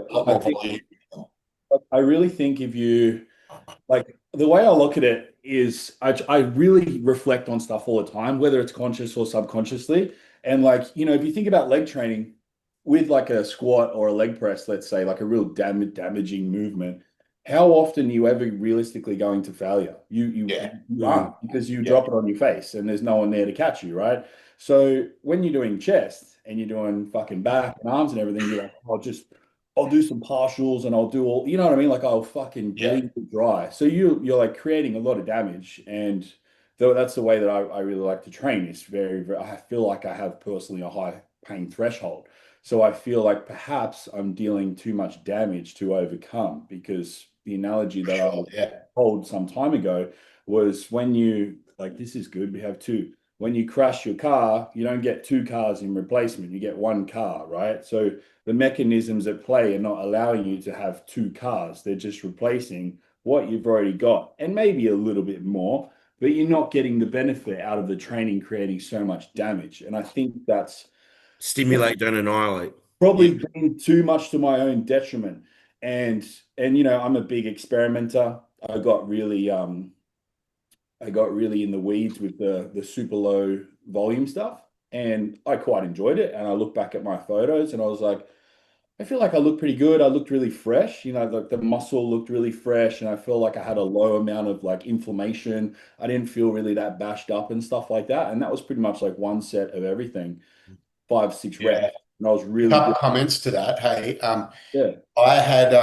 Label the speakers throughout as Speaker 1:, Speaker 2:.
Speaker 1: a lot
Speaker 2: I
Speaker 1: more
Speaker 2: think
Speaker 1: volume.
Speaker 2: I really think if you like the way I look at it is I really reflect on stuff all the time, whether it's conscious or subconsciously. And like, if you think about leg training with like a squat or a leg press, let's say, like a real damaging movement, how often are you ever realistically going to failure?
Speaker 1: Yeah.
Speaker 2: You
Speaker 1: Mm.
Speaker 2: aren't because you
Speaker 1: Yeah.
Speaker 2: drop it on your face and there's no one there to catch you, right? So when you're doing chest and you're doing fucking back and arms and everything, you're like, I'll do some partials and I'll do all, you know what I mean? Like I'll fucking
Speaker 1: Yeah.
Speaker 2: bleed it dry. So you're like creating a lot of damage. And though that's the way that I really like to train. It's I feel like I have personally a high pain threshold. So I feel like perhaps I'm dealing too much damage to overcome because the analogy
Speaker 1: For
Speaker 2: that I
Speaker 1: sure. Yeah.
Speaker 2: told some time ago was when you like this is good, we have two. When you crash your car, you don't get two cars in replacement, you get one car, right? So the mechanisms at play are not allowing you to have two cars. They're just replacing what you've already got and maybe a little bit more, but you're not getting the benefit out of the training creating so much damage. And I think that's
Speaker 3: Stimulate, don't annihilate.
Speaker 1: Yeah.
Speaker 2: probably been too much to my own detriment. And I'm a big experimenter. I got really in the weeds with the super low volume stuff, and I quite enjoyed it. And I look back at my photos, and I was like, I feel like I looked pretty good. I looked really fresh. Like the muscle looked really fresh, and I feel like I had a low amount of like inflammation. I didn't feel really that bashed up and stuff like that. And that was pretty much like one set of everything, 5, 6 reps,
Speaker 1: Yeah.
Speaker 2: and I was
Speaker 1: A
Speaker 2: really
Speaker 1: couple
Speaker 2: good.
Speaker 1: comments to that. Hey,
Speaker 2: Yeah,
Speaker 1: I had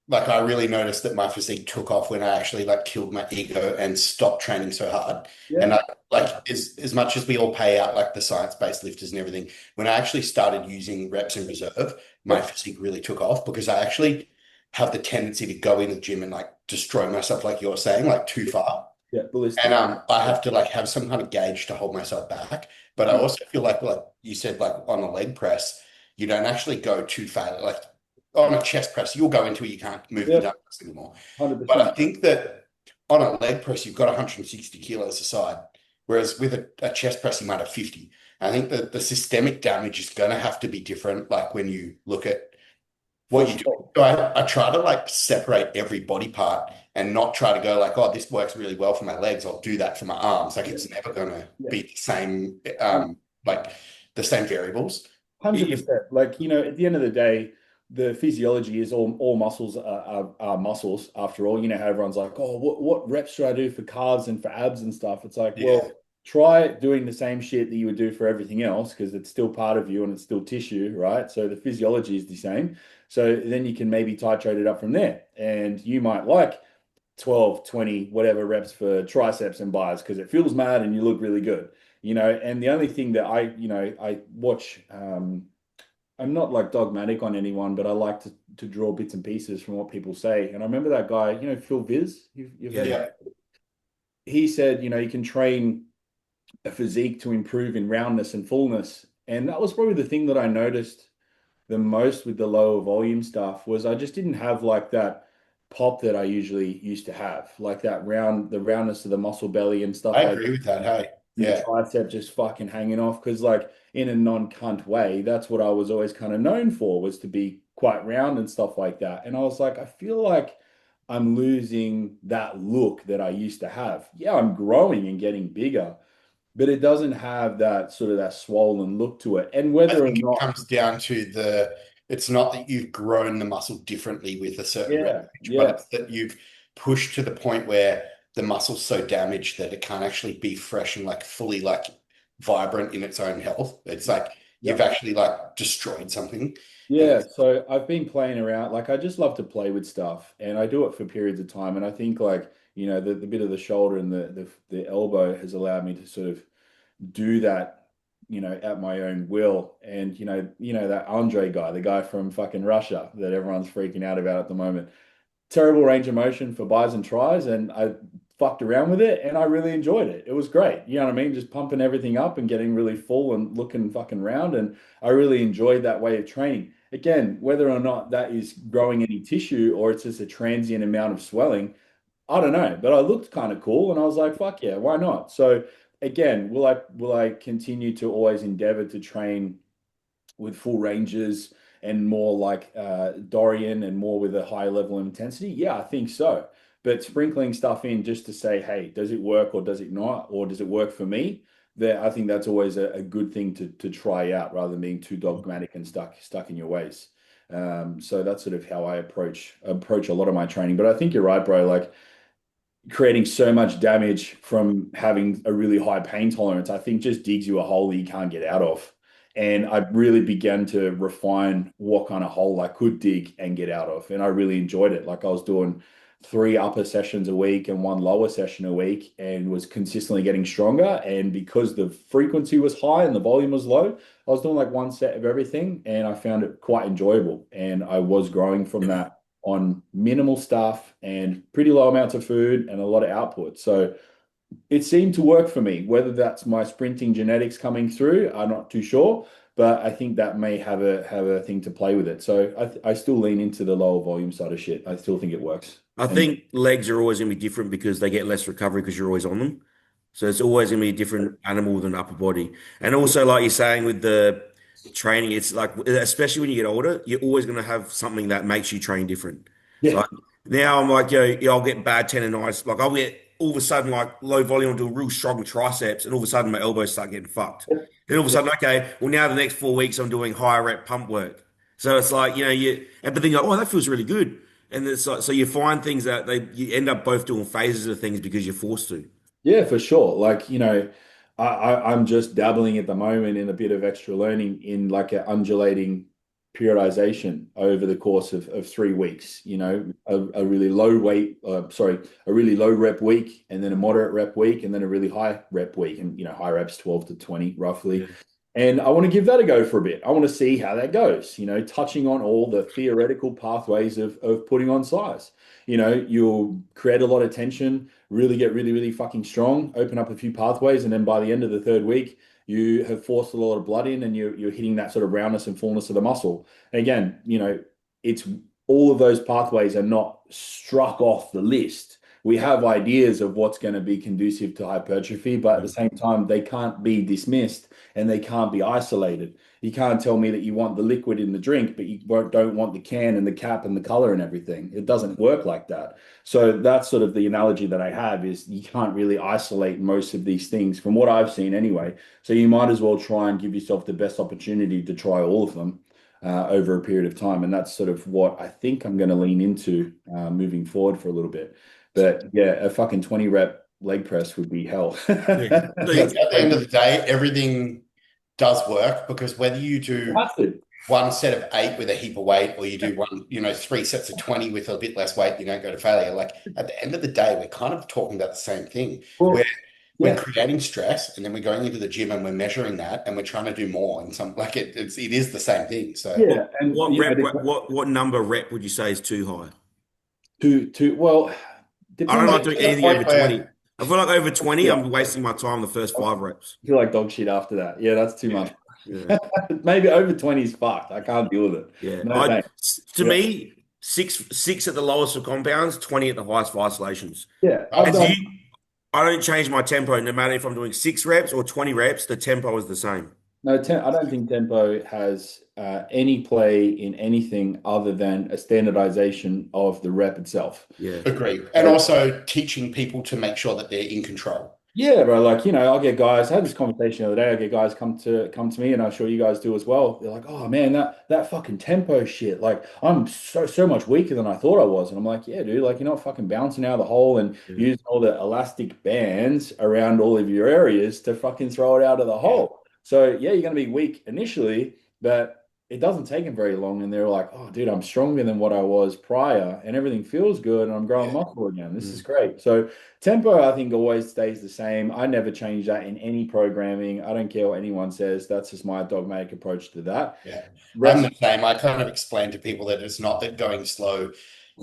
Speaker 1: like I really noticed that my physique took off when I actually like killed my ego and stopped training so hard. And
Speaker 2: yeah,
Speaker 1: I, like as much as we all pay out like the science-based lifters and everything, when I actually started using reps in reserve, my
Speaker 2: yep,
Speaker 1: physique really took off because I actually have the tendency to go in the gym and like destroy myself, like you're saying, like too far.
Speaker 2: yeah,
Speaker 1: And
Speaker 2: ballistic.
Speaker 1: I have to like have some kind of gauge to hold myself back. But I also feel like you said, like on a leg press, you don't actually go too far. Like on a chest press, you'll go until you can't move the
Speaker 2: Yep,
Speaker 1: dumbbells anymore. But I
Speaker 2: 100%.
Speaker 1: think that on a leg press, you've got 160 kilos aside, whereas with a chest press, you might have 50. I think that the systemic damage is going to have to be different. Like when you look at
Speaker 2: For
Speaker 1: what you do.
Speaker 2: sure.
Speaker 1: So I try to like separate every body part and not try to go like, oh, this works really well for my legs. I'll do that for my arms. Like
Speaker 2: Yeah,
Speaker 1: it's never going to
Speaker 2: yeah.
Speaker 1: be the same, like the same variables.
Speaker 3: If
Speaker 2: 100%. Like, at the end of the day, the physiology is all muscles are muscles after all. You know how everyone's like, oh, what reps should I do for calves and for abs and stuff? It's like,
Speaker 1: Yeah.
Speaker 2: well, try doing the same shit that you would do for everything else because it's still part of you and it's still tissue, right? So the physiology is the same. So then you can maybe titrate it up from there. And you might like 12, 20, whatever reps for triceps and buys because it feels mad and you look really good. And the only thing that I watch, I'm not like dogmatic on anyone, but I like to draw bits and pieces from what people say. And I remember that guy, Phil Viz, you've heard of,
Speaker 1: Yeah.
Speaker 2: he said, you can train a physique to improve in roundness and fullness. And that was probably the thing that I noticed the most with the lower volume stuff was I just didn't have like that pop that I usually used to have, like the roundness of the muscle belly and stuff
Speaker 1: I
Speaker 2: like
Speaker 1: agree with that. Hey.
Speaker 2: and the
Speaker 1: Yeah.
Speaker 2: tricep just fucking hanging off. Because like in a non-cunt way, that's what I was always kind of known for was to be quite round and stuff like that. And I was like, I feel like I'm losing that look that I used to have. Yeah, I'm growing and getting bigger, but it doesn't have that sort of that swollen look to it. And
Speaker 1: I
Speaker 2: whether or
Speaker 1: think it
Speaker 2: not,
Speaker 1: comes down to it's not that you've grown the muscle differently with a certain rep,
Speaker 2: yeah,
Speaker 1: but
Speaker 2: yeah.
Speaker 1: it's that you've pushed to the point where the muscle's so damaged that it can't actually be fresh and like fully like vibrant in its own health. It's like you've
Speaker 2: Yep.
Speaker 1: actually like destroyed something. And
Speaker 2: Yeah, so I've been playing around. Like I just love to play with stuff, and I do it for periods of time. And I think like the bit of the shoulder and the elbow has allowed me to sort of do that, at my own will. And that Andre guy, the guy from fucking Russia that everyone's freaking out about at the moment, terrible range of motion for buys and tries, and I fucked around with it and I really enjoyed it. It was great. You know what I mean? Just pumping everything up and getting really full and looking fucking round. And I really enjoyed that way of training. Again, whether or not that is growing any tissue or it's just a transient amount of swelling, I don't know. But I looked kind of cool and I was like, fuck yeah, why not? So again, will I continue to always endeavor to train with full ranges and more like Dorian and more with a high level of intensity? Yeah, I think so. But sprinkling stuff in just to say, hey, does it work or does it not? Or does it work for me? That I think that's always a good thing to try out rather than being too dogmatic and stuck in your ways. So that's sort of how I approach a lot of my training. But I think you're right, bro. Like creating so much damage from having a really high pain tolerance, I think just digs you a hole that you can't get out of. And I really began to refine what kind of hole I could dig and get out of. And I really enjoyed it. Like I was doing 3 upper sessions a week and 1 lower session a week and was consistently getting stronger. And because the frequency was high and the volume was low, I was doing like 1 set of everything and I found it quite enjoyable. And I was growing from that on minimal stuff and pretty low amounts of food and a lot of output. So it seemed to work for me. Whether that's my sprinting genetics coming through, I'm not too sure, but I think that may have a thing to play with it. So I still lean into the lower volume side of shit. I still think it works.
Speaker 3: I
Speaker 2: And
Speaker 3: think legs are always going to be different because they get less recovery because you're always on them. So it's always going to be a different animal than upper body. And also, like you're saying with the training, it's like, especially when you get older, you're always going to have something that makes you train different.
Speaker 2: yeah,
Speaker 3: Like now I'm like, I'll get bad tendonitis. Like I'll get all of a sudden like low volume, I'll do real strong triceps, and all of a sudden my elbows start getting fucked. Then all of a sudden, okay, well now the next 4 weeks I'm doing higher rep pump work. So it's like, but then you're like, oh, that feels really good. And it's like, so you find things that you end up both doing phases of things because you're forced to.
Speaker 2: yeah, for sure. Like, I'm just dabbling at the moment in a bit of extra learning in like an undulating periodization over the course of 3 weeks. A really low weight, a really low rep week, and then a moderate rep week, and then a really high rep week. And, high reps 12 to 20 roughly.
Speaker 3: Yeah.
Speaker 2: And I want to give that a go for a bit. I want to see how that goes, touching on all the theoretical pathways of putting on size. You'll create a lot of tension, really get really, really fucking strong, open up a few pathways, and then by the end of the third week, you have forced a lot of blood in and you're hitting that sort of roundness and fullness of the muscle. And again, it's all of those pathways are not struck off the list. We have ideas of what's going to be conducive to hypertrophy, but at the same time, they can't be dismissed and they can't be isolated. You can't tell me that you want the liquid in the drink, but you don't want the can and the cap and the color and everything. It doesn't work like that. So that's sort of the analogy that I have is you can't really isolate most of these things from what I've seen anyway. So you might as well try and give yourself the best opportunity to try all of them over a period of time. And that's sort of what I think I'm going to lean into moving forward for a little bit. But yeah, a fucking 20 rep leg press would be hell.
Speaker 3: Yeah.
Speaker 1: At the end of the day, everything does work because whether you do one set of 8 with a heap of weight or you do 3 sets of 20 with a bit less weight, you don't go to failure. Like at the end of the day, we're kind of talking about the same thing.
Speaker 2: Well,
Speaker 1: We're creating stress and then we're going into the gym and we're measuring that and we're trying to do more and it is the same thing. So
Speaker 2: yeah, and
Speaker 3: What number rep would you say is too high?
Speaker 2: well,
Speaker 3: I don't
Speaker 2: depends.
Speaker 3: like doing anything over 20. I feel like over 20,
Speaker 2: Yeah.
Speaker 3: I'm wasting my time the first 5 reps.
Speaker 2: I feel like dog shit after that. Yeah, that's too much.
Speaker 3: Yeah.
Speaker 2: Maybe over 20 is fucked. I can't deal with it.
Speaker 3: Yeah.
Speaker 2: No, thanks.
Speaker 3: To me, six at the lowest of compounds, 20 at the highest of isolations.
Speaker 2: Yeah,
Speaker 3: I don't change my tempo no matter if I'm doing 6 reps or 20 reps, the tempo is the same.
Speaker 2: no, I don't think tempo has any play in anything other than a standardization of the rep itself.
Speaker 3: Yeah.
Speaker 1: agree. And also teaching people to make sure that they're in control.
Speaker 2: Yeah, bro. Like, I'll get guys. I had this conversation the other day. I get guys come to me, and I'm sure you guys do as well. They're like, "Oh man, that fucking tempo shit. Like, I'm so much weaker than I thought I was." And I'm like, "Yeah, dude. Like, you're not fucking bouncing out of the hole and using all the elastic bands around all of your areas to fucking throw it out of the hole." So yeah, you're gonna be weak initially, but it doesn't take them very long, and they're like, "Oh, dude, I'm stronger than what I was prior, and everything feels good, and I'm growing muscle again. This is great." So tempo, I think, always stays the same. I never change that in any programming. I don't care what anyone says. That's just my dogmatic approach to that.
Speaker 1: Yeah, I'm the same. I kind of explain to people that it's not that going slow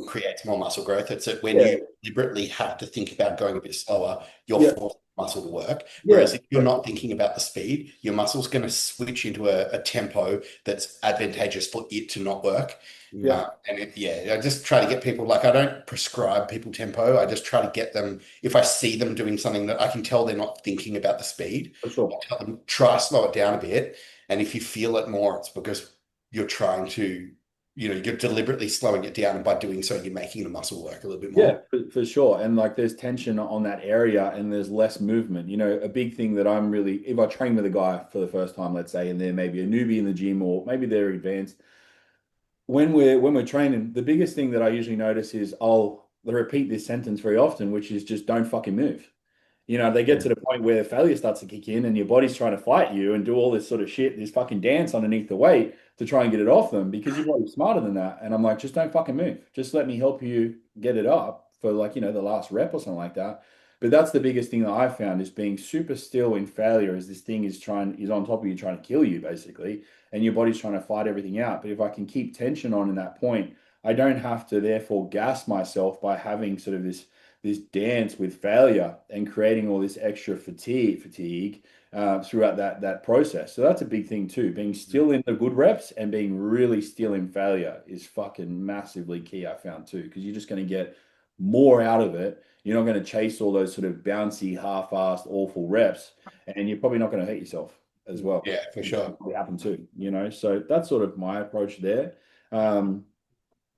Speaker 1: creates more muscle growth. It's that when you deliberately have to think about going a bit slower, you're forced muscle to work. Whereas if you're not thinking about the speed, your muscle's going to switch into a tempo that's advantageous for it to not work. I just try to get people, like, I don't prescribe people tempo. I just try to get them, if I see them doing something that I can tell they're not thinking about the speed,
Speaker 2: For sure.
Speaker 1: I tell them, try slow it down a bit. And if you feel it more, it's because you're trying to, you're deliberately slowing it down, and by doing so, you're making the muscle work a little bit
Speaker 2: Yeah,
Speaker 1: more.
Speaker 2: for sure. And like there's tension on that area and there's less movement. A big thing that I'm really, if I train with a guy for the first time, let's say, and they're maybe a newbie in the gym or maybe they're advanced, when we're training, the biggest thing that I usually notice is I'll repeat this sentence very often, which is just don't fucking move. They get
Speaker 3: Yeah.
Speaker 2: to the point where failure starts to kick in and your body's trying to fight you and do all this sort of shit, this fucking dance underneath the weight to try and get it off them because your body's smarter than that. And I'm like, just don't fucking move. Just let me help you get it up for like, the last rep or something like that. But that's the biggest thing that I've found is being super still in failure as this thing is on top of you trying to kill you basically. And your body's trying to fight everything out. But if I can keep tension on in that point, I don't have to therefore gas myself by having sort of this dance with failure and creating all this extra fatigue throughout that process. So that's a big thing too. Being still in the good reps and being really still in failure is fucking massively key, I found too, because you're just going to get more out of it. You're not going to chase all those sort of bouncy, half-assed, awful reps, and you're probably not going to hurt yourself as well.
Speaker 1: Yeah, for sure.
Speaker 2: Probably happen too. So that's sort of my approach there.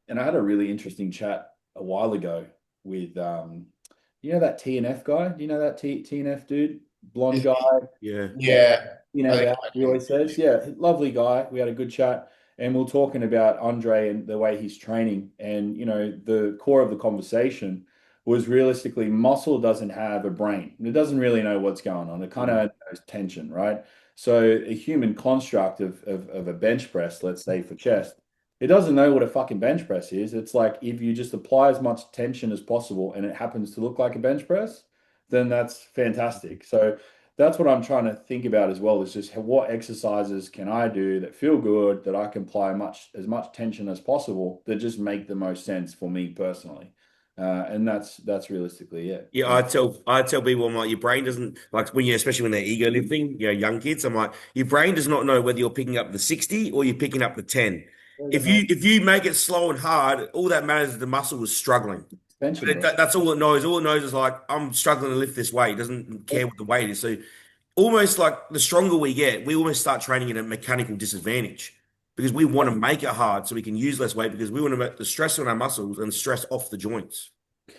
Speaker 2: And I had a really interesting chat a while ago with that TNF guy. Do you know that TNF dude? Blonde guy.
Speaker 3: Yeah.
Speaker 1: Yeah. I think
Speaker 2: That he always says. Yeah, lovely guy. We had a good chat. And we're talking about Andre and the way he's training. And the core of the conversation was realistically muscle doesn't have a brain. It doesn't really know what's going on. It kind of knows tension, right? So a human construct of a bench press, let's say for chest, it doesn't know what a fucking bench press is. It's like if you just apply as much tension as possible and it happens to look like a bench press, then that's fantastic. So that's what I'm trying to think about as well, is just what exercises can I do that feel good, that I can apply as much tension as possible, that just make the most sense for me personally. And that's realistically it.
Speaker 3: Yeah, I tell people, I'm like, your brain doesn't like when you, especially when they're ego lifting, young kids. I'm like, your brain does not know whether you're picking up the 60 or you're picking up the 10. If you make it slow and hard, all that matters is the muscle is struggling.
Speaker 2: Suspension, bro.
Speaker 3: That's all it knows. All it knows is like I'm struggling to lift this weight. It doesn't care what the weight is. So almost like the stronger we get, we almost start training at a mechanical disadvantage because we want to make it hard so we can use less weight because we want to make the stress on our muscles and stress off the joints.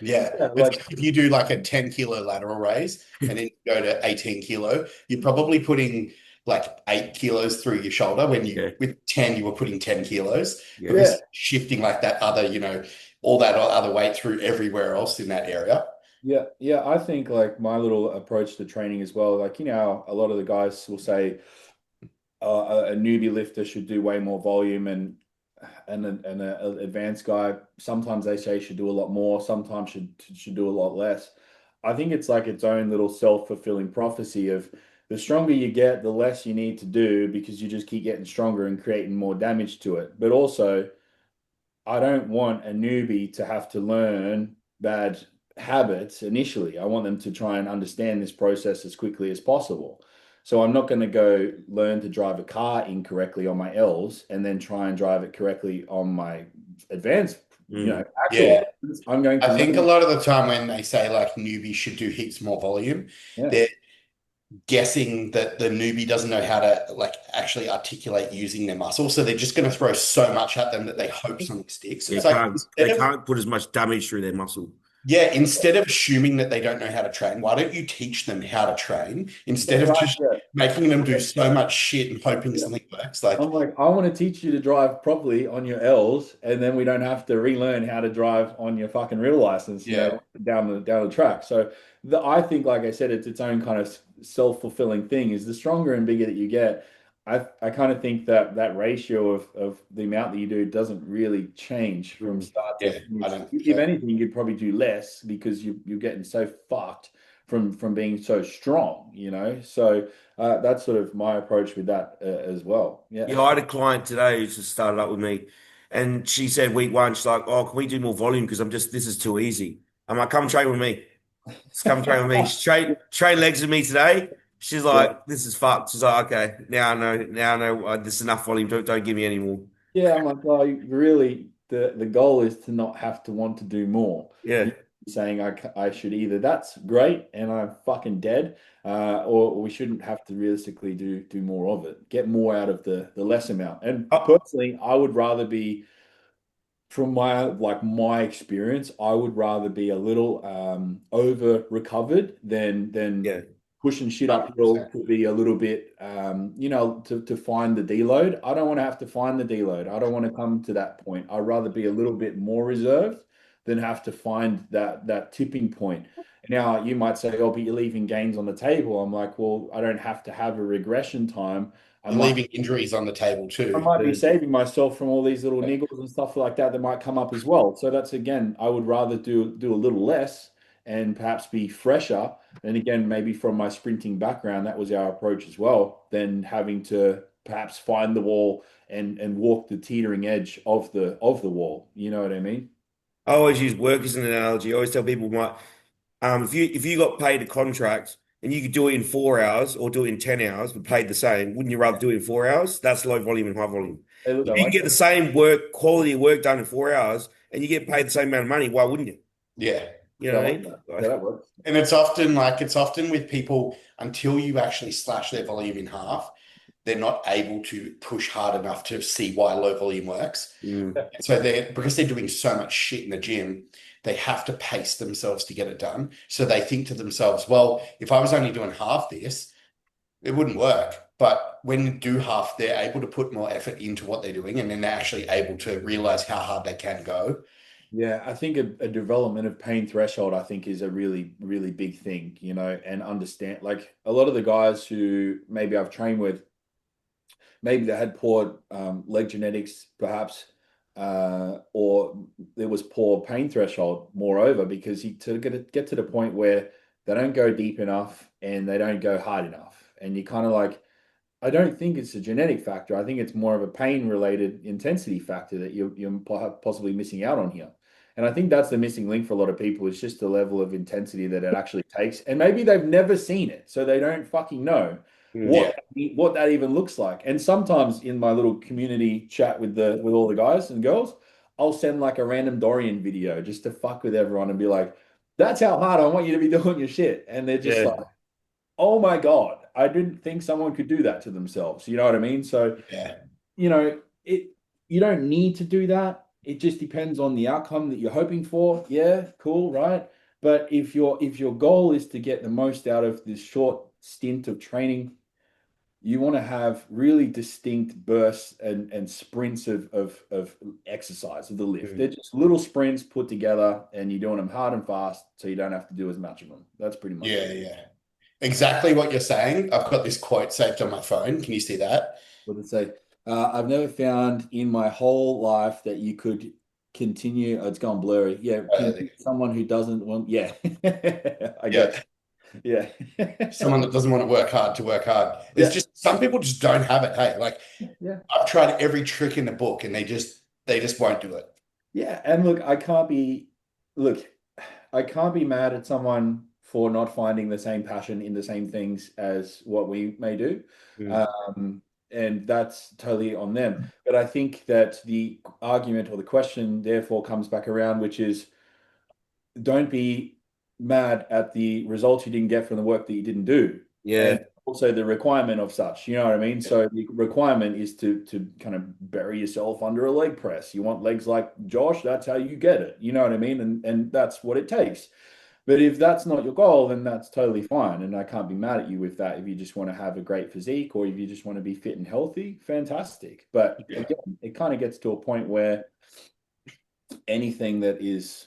Speaker 1: Yeah.
Speaker 2: Yeah,
Speaker 1: It's
Speaker 2: like
Speaker 1: like if you do like a 10 kilo lateral raise and then you go to 18 kilo, you're probably putting like 8 kilos through your shoulder when
Speaker 3: Yeah,
Speaker 1: with 10, you were putting 10 kilos
Speaker 3: yeah.
Speaker 1: because shifting like that other, all that other weight through everywhere else in that area.
Speaker 2: yeah. I think like my little approach to training as well, like a lot of the guys will say a newbie lifter should do way more volume and an advanced guy sometimes they say should do a lot more, sometimes should do a lot less. I think it's like its own little self-fulfilling prophecy of the stronger you get, the less you need to do because you just keep getting stronger and creating more damage to it. But also, I don't want a newbie to have to learn bad habits initially. I want them to try and understand this process as quickly as possible. So I'm not going to go learn to drive a car incorrectly on my L's and then try and drive it correctly on my advanced,
Speaker 1: Yeah.
Speaker 2: actual. I'm going to
Speaker 1: I think a
Speaker 2: learn.
Speaker 1: lot of the time when they say like newbies should do heaps more volume,
Speaker 2: Yeah.
Speaker 1: they're guessing that the newbie doesn't know how to like actually articulate using their muscle. So they're just going to throw so much at them that they hope something sticks.
Speaker 3: They
Speaker 1: It's like
Speaker 3: can't they can't put as much damage through their muscle.
Speaker 1: instead of assuming that they don't know how to train, why don't you teach them how to train instead of
Speaker 2: Right.
Speaker 1: just
Speaker 2: Yeah.
Speaker 1: making them do so much shit and hoping something works? Like,
Speaker 2: I'm like, I want to teach you to drive properly on your L's, and then we don't have to relearn how to drive on your fucking real license,
Speaker 1: yeah,
Speaker 2: down the track. So I think, like I said, it's its own kind of self-fulfilling thing. Is the stronger and bigger that you get, I kind of think that ratio of the amount that you do doesn't really change from start to
Speaker 1: yeah, I
Speaker 2: finish.
Speaker 1: don't think
Speaker 2: If
Speaker 1: so.
Speaker 2: anything, you'd probably do less because you're getting so fucked from being so strong. So. That's sort of my approach with that as well. Yeah.
Speaker 3: I had a client today who just started up with me, and she said week one, she's like, "Oh, can we do more volume? Because this is too easy." I'm like, "Come train with me. Just come train with me." She train legs with me today. She's
Speaker 2: Yeah.
Speaker 3: like, "This is fucked." She's like, "Okay, now I know this is enough volume. Don't give me any more."
Speaker 2: Yeah. I'm like, well, really, the goal is to not have to want to do more.
Speaker 3: Yeah,
Speaker 2: saying I should either that's great and I'm fucking dead, or we shouldn't have to realistically do more of it, get more out of the less amount. And
Speaker 3: Oh,
Speaker 2: personally, I would rather be, from my experience, I would rather be a little over recovered than
Speaker 3: yeah.
Speaker 2: pushing shit uphill
Speaker 1: 100%.
Speaker 2: to be a little bit to find the deload. I don't want to have to find the deload. I don't want to come to that point. I'd rather be a little bit more reserved than have to find that tipping point. Now you might say, "Oh, but you're leaving gains on the table." I'm like, "Well, I don't have to have a regression time. I
Speaker 1: You're
Speaker 2: might
Speaker 1: leaving injuries on the table
Speaker 2: I
Speaker 1: too.
Speaker 2: might be saving myself from all these little niggles and stuff like that that might come up as well." So that's, again, I would rather do a little less and perhaps be fresher. And again, maybe from my sprinting background, that was our approach as well, than having to perhaps find the wall and walk the teetering edge of the wall. You know what I mean?
Speaker 3: I always use work as an analogy. I always tell people, if you got paid a contract and you could do it in 4 hours or do it in 10 hours, but paid the same, wouldn't you rather do it in 4 hours? That's low volume and high volume.
Speaker 2: Hey, look, I
Speaker 3: If you can
Speaker 2: like
Speaker 3: get the
Speaker 2: that.
Speaker 3: same quality of work done in 4 hours, and you get paid the same amount of money, why wouldn't you?
Speaker 1: Yeah.
Speaker 3: You
Speaker 2: Yeah,
Speaker 3: know
Speaker 2: I
Speaker 3: what I
Speaker 2: like
Speaker 3: mean?
Speaker 2: that. Yeah, that works.
Speaker 1: And it's often with people until you actually slash their volume in half, they're not able to push hard enough to see why low volume works.
Speaker 3: Mm,
Speaker 1: And so because they're doing so much shit in the gym, they have to pace themselves to get it done. So they think to themselves, well, if I was only doing half this, it wouldn't work. But when you do half, they're able to put more effort into what they're doing, and then they're actually able to realize how hard they can go.
Speaker 2: Yeah, I think a development of pain threshold, I think, is a really, really big thing, and understand, like, a lot of the guys who maybe I've trained with, maybe they had poor leg genetics, perhaps, or there was poor pain threshold, moreover, because you to get to the point where they don't go deep enough and they don't go hard enough. And you kind of like, I don't think it's a genetic factor. I think it's more of a pain related intensity factor that you're possibly missing out on here. And I think that's the missing link for a lot of people. It's just the level of intensity that it actually takes. And maybe they've never seen it, so they don't fucking know
Speaker 3: mm.
Speaker 2: what
Speaker 1: Yeah.
Speaker 2: what that even looks like. And sometimes in my little community chat with all the guys and girls, I'll send like a random Dorian video just to fuck with everyone and be like, "That's how hard I want you to be doing your shit." And they're just like,
Speaker 3: Yeah,
Speaker 2: "Oh my God, I didn't think someone could do that to themselves." You know what I mean? So,
Speaker 1: Yeah.
Speaker 2: it you don't need to do that. It just depends on the outcome that you're hoping for. Yeah, cool, right? But if your goal is to get the most out of this short stint of training, you want to have really distinct bursts and sprints of exercise of the lift. They're
Speaker 3: mm.
Speaker 2: just little sprints put together, and you're doing them hard and fast, so you don't have to do as much of them. That's pretty much
Speaker 1: Yeah.
Speaker 2: it.
Speaker 1: Yeah. Exactly what you're saying. I've got this quote saved on my phone. Can you see that?
Speaker 2: What did it say? I've never found in my whole life that you could continue. Oh, it's gone blurry. Yeah, continue someone who doesn't want. Yeah, I got
Speaker 1: Yeah.
Speaker 2: you. Yeah,
Speaker 1: Someone that doesn't want to work hard to work hard. There's
Speaker 2: yeah,
Speaker 1: just some people just don't have it. Hey, like
Speaker 2: yeah.
Speaker 1: I've tried every trick in the book and they just won't do it.
Speaker 2: Yeah, and look, look, I can't be mad at someone for not finding the same passion in the same things as what we may do.
Speaker 3: Mm.
Speaker 2: Um, and that's totally on them. But I think that the argument or the question therefore comes back around, which is, don't be mad at the results you didn't get from the work that you didn't do.
Speaker 3: Yeah,
Speaker 2: And also the requirement of such, you know what I mean? So the requirement is to kind of bury yourself under a leg press. You want legs like Josh, that's how you get it. You know what I mean? And that's what it takes. But if that's not your goal, then that's totally fine. And I can't be mad at you with that. If you just want to have a great physique or if you just want to be fit and healthy, fantastic. But
Speaker 1: Yeah.
Speaker 2: again, it kind of gets to a point where anything that is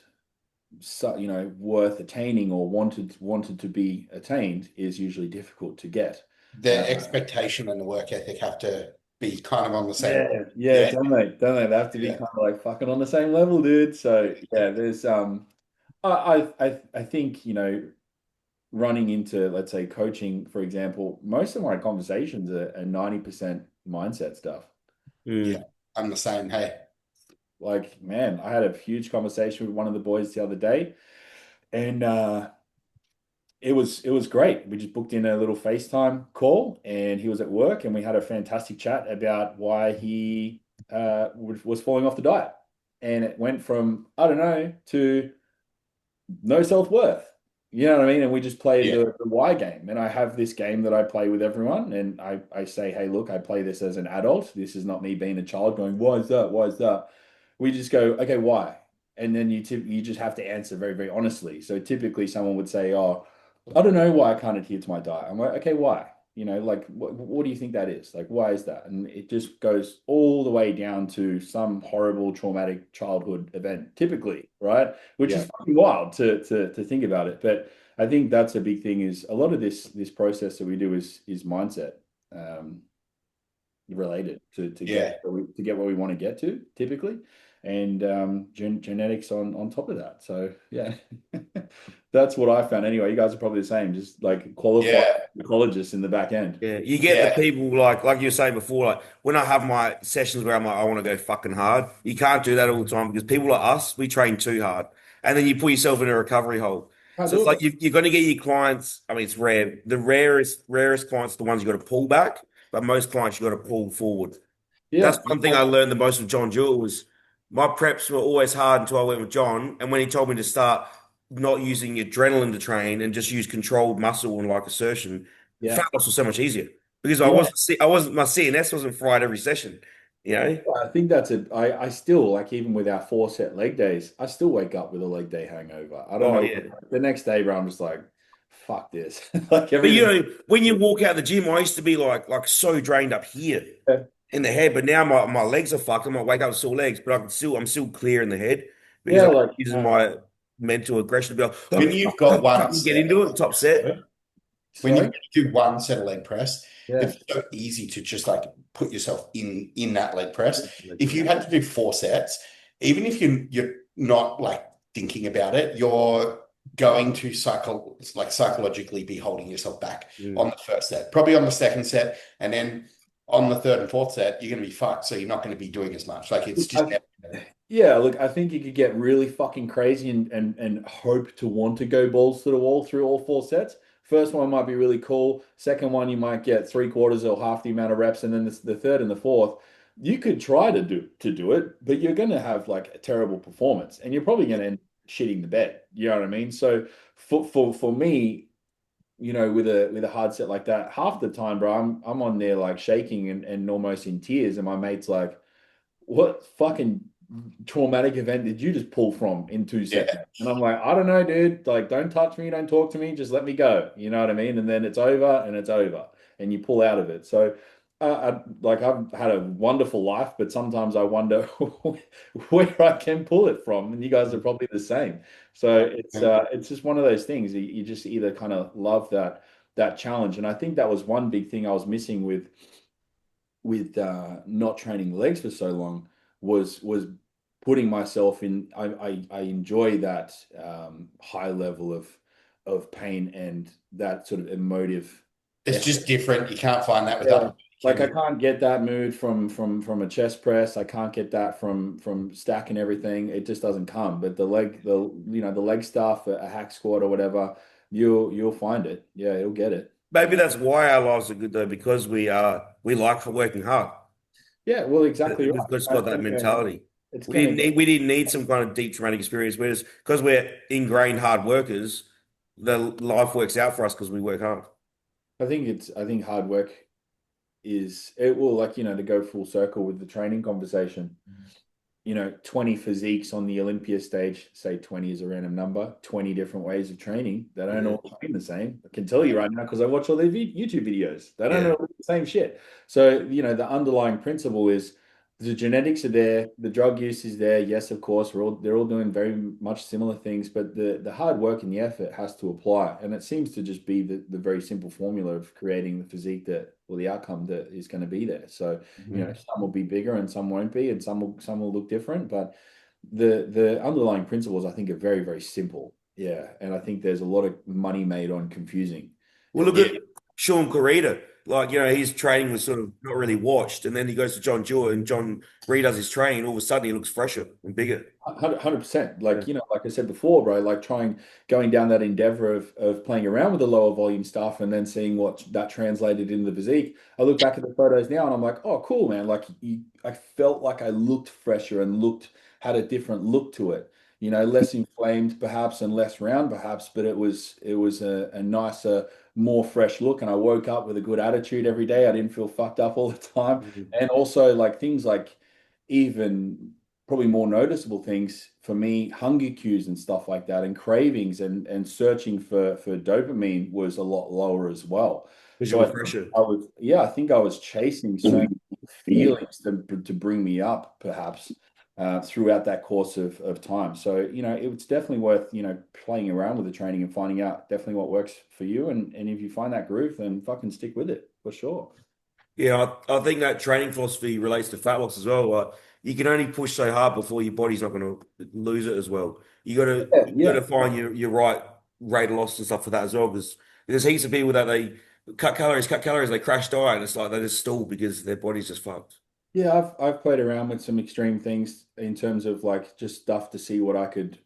Speaker 2: worth attaining or wanted to be attained is usually difficult to get.
Speaker 1: The
Speaker 2: Uh,
Speaker 1: expectation and the work ethic have to be kind of on the same.
Speaker 2: yeah,
Speaker 1: Yeah.
Speaker 2: don't they have to be
Speaker 1: Yeah.
Speaker 2: kind of like fucking on the same level, dude. So yeah, there's I think running into, let's say, coaching, for example, most of my conversations are 90% mindset stuff.
Speaker 1: Yeah.
Speaker 3: mm.
Speaker 1: I'm the same. Hey.
Speaker 2: Like, man, I had a huge conversation with one of the boys the other day, and it was great. We just booked in a little FaceTime call, and he was at work, and we had a fantastic chat about why he was falling off the diet. And it went from, I don't know, to no self-worth. You know what I mean? And we just play
Speaker 1: Yeah.
Speaker 2: the why game. And I have this game that I play with everyone. And I say, hey, look, I play this as an adult. This is not me being a child going, why is that? Why is that? We just go, okay, why? And then you just have to answer very, very honestly. So typically someone would say, oh, I don't know why I can't adhere to my diet. I'm like, okay, why? You know, like what do you think that is? Like, why is that? And it just goes all the way down to some horrible traumatic childhood event, typically, right? Which is
Speaker 1: Yeah.
Speaker 2: fucking wild to think about it. But I think that's a big thing is a lot of this process that we do is mindset um, related to
Speaker 1: Yeah.
Speaker 2: get where we want to get to typically, and genetics on top of that. So yeah, that's what I found. Anyway, you guys are probably the same, just like qualified
Speaker 1: Yeah.
Speaker 2: psychologists in the back end.
Speaker 3: Yeah, you get the
Speaker 1: Yeah.
Speaker 3: people like you were saying before, like when I have my sessions where I'm like, I want to go fucking hard. You can't do that all the time because people like us, we train too hard, and then you put yourself in a recovery hole.
Speaker 2: Can't
Speaker 3: So
Speaker 2: do
Speaker 3: it's like
Speaker 2: it.
Speaker 3: you're going to get your clients. I mean, it's rare. The rarest clients are the ones you got to pull back, but most clients you got to pull forward. That's
Speaker 2: Yeah,
Speaker 3: one thing I learned the most with John Jewell was my preps were always hard until I went with John, and when he told me to start not using adrenaline to train and just use controlled muscle and like assertion,
Speaker 2: yeah.
Speaker 3: fat loss was so much easier because
Speaker 2: Yeah,
Speaker 3: I wasn't my CNS wasn't fried every session, you know.
Speaker 2: I think that's it. I still like even with our 4 set leg days, I still wake up with a leg day hangover. I don't
Speaker 3: Oh
Speaker 2: know.
Speaker 3: yeah.
Speaker 2: The next day, bro, I'm just like, fuck this. Like
Speaker 3: But you
Speaker 2: everything.
Speaker 3: know, when you walk out the gym, I used to be like so drained up here in the head, but now my legs are fucked. I might wake up with sore legs, but I'm still clear in the head because
Speaker 2: Yeah,
Speaker 3: I'm
Speaker 2: like
Speaker 3: using my mental aggression to be
Speaker 1: When you've got one
Speaker 3: like, get
Speaker 1: set
Speaker 3: into
Speaker 1: of
Speaker 3: it,
Speaker 1: leg
Speaker 3: top
Speaker 1: press,
Speaker 3: set.
Speaker 1: when you
Speaker 2: sorry.
Speaker 1: do one set of leg press,
Speaker 2: Yeah.
Speaker 1: it's so easy to just like put yourself in that leg press.
Speaker 3: Leg
Speaker 1: If
Speaker 3: press.
Speaker 1: you had to do 4 sets, even if you're not like thinking about it, you're going to psychologically be holding yourself back on
Speaker 3: Mm.
Speaker 1: the first set, probably on the second set, and then on the third and fourth set, you're going to be fucked. So you're not going to be doing as much. Like it's just
Speaker 2: I, yeah, look, I think you could get really fucking crazy and hope to want to go balls to the wall through all 4 sets. First one might be really cool. Second one, you might get 3/4 or half the amount of reps, and then the third and the fourth, you could try to do it, but you're going to have like a terrible performance, and you're probably going to end shitting the bed. You know what I mean? So for me, with a hard set like that, half the time, bro, I'm on there like shaking and almost in tears, and my mate's like, what fucking traumatic event did you just pull from in 2 seconds?
Speaker 1: yeah.
Speaker 2: And I'm like, I don't know, dude. Like, don't touch me, don't talk to me, just let me go. You know what I mean? And then it's over and it's over, and you pull out of it. So, I've had a wonderful life, but sometimes I wonder where I can pull it from. And you guys are probably the same. So it's just one of those things. You just either kind of love that challenge, and I think that was one big thing I was missing with not training legs for so long was putting myself in. I enjoy that high level of pain and that sort of emotive
Speaker 1: It's
Speaker 2: effort.
Speaker 1: just different. You can't find that with
Speaker 2: Yeah.
Speaker 1: other
Speaker 2: Like I
Speaker 1: humans.
Speaker 2: can't get that mood from a chest press. I can't get that from stacking everything. It just doesn't come. But the leg stuff, a hack squat or whatever, you'll find it. Yeah, you'll get it.
Speaker 3: Maybe that's why our lives are good though, because we like working hard.
Speaker 2: Yeah, well, exactly
Speaker 3: We've
Speaker 2: right.
Speaker 3: just
Speaker 2: I
Speaker 3: got that
Speaker 2: think
Speaker 3: mentality.
Speaker 2: it's gonna get.
Speaker 3: We didn't need some kind of deep traumatic experience. Whereas because we're ingrained hard workers, the life works out for us because we work hard.
Speaker 2: I think hard work is it will like to go full circle with the training conversation. 20 physiques on the Olympia stage, say 20 is a random number, 20 different ways of training. They don't
Speaker 3: Yeah,
Speaker 2: all train the same. I can tell you right now because I watch all their YouTube videos. They don't
Speaker 3: yeah.
Speaker 2: know the same shit. So, the underlying principle is the genetics are there, the drug use is there. Yes, of course, they're all doing very much similar things, but the hard work and the effort has to apply. And it seems to just be the very simple formula of creating the physique that or the outcome that is going to be there. So,
Speaker 3: Mhm.
Speaker 2: some will be bigger and some won't be, and some will look different. But the underlying principles, I think, are very, very simple. Yeah, and I think there's a lot of money made on confusing
Speaker 3: Well, look
Speaker 2: everything.
Speaker 3: at Sean Corrida. Like, his training was sort of not really watched. And then he goes to John Jewett and John redoes his training. All of a sudden, he looks fresher and bigger.
Speaker 2: 100%.
Speaker 3: Yeah.
Speaker 2: Like I said before, bro, like going down that endeavor of playing around with the lower volume stuff and then seeing what that translated into the physique. I look back at the photos now and I'm like, oh, cool, man. I felt like I looked fresher and had a different look to it. less inflamed perhaps and less round perhaps, but it was a nicer, more fresh look. And I woke up with a good attitude every day. I didn't feel fucked up all the time. And also like things like even probably more noticeable things for me, hunger cues and stuff like that, and cravings and searching for dopamine was a lot lower as well.
Speaker 3: Because
Speaker 2: So
Speaker 3: you're fresher.
Speaker 2: I think I was chasing so many feelings to bring me up, perhaps, throughout that course of time. So, it's definitely worth, playing around with the training and finding out definitely what works for you. And if you find that groove, then fucking stick with it for sure.
Speaker 3: Yeah, I think that training philosophy relates to fat loss as well. Like, you can only push so hard before your body's not going to lose it as well.
Speaker 2: Yeah,
Speaker 3: You got
Speaker 2: yeah.
Speaker 3: to find your right rate of loss and stuff for that as well. Because there's heaps of people that they cut calories, they crash diet, and it's like they just stall because their body's just fucked.
Speaker 2: Yeah, I've played around with some extreme things in terms of like just stuff to see what I could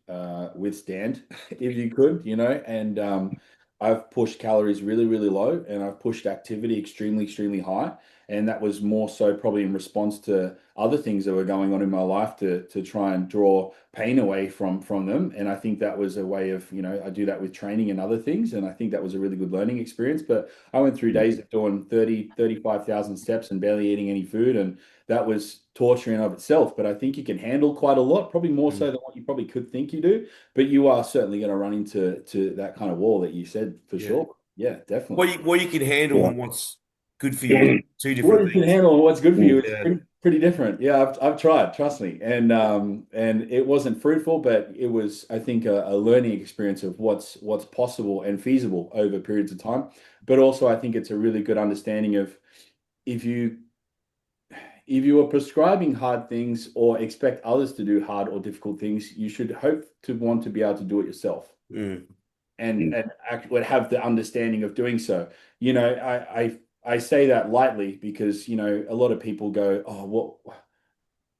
Speaker 2: withstand, if you could, and I've pushed calories really, really low, and I've pushed activity extremely, extremely high, and that was more so probably in response to other things that were going on in my life to try and draw pain away from them, and I think that was a way of, I do that with training and other things, and I think that was a really good learning experience. But I went through days of doing 35,000 steps and barely eating any food, and that was torture in of itself. But I think you can handle quite a lot, probably more so than what you probably could think you do. But you are certainly going to run into that kind of wall that you said for
Speaker 3: Yeah.
Speaker 2: sure. Yeah, definitely.
Speaker 3: What you can handle and what's good for you is two
Speaker 2: What
Speaker 3: different
Speaker 2: you can
Speaker 3: things.
Speaker 2: handle and what's good for you is
Speaker 3: Yeah.
Speaker 2: pretty different. Yeah, I've tried, trust me, and it wasn't fruitful, but it was, I think, a learning experience of what's possible and feasible over periods of time. But also, I think it's a really good understanding of if you if you are prescribing hard things or expect others to do hard or difficult things, you should hope to want to be able to do it yourself
Speaker 3: Mm.
Speaker 2: and actually have the understanding of doing so. I say that lightly because, a lot of people go, oh, what,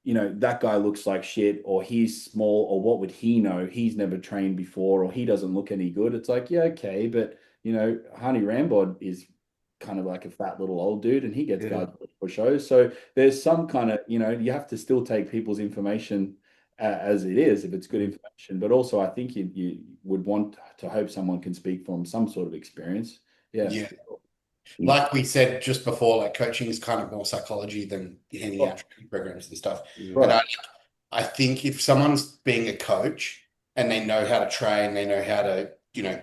Speaker 2: that guy looks like shit, or he's small, or what would he know? He's never trained before, or he doesn't look any good. It's like, yeah, okay, but Hani Rambod is kind of like a fat little old dude, and he gets
Speaker 3: Yeah.
Speaker 2: guards for shows. So there's some kind of, you have to still take people's information as it is if it's good information. But also, I think you would want to hope someone can speak from some sort of experience. Yeah.
Speaker 1: Yeah. Like we said just before, like coaching is kind of more psychology than handing out training programs and stuff. And
Speaker 2: Right.
Speaker 1: I think if someone's being a coach and they know how to train, they know how to,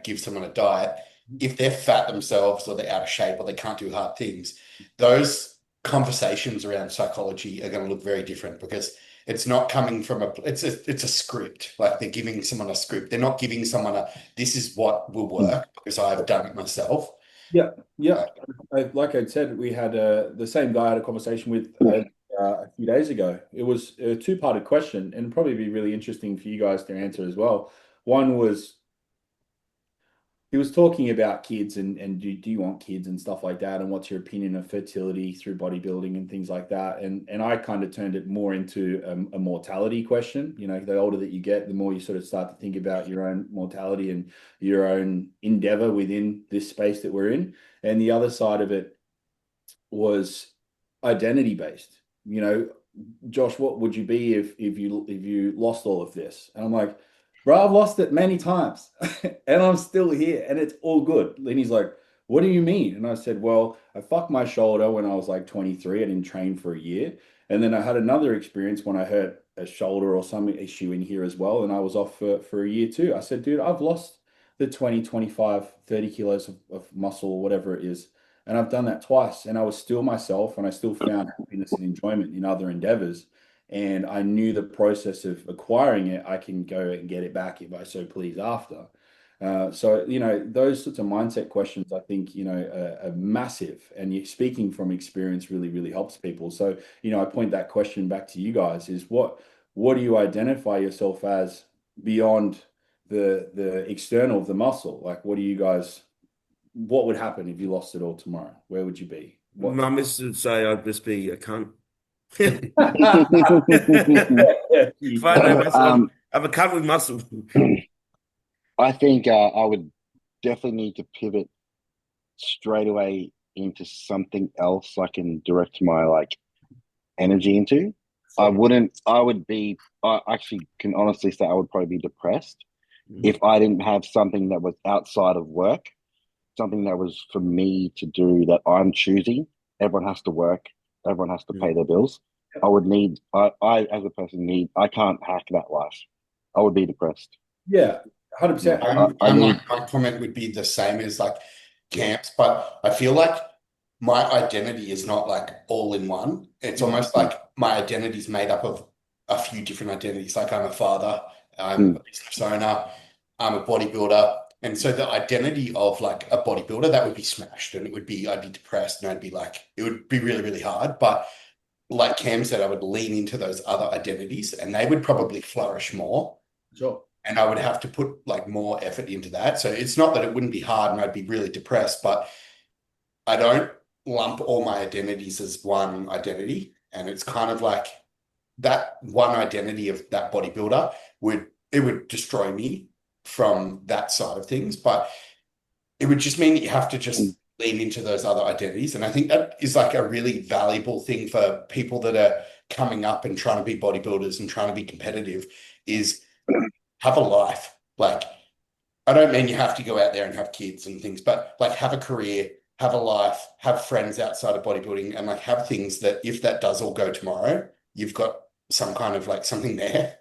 Speaker 1: give someone a diet, if they're fat themselves or they're out of shape or they can't do hard things, those conversations around psychology are going to look very different because it's not coming from it's a script. Like they're giving someone a script. They're not giving someone this is what will work because I've done it myself.
Speaker 2: Yeah, yeah. Like I said, we had the same guy I had a conversation with a few days ago. It was a two-parted question, and probably be really interesting for you guys to answer as well. One was he was talking about kids and do you want kids and stuff like that, and what's your opinion of fertility through bodybuilding and things like that. And I kind of turned it more into a mortality question. The older that you get, the more you sort of start to think about your own mortality and your own endeavor within this space that we're in. And the other side of it was identity based. Josh, what would you be if you lost all of this? And I'm like, bro, I've lost it many times and I'm still here and it's all good. And he's like, what do you mean? And I said, well, I fucked my shoulder when I was like 23. I didn't train for a year. And then I had another experience when I hurt a shoulder or some issue in here as well. And I was off for a year too. I said, dude, I've lost the 20, 25, 30 kilos of muscle or whatever it is. And I've done that twice. And I was still myself and I still found happiness and enjoyment in other endeavors. And I knew the process of acquiring it, I can go and get it back if I so please after. So, those sorts of mindset questions, I think, are massive. And you speaking from experience really, really helps people. So, I point that question back to you guys is what do you identify yourself as beyond the external of the muscle? Like, what would happen if you lost it all tomorrow? Where would you be?
Speaker 3: My missus would say I'd just be a cunt. Fine, no muscle. I'm a cunt with muscle.
Speaker 4: I think I would definitely need to pivot straight away into something else I can direct my energy into. I actually can honestly say I would probably be depressed
Speaker 3: Mm.
Speaker 4: if I didn't have something that was outside of work, something that was for me to do that I'm choosing. Everyone has to work, everyone has to pay their bills. I as a person I can't hack that life. I would be depressed.
Speaker 2: Yeah,
Speaker 4: Yeah,
Speaker 2: 100%.
Speaker 4: I
Speaker 1: I'm
Speaker 4: need,
Speaker 1: like, my comment would be the same as like camps, but I feel like my identity is not like all in one. It's almost like my identity is made up of a few different identities. Like I'm a father, I'm
Speaker 4: mm,
Speaker 1: a business owner, I'm a bodybuilder. And so the identity of like a bodybuilder, that would be smashed and I'd be depressed and I'd be like, it would be really, really hard. But like Cam said, I would lean into those other identities and they would probably flourish more.
Speaker 2: Sure.
Speaker 1: And I would have to put like more effort into that. So it's not that it wouldn't be hard and I'd be really depressed, but I don't lump all my identities as one identity. And it's kind of like that one identity of that bodybuilder would destroy me from that side of things. But it would just mean that you have to
Speaker 4: mm,
Speaker 1: just lean into those other identities. And I think that is like a really valuable thing for people that are coming up and trying to be bodybuilders and trying to be competitive is have a life. Like, I don't mean you have to go out there and have kids and things, but like have a career, have a life, have friends outside of bodybuilding, and like have things that if that does all go tomorrow, you've got some kind of like something there.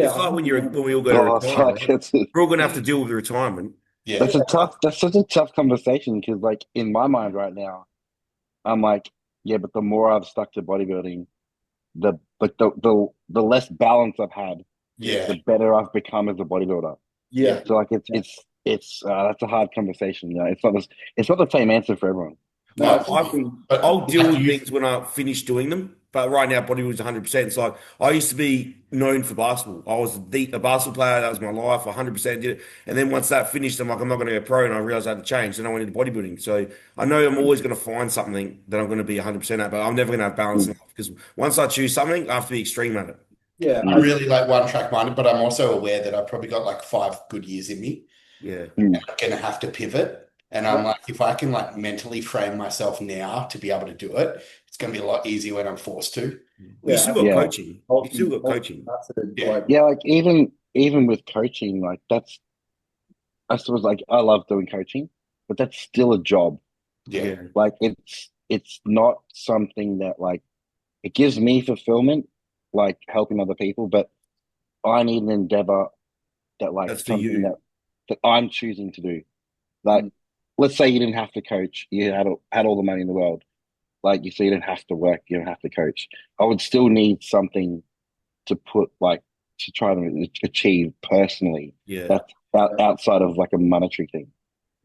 Speaker 3: It's
Speaker 2: Yeah,
Speaker 3: like when we all go to
Speaker 4: oh,
Speaker 3: retire,
Speaker 4: fuck,
Speaker 3: right? We're all going to have to deal with the retirement.
Speaker 1: Yeah.
Speaker 4: that's such a tough conversation because, like, in my mind right now, I'm like, yeah, but the more I've stuck to bodybuilding, the less balance I've had,
Speaker 1: Yeah.
Speaker 4: the better I've become as a bodybuilder.
Speaker 2: yeah,
Speaker 1: Yeah.
Speaker 4: So like it's that's a hard conversation. You know, it's not the same answer for everyone.
Speaker 2: no, I
Speaker 1: No,
Speaker 2: think being,
Speaker 3: I'll
Speaker 1: but
Speaker 3: deal
Speaker 1: like
Speaker 3: with
Speaker 1: you,
Speaker 3: things when I finish doing them. But right now, bodybuilding's 100%. It's like I used to be known for basketball. I was a basketball player. That was my life. 100% did it. And then once that finished, I'm like, I'm not going to go pro. And I realized I had to change. Then I went into bodybuilding. So I know I'm always going to find something that I'm going to be 100% at, but I'm never going to have balance in
Speaker 4: Mm,
Speaker 3: life because once I choose something, I have to be extreme at it.
Speaker 2: yeah,
Speaker 1: I'm
Speaker 2: I
Speaker 4: mm,
Speaker 1: really like one track minded, but I'm also aware that I've probably got like 5 good years in me.
Speaker 3: Yeah.
Speaker 4: mm.
Speaker 1: I'm gonna have to pivot. And
Speaker 2: yeah,
Speaker 1: I'm like, if I can like mentally frame myself now to be able to do it, it's gonna be a lot easier when I'm forced to.
Speaker 3: Well, you
Speaker 2: yeah,
Speaker 3: still got
Speaker 4: Yeah,
Speaker 3: coaching. You still got coaching.
Speaker 2: multifaceted,
Speaker 1: Yeah.
Speaker 2: like
Speaker 4: yeah. Like even with coaching, like that's I suppose like I love doing coaching, but that's still a job.
Speaker 1: Yeah.
Speaker 3: Yeah.
Speaker 4: Like it's not something that like it gives me fulfillment, like helping other people, but I need an endeavor that like
Speaker 3: That's for
Speaker 4: something
Speaker 3: you.
Speaker 4: that I'm choosing to do. Like,
Speaker 2: mm,
Speaker 4: let's say you didn't have to coach, you had all the money in the world. Like you say, you didn't have to work, you don't have to coach. I would still need something to put like to try to achieve personally.
Speaker 3: Yeah.
Speaker 4: That's outside of like a monetary thing.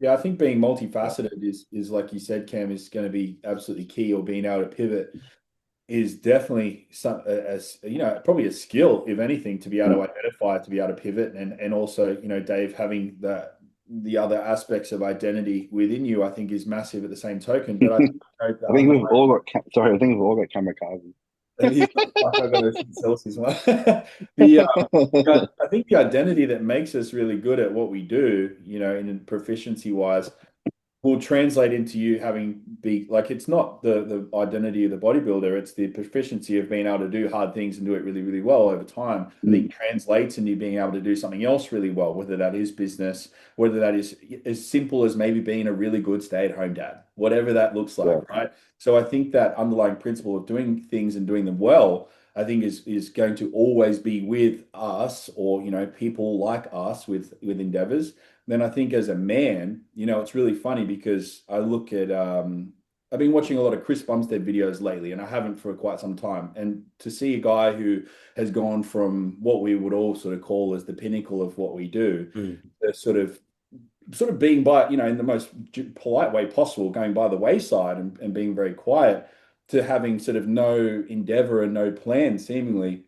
Speaker 2: yeah, I think being multifaceted is like you said, Cam, is going to be absolutely key, or being able to pivot is definitely some as you know probably a skill if anything to be able
Speaker 4: Mm.
Speaker 2: to identify to be able to pivot and also you know Dave having the other aspects of identity within you I think is massive at the same token but I think you know,
Speaker 4: I think we've all got sorry, I think we've all got kamikaze.
Speaker 2: I've got those Celsius one. the I think the identity that makes us really good at what we do you know in proficiency wise will translate into you having be like it's not the identity of the bodybuilder, it's the proficiency of being able to do hard things and do it really, really well over time. I
Speaker 4: Mm.
Speaker 2: think translates into you being able to do something else really well, whether that is business, whether that is as simple as maybe being a really good stay-at-home dad, whatever that looks
Speaker 4: Yeah,
Speaker 2: like, right? So I think that underlying principle of doing things and doing them well, I think is going to always be with us or you know people like us with endeavors then I think as a man, you know, it's really funny because I look at I've been watching a lot of Chris Bumstead videos lately, and I haven't for quite some time. And to see a guy who has gone from what we would all sort of call as the pinnacle of what we do,
Speaker 3: Mm.
Speaker 2: to sort of being by, you know, in the most polite way possible, going by the wayside and being very quiet, to having sort of no endeavor and no plan, seemingly.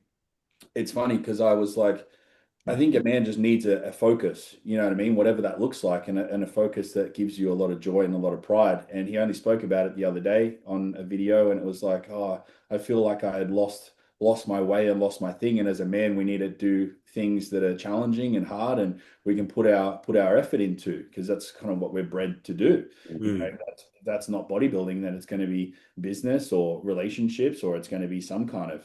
Speaker 2: It's funny because I was like, I think a man just needs a focus, you know what I mean? Whatever that looks like, and a focus that gives you a lot of joy and a lot of pride. And he only spoke about it the other day on a video, and it was like, oh, I feel like I had lost lost my way and lost my thing. And as a man, we need to do things that are challenging and hard, and we can put our effort into, because that's kind of what we're bred to do. You know, that's not bodybuilding, then it's going to be business or relationships, or it's going to be some kind of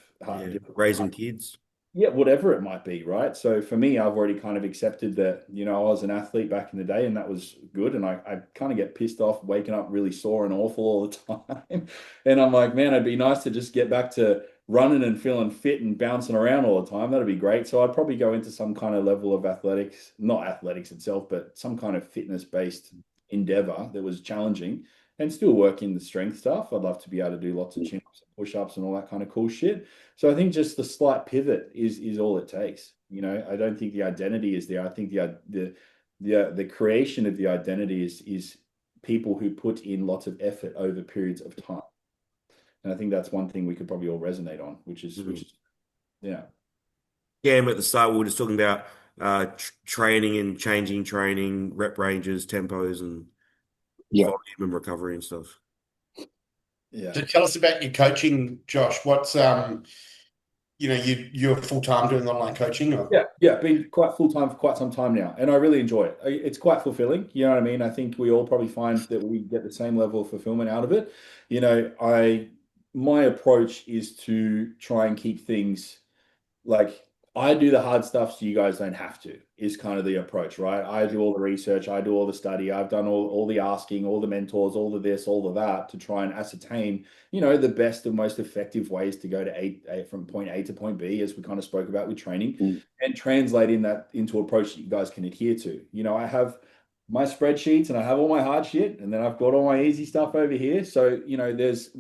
Speaker 3: raising kids.
Speaker 2: Yeah, whatever it might be, right? So for me, I've already kind of accepted that, you know, I was an athlete back in the day, and that was good. And I kind of get pissed off waking up really sore and awful all the time. And I'm like, man, it'd be nice to just get back to running and feeling fit and bouncing around all the time. That'd be great. So I'd probably go into some kind of level of athletics, not athletics itself, but some kind of fitness-based endeavor that was challenging, and still work in the strength stuff. I'd love to be able to do lots of chin-ups and push-ups and all that kind of cool shit. So I think just the slight pivot is all it takes. You know, I don't think the identity is there. I think the creation of the identity is people who put in lots of effort over periods of time. And I think that's one thing we could probably all resonate on, which is yeah.
Speaker 3: Yeah, but at the start we were just talking about training and changing training, rep ranges, tempos, and volume and recovery and stuff.
Speaker 2: Yeah.
Speaker 1: So tell us about your coaching, Josh. What's you know, you're full-time doing online coaching, or?
Speaker 2: Yeah, been quite full-time for quite some time now, and I really enjoy it. It's quite fulfilling, you know what I mean? I think we all probably find that we get the same level of fulfillment out of it. You know, my approach is to try and keep things like, I do the hard stuff so you guys don't have to, is kind of the approach, right? I do all the research, I do all the study, I've done all the asking, all the mentors, all of this, all of that, to try and ascertain, you know, the best and most effective ways to go to from point A to point B, as we kind of spoke about with training, and translating that into an approach that you guys can adhere to. You know, I have my spreadsheets and I have all my hard shit, and then I've got all my easy stuff over here. So, you know, there's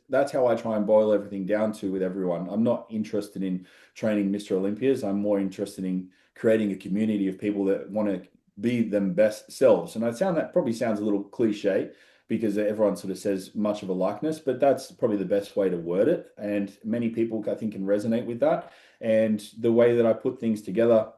Speaker 2: that's how I try and boil everything down to with everyone. I'm not interested in training Mr. Olympias. I'm more interested in creating a community of people that want to be them best selves. And that probably sounds a little cliche, because everyone sort of says much of a likeness, but that's probably the best way to word it. And many people, I think, can resonate with that. And the way that I put things together,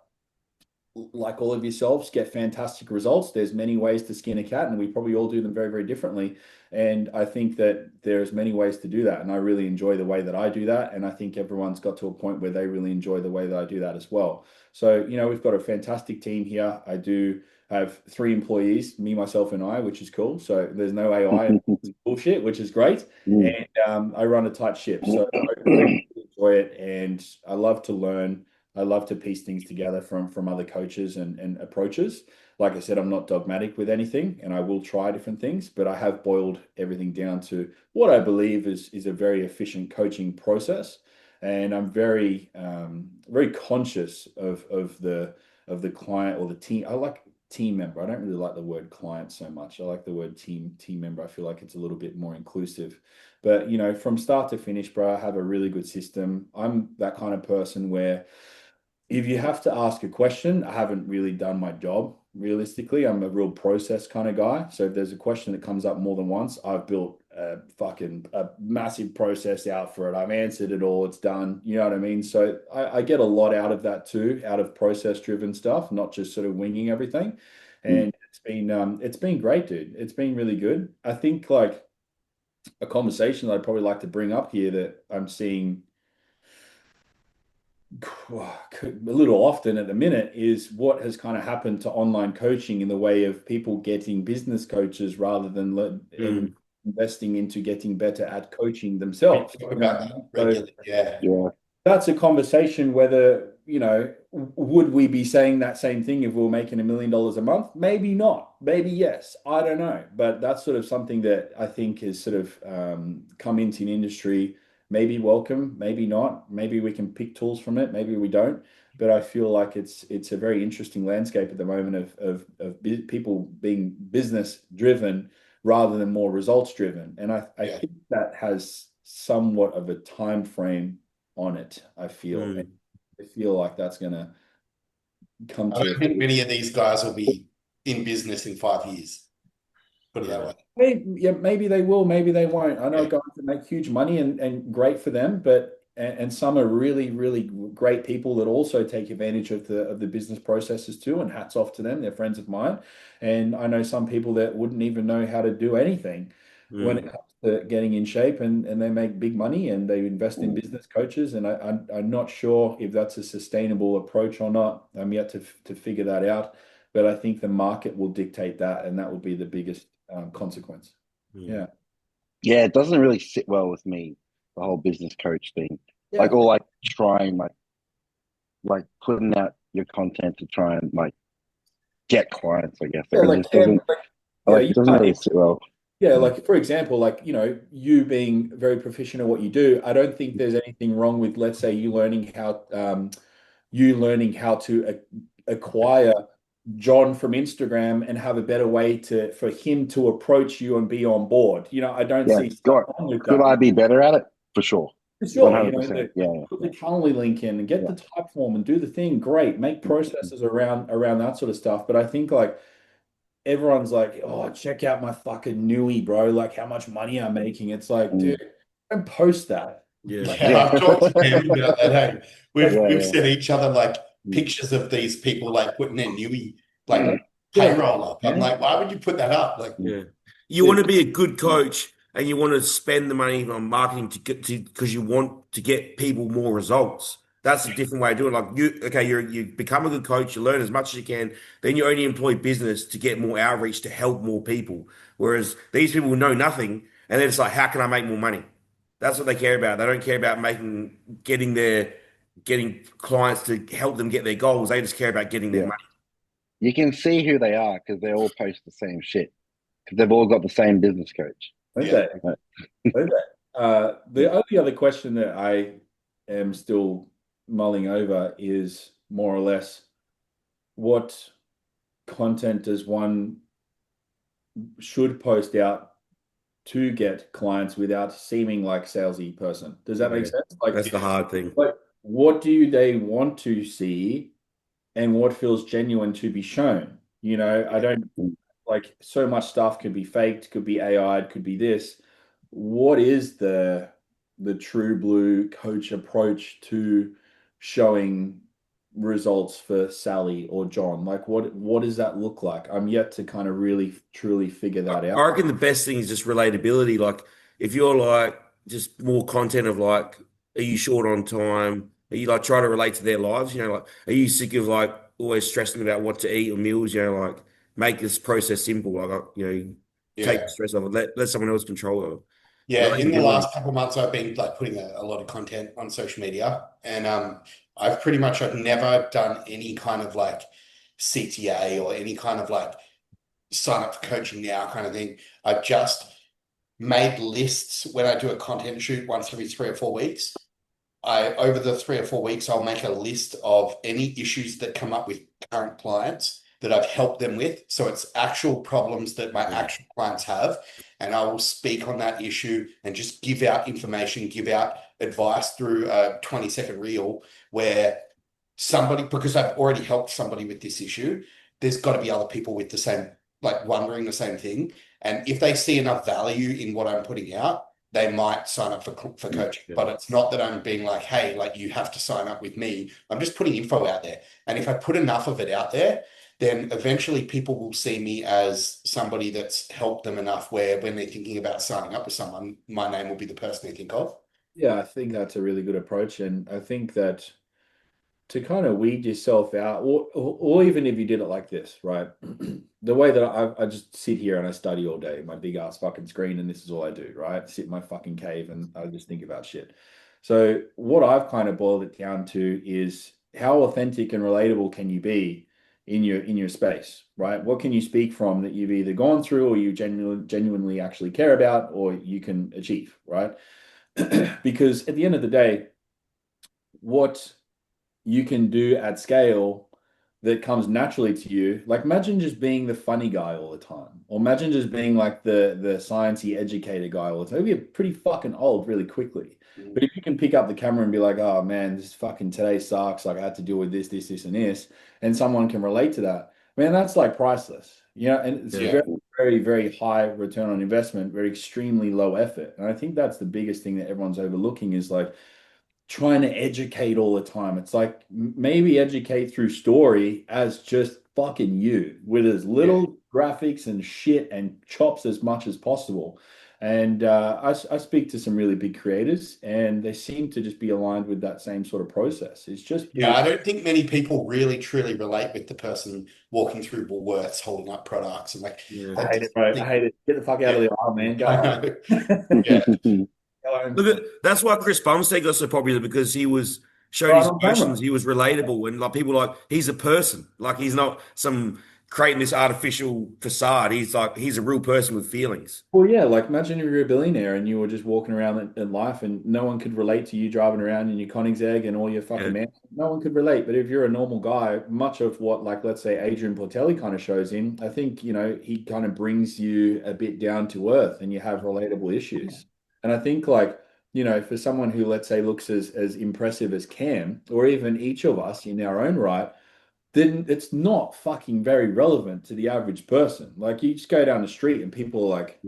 Speaker 2: like all of yourselves, get fantastic results. There's many ways to skin a cat, and we probably all do them very, very differently. And I think that there's many ways to do that. And I really enjoy the way that I do that. And I think everyone's got to a point where they really enjoy the way that I do that as well. So, you know, we've got a fantastic team here. I do have 3 employees, me, myself, and I, which is cool. So there's no AI and bullshit, which is great. And I run a tight ship. So I really enjoy it. And I love to learn. I love to piece things together from other coaches and approaches. Like I said, I'm not dogmatic with anything, and I will try different things, but I have boiled everything down to what I believe is a very efficient coaching process. And I'm very very conscious of the client or the team. I like team member. I don't really like the word client so much. I like the word team member. I feel like it's a little bit more inclusive. But, you know, from start to finish, bro, I have a really good system. I'm that kind of person where, if you have to ask a question, I haven't really done my job. Realistically, I'm a real process kind of guy. So if there's a question that comes up more than once, I've built a massive process out for it. I've answered it all. It's done. You know what I mean? So I get a lot out of that too, out of process driven stuff, not just sort of winging everything. And it's been great, dude. It's been really good. I think, like, a conversation that I'd probably like to bring up here that I'm seeing a little often at the minute is what has kind of happened to online coaching, in the way of people getting business coaches rather than investing into getting better at coaching themselves.
Speaker 1: Talk about that regularly.
Speaker 4: Yeah.
Speaker 2: That's a conversation whether, you know, would we be saying that same thing if we were making $1 million a month? Maybe not. Maybe yes. I don't know. But that's sort of something that I think has sort of come into an industry. Maybe welcome, maybe not. Maybe we can pick tools from it. Maybe we don't. But I feel like it's a very interesting landscape at the moment of people being business driven rather than more results driven. And I think that has somewhat of a time frame on it. I feel like that's going to come to.
Speaker 1: I don't think many of these guys will be in business in 5 years. Put it that way.
Speaker 2: Maybe they will, maybe they won't. I know guys that make huge money and great for them, but some are really, really great people that also take advantage of the business processes too, and hats off to them. They're friends of mine. And I know some people that wouldn't even know how to do anything. when it comes to getting in shape, and they make big money and they invest in business coaches. And I'm not sure if that's a sustainable approach or not. I'm yet to figure that out. But I think the market will dictate that, and that will be the biggest consequence. Yeah.
Speaker 4: Yeah, it doesn't really sit well with me, the whole business coach thing.
Speaker 2: Yeah.
Speaker 4: Or like trying like putting out your content to try and like get clients, I guess.
Speaker 2: Yeah,
Speaker 4: Because
Speaker 2: like
Speaker 4: it doesn't
Speaker 2: you
Speaker 4: it doesn't really sit well.
Speaker 2: Yeah, like for example, like you being very proficient at what you do, I don't think there's anything wrong with, let's say, you learning how to acquire John from Instagram and have a better way for him to approach you and be on board. I don't
Speaker 4: Yeah,
Speaker 2: see stuff wrong with
Speaker 4: could
Speaker 2: that.
Speaker 4: I be better at it? For sure.
Speaker 2: For sure,
Speaker 4: 100%.
Speaker 2: put the Calendly link in and get the type form and do the thing. Great, make processes around that sort of stuff. But I think like everyone's like, oh, check out my fucking Nui, bro. Like how much money I'm making. It's like, dude, don't post that.
Speaker 3: Yeah.
Speaker 1: I've talked to Kevin about that. Hey, we've
Speaker 4: Yeah.
Speaker 1: sent each other like pictures of these people like putting their Nui like payroll up. I'm like, why would you put that up? Like,
Speaker 3: You want to be a good coach and you want to spend the money on marketing because you want to get people more results. That's a different way of doing it. Like you become a good coach, you learn as much as you can, then you only employ business to get more outreach to help more people. Whereas these people know nothing and then it's like, how can I make more money? That's what they care about. They don't care about getting clients to help them get their goals. They just care about getting their money.
Speaker 4: You can see who they are because they all post the same shit. Because they've all got the same business coach.
Speaker 2: Okay. The only other question that I am still mulling over is more or less what content does one should post out to get clients without seeming like a salesy person. Does that make sense? Like
Speaker 3: That's the hard thing.
Speaker 2: Like, what do they want to see, and what feels genuine to be shown? I don't like so much stuff could be faked, could be AI, could be this. What is the true blue coach approach to showing results for Sally or John? Like what does that look like? I'm yet to kind of really truly figure that out.
Speaker 3: I reckon the best thing is just relatability. Like if you're like just more content of like, are you short on time? Are you like trying to relate to their lives? Like are you sick of like always stressing about what to eat or meals? Like make this process simple. Like take the stress off it. Let someone else control it.
Speaker 1: Yeah, in the last couple of months, I've been like putting a lot of content on social media, and I've never done any kind of like CTA or any kind of like sign up for coaching now kind of thing. I've just made lists when I do a content shoot once every 3 or 4 weeks. Over the 3 or 4 weeks, I'll make a list of any issues that come up with current clients that I've helped them with. So it's actual problems that my actual clients have. And I will speak on that issue and just give out information, give out advice through a 20-second reel where because I've already helped somebody with this issue, there's got to be other people with the same, like wondering the same thing. And if they see enough value in what I'm putting out, they might sign up for coaching. But it's not that I'm being like, hey, like you have to sign up with me. I'm just putting info out there. And if I put enough of it out there, then eventually people will see me as somebody that's helped them enough where when they're thinking about signing up with someone, my name will be the person they think of.
Speaker 2: Yeah, I think that's a really good approach. And I think that to kind of weed yourself out, or even if you did it like this, right? The way that I just sit here and I study all day, my big ass fucking screen, and this is all I do, right? Sit in my fucking cave and I just think about shit. So what I've kind of boiled it down to is how authentic and relatable can you be in your space, right? What can you speak from that you've either gone through or you genuinely actually care about or you can achieve, right? Because at the end of the day, what you can do at scale that comes naturally to you. Like imagine just being the funny guy all the time, or imagine just being like the sciencey educator guy all the time. You'll get pretty fucking old really quickly. But if you can pick up the camera and be like, oh man, this fucking today sucks. Like I had to deal with this, and this, and someone can relate to that, man, that's like priceless. And it's very, very, very high return on investment, very extremely low effort. And I think that's the biggest thing that everyone's overlooking is like trying to educate all the time. It's like maybe educate through story as just fucking you with as little graphics and shit and chops as much as possible. And I speak to some really big creators, and they seem to just be aligned with that same sort of process. It's just
Speaker 1: I don't think many people really truly relate with the person walking through Woolworths holding up products and like
Speaker 3: Yeah.
Speaker 2: I hate it, bro. I hate it. Get the fuck out of the aisle, man. Go
Speaker 1: I
Speaker 2: home.
Speaker 1: know. Yeah.
Speaker 2: Go home.
Speaker 3: Look at that's why Chris Bumstead got so popular because he was showed
Speaker 2: Right
Speaker 3: his
Speaker 2: on camera.
Speaker 3: emotions. He was relatable, and like people were like he's a person. Like he's not some creating this artificial facade. He's a real person with feelings.
Speaker 2: Well, yeah, like imagine if you're a billionaire and you were just walking around in life and no one could relate to you driving around in your Koenigsegg and all your fucking
Speaker 3: Yeah.
Speaker 2: man. No one could relate. But if you're a normal guy, much of what, like, let's say Adrian Portelli kind of shows in, I think, he kind of brings you a bit down to earth and you have relatable issues. And I think, like, for someone who, let's say, looks as impressive as Cam, or even each of us in our own right, then it's not fucking very relevant to the average person. Like you just go down the street and people are like,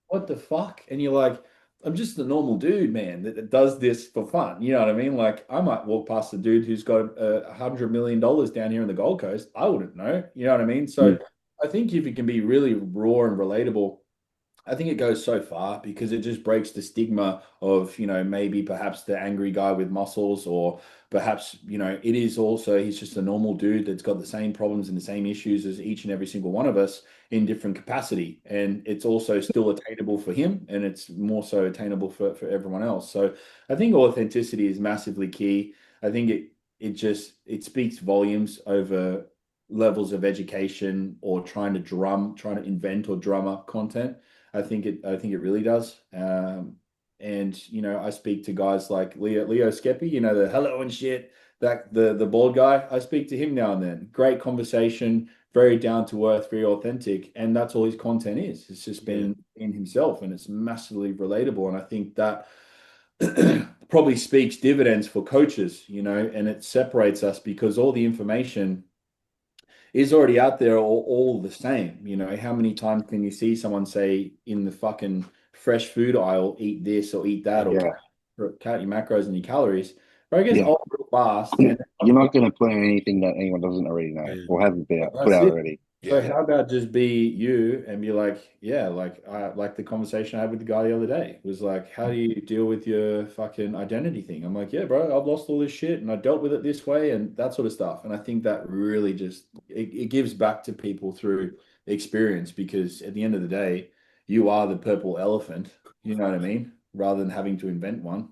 Speaker 2: what the fuck? And you're like, I'm just a normal dude, man, that does this for fun. You know what I mean? Like I might walk past a dude who's got $100 million down here in the Gold Coast. I wouldn't know. You know what I mean? So I think if you can be really raw and relatable, I think it goes so far because it just breaks the stigma of, maybe perhaps the angry guy with muscles, or perhaps, it is also, he's just a normal dude that's got the same problems and the same issues as each and every single one of us in different capacity. And it's also still attainable for him and it's more so attainable for everyone else. So I think authenticity is massively key. I think it speaks volumes over levels of education or trying to invent or drum up content. I think it really does. And I speak to guys like Leo Skeppy, the hello and shit, that the bald guy. I speak to him now and then. Great conversation, very down to earth, very authentic, and that's all his content is. It's just been in himself, and it's massively relatable. And I think that probably speaks dividends for coaches, and it separates us because all the information is already out there all the same. How many times can you see someone say in the fucking fresh food aisle, eat this or eat that, or count your macros and your calories? But I guess old real fast. And
Speaker 4: you're not going to put in anything that anyone doesn't already know or haven't been put out already.
Speaker 2: So how about just be you and be like, yeah, like the conversation I had with the guy the other day was like, how do you deal with your fucking identity thing? I'm like, yeah, bro, I've lost all this shit and I dealt with it this way and that sort of stuff. And I think that really just it gives back to people through experience because at the end of the day, you are the purple elephant, you know what I mean? Rather than having to invent one.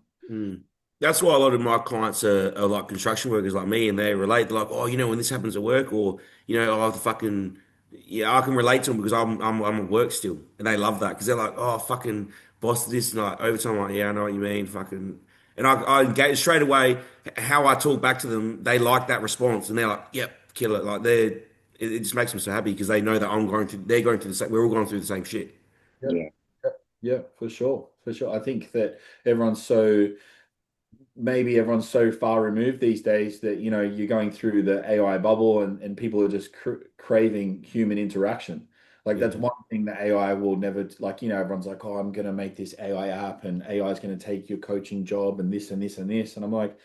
Speaker 3: That's why a lot of my clients are like construction workers like me, and they relate. They're like, oh, when this happens at work, or I have to fucking I can relate to them because I'm at work still, and they love that because they're like, oh, fucking boss this and like overtime. I'm like, yeah, I know what you mean, fucking. And I engage straight away. How I talk back to them, they like that response, and they're like, yep, kill it. Like it just makes them so happy because they know that they're going through the same. We're all going through the same shit.
Speaker 2: Yeah, for sure, for sure. I think that maybe everyone's so far removed these days that you're going through the AI bubble and people are just craving human interaction. Like that's one thing that AI will never like. Everyone's like, oh, I'm going to make this AI app and AI is going to take your coaching job and this and this and this. And I'm like,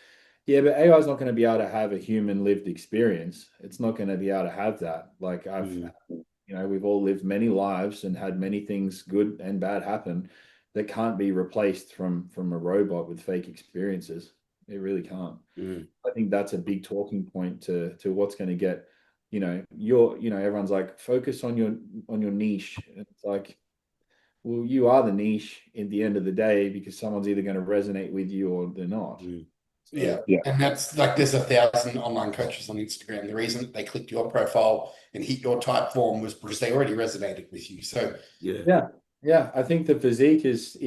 Speaker 2: yeah, but AI is not going to be able to have a human lived experience. It's not going to be able to have that. Like we've all lived many lives and had many things good and bad happen that can't be replaced from a robot with fake experiences. It really can't. I think that's a big talking point to what's going to get, everyone's like, focus on your niche. It's like, well, you are the niche at the end of the day because someone's either going to resonate with you or they're not.
Speaker 1: Yeah. And that's like there's 1,000 online coaches on Instagram. The reason that they clicked your profile and hit your type form was because they already resonated with you. So
Speaker 2: yeah. I think the physique is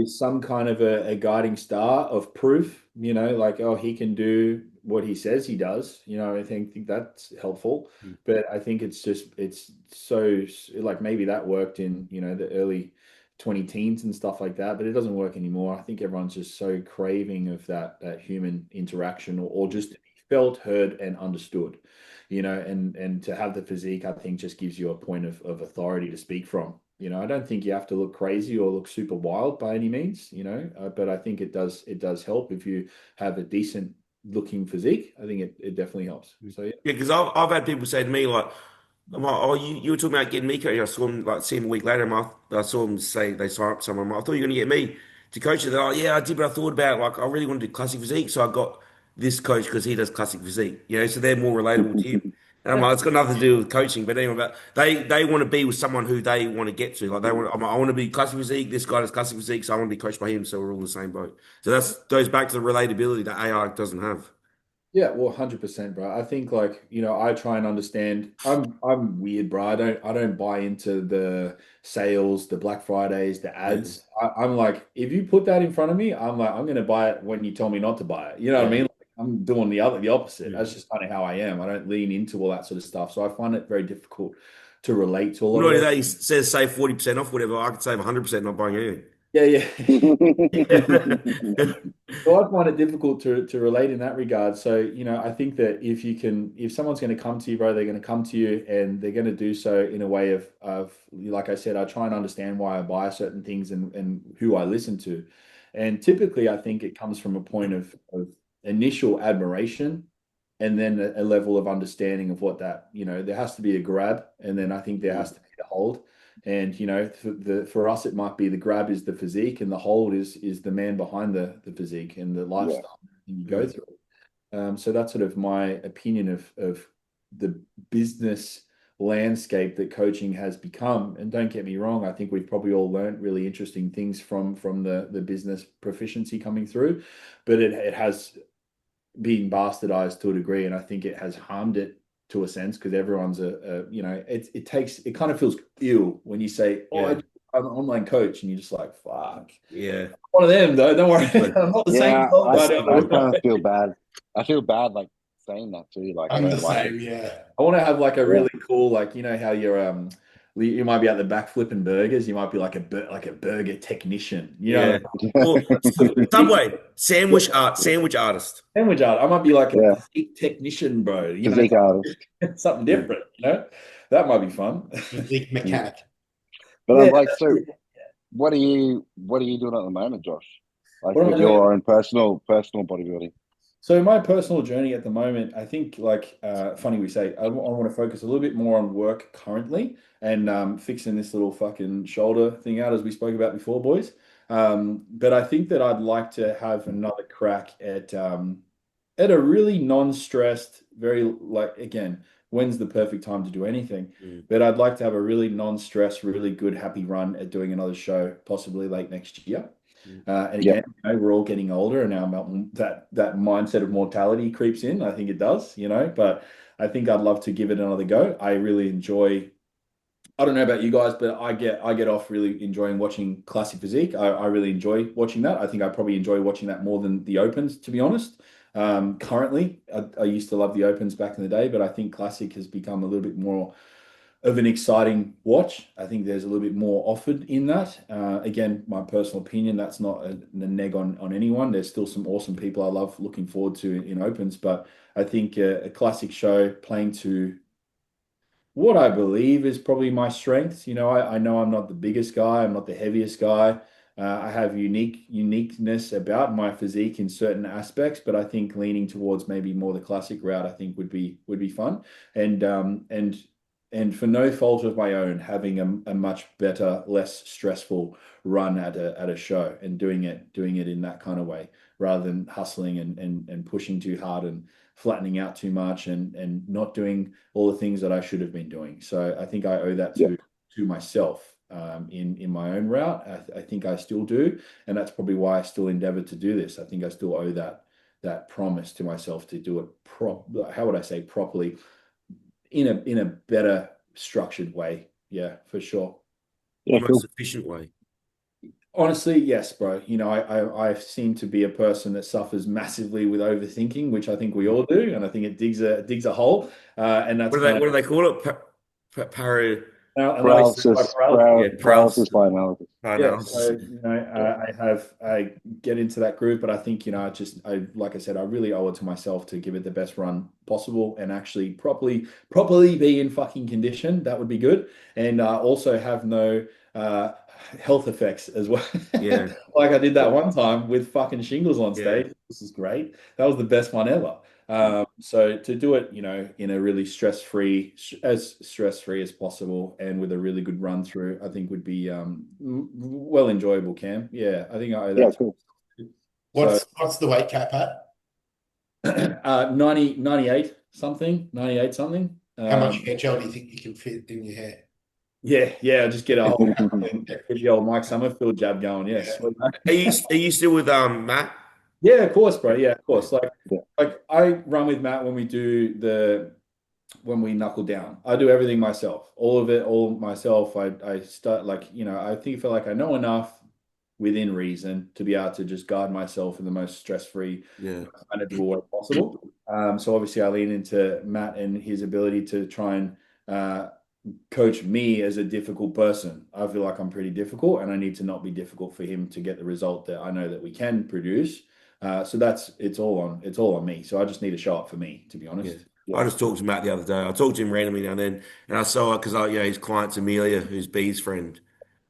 Speaker 2: some kind of a guiding star of proof, like, oh, he can do what he says he does. I think that's helpful. But I think it's so like maybe that worked in, the early 20 teens and stuff like that, but it doesn't work anymore. I think everyone's just so craving of that human interaction or just to be felt, heard, and understood, and to have the physique, I think just gives you a point of authority to speak from. I don't think you have to look crazy or look super wild by any means, but I think it does help if you have a decent looking physique. I think it definitely helps. So
Speaker 3: Yeah, because I've had people say to me like, I'm like, oh, you were talking about getting me coach. I saw him like see him a week later. I saw him say they signed up someone. I thought you were going to get me to coach it. They're like, yeah, I did, but I thought about it. Like I really want to do classic physique, so I got this coach because he does classic physique. You know, so they're more relatable to him. And I'm like, it's got nothing to do with coaching, but anyway, but they want to be with someone who they want to get to. Like they want, I'm like, I want to be classic physique. This guy does classic physique, so I want to be coached by him. So we're all in the same boat. So that's goes back to the relatability that AI doesn't have.
Speaker 2: Yeah, well, 100%, bro. I think like, I try and understand. I'm weird, bro. I don't buy into the sales, the Black Fridays, the
Speaker 3: Yeah,
Speaker 2: ads. I'm like, if you put that in front of me, I'm like, I'm gonna buy it when you tell me not to buy it. You know what I
Speaker 3: yeah,
Speaker 2: mean? Like, I'm doing the opposite.
Speaker 3: yeah.
Speaker 2: That's just kind of how I am. I don't lean into all that sort of stuff. So I find it very difficult to relate to a lot
Speaker 3: Well,
Speaker 2: of
Speaker 3: not if
Speaker 2: those.
Speaker 3: they says save 40% off, whatever. I could save 100% not buying anything.
Speaker 2: Yeah, yeah. So I find it difficult to relate in that regard. So, I think that if someone's going to come to you, bro, they're going to come to you and they're going to do so in a way of, like I said, I try and understand why I buy certain things and who I listen to. And typically, I think it comes from a point of initial admiration and then a level of understanding of what that, there has to be a grab. And then I think there has to be a hold. And for us, it might be the grab is the physique, and the hold is the man behind the physique and the
Speaker 4: Yeah.
Speaker 2: lifestyle you go through. So that's sort of my opinion of the business landscape that coaching has become. And don't get me wrong, I think we've probably all learned really interesting things from the business proficiency coming through, but it has being bastardized to a degree, and I think it has harmed it to a sense because everyone's it kind of feels ill when you say, "Oh,
Speaker 3: Yeah,
Speaker 2: I'm an online coach," and you're just like, "Fuck."
Speaker 3: yeah.
Speaker 2: One of them though. Don't worry,
Speaker 3: But
Speaker 2: I'm not the same
Speaker 4: Yeah,
Speaker 2: result, but
Speaker 4: I kind of feel bad. I feel bad like saying that too. Like I
Speaker 1: I'm the
Speaker 4: don't like it.
Speaker 1: same, yeah.
Speaker 2: I want to have like a
Speaker 4: Yeah.
Speaker 2: really cool, like how you're you might be at the back flipping burgers. You might be like like a burger technician. You know,
Speaker 3: yeah. Well, Subway, sandwich artist.
Speaker 2: sandwich art. I might be like a
Speaker 4: Yeah.
Speaker 2: physique technician, bro.
Speaker 4: Physique artist.
Speaker 2: Something
Speaker 3: Yeah.
Speaker 2: different. That might be fun.
Speaker 1: Physique mechanic.
Speaker 4: But I'm
Speaker 2: Yeah.
Speaker 4: like, so what are you doing at the moment, Josh? Like
Speaker 2: What am
Speaker 4: with
Speaker 2: I doing?
Speaker 4: your own personal bodybuilding?
Speaker 2: So my personal journey at the moment, I think like funny we say, I want to focus a little bit more on work currently and fixing this little fucking shoulder thing out as we spoke about before, boys. But I think that I'd like to have another crack at a really non-stressed, very like again, when's the perfect time to do anything?
Speaker 3: Mm.
Speaker 2: But I'd like to have a really non-stressed, really good, happy run at doing another show, possibly late next year.
Speaker 3: Mm.
Speaker 2: And
Speaker 4: Yeah.
Speaker 2: again, we're all getting older, and now that mindset of mortality creeps in. I think it does, but I think I'd love to give it another go. I really enjoy. I don't know about you guys, but I get off really enjoying watching classic physique. I really enjoy watching that. I think I probably enjoy watching that more than the opens, to be honest. Currently, I used to love the opens back in the day, but I think classic has become a little bit more of an exciting watch. I think there's a little bit more offered in that. Again, my personal opinion, that's not a neg on anyone. There's still some awesome people I love looking forward to in opens, but I think a classic show playing to what I believe is probably my strengths. I know I'm not the biggest guy, I'm not the heaviest guy. I have uniqueness about my physique in certain aspects, but I think leaning towards maybe more the classic route, I think would be fun. And for no fault of my own, having a much better, less stressful run at a show and doing it in that kind of way rather than hustling and pushing too hard and flattening out too much and not doing all the things that I should have been doing. So I think I owe that
Speaker 4: Yeah.
Speaker 2: to myself in my own route. I think I still do, and that's probably why I still endeavor to do this. I think I still owe that promise to myself to do it how would I say properly in a better structured way. Yeah, for sure.
Speaker 4: Yeah,
Speaker 3: The most
Speaker 4: cool.
Speaker 3: efficient way.
Speaker 2: Honestly, yes, bro. I seem to be a person that suffers massively with overthinking, which I think we all do, and I think it digs a hole. And that's kind
Speaker 3: What do they call it? Para,
Speaker 2: analysis by
Speaker 4: Paralysis,
Speaker 2: paralysis.
Speaker 3: paralysis.
Speaker 4: paralysis by analysis.
Speaker 2: Yeah,
Speaker 3: Analysis.
Speaker 2: so I get into that group, but I think I like I said, I really owe it to myself to give it the best run possible and actually properly be in fucking condition. That would be good, and also have no health effects as well.
Speaker 3: Yeah.
Speaker 2: Like I did that one time with fucking shingles on
Speaker 3: Yeah.
Speaker 2: stage. This is great. That was the best one ever. So to do it, in a really stress-free, as stress-free as possible, and with a really good run through, I think would be well enjoyable, Cam. Yeah, I think I owe
Speaker 4: Yeah,
Speaker 2: that.
Speaker 4: cool.
Speaker 2: So
Speaker 1: What's the weight cap at?
Speaker 2: 98 something, 98 something.
Speaker 1: How much hair gel do you think you can fit in your hair?
Speaker 2: Yeah, just get a whole get the old Mike Summerfield jab going. Yeah,
Speaker 1: Yeah.
Speaker 2: sweet, mate.
Speaker 3: Are you still with Matt?
Speaker 2: Yeah, of course, bro. Yeah, of course.
Speaker 4: Yeah.
Speaker 2: Like I run with Matt when we knuckle down. I do everything myself, all of it, all myself. I start I feel like I know enough within reason to be able to just guard myself in the most stress-free,
Speaker 3: Yeah.
Speaker 2: manageable way possible. So obviously I lean into Matt and his ability to try and coach me as a difficult person. I feel like I'm pretty difficult, and I need to not be difficult for him to get the result that I know that we can produce. So it's all on me. So I just need to show up for me, to be honest.
Speaker 3: Yeah. I just talked to Matt the other day. I talked to him randomly now and then, and I saw her because his client's Amelia, who's B's friend,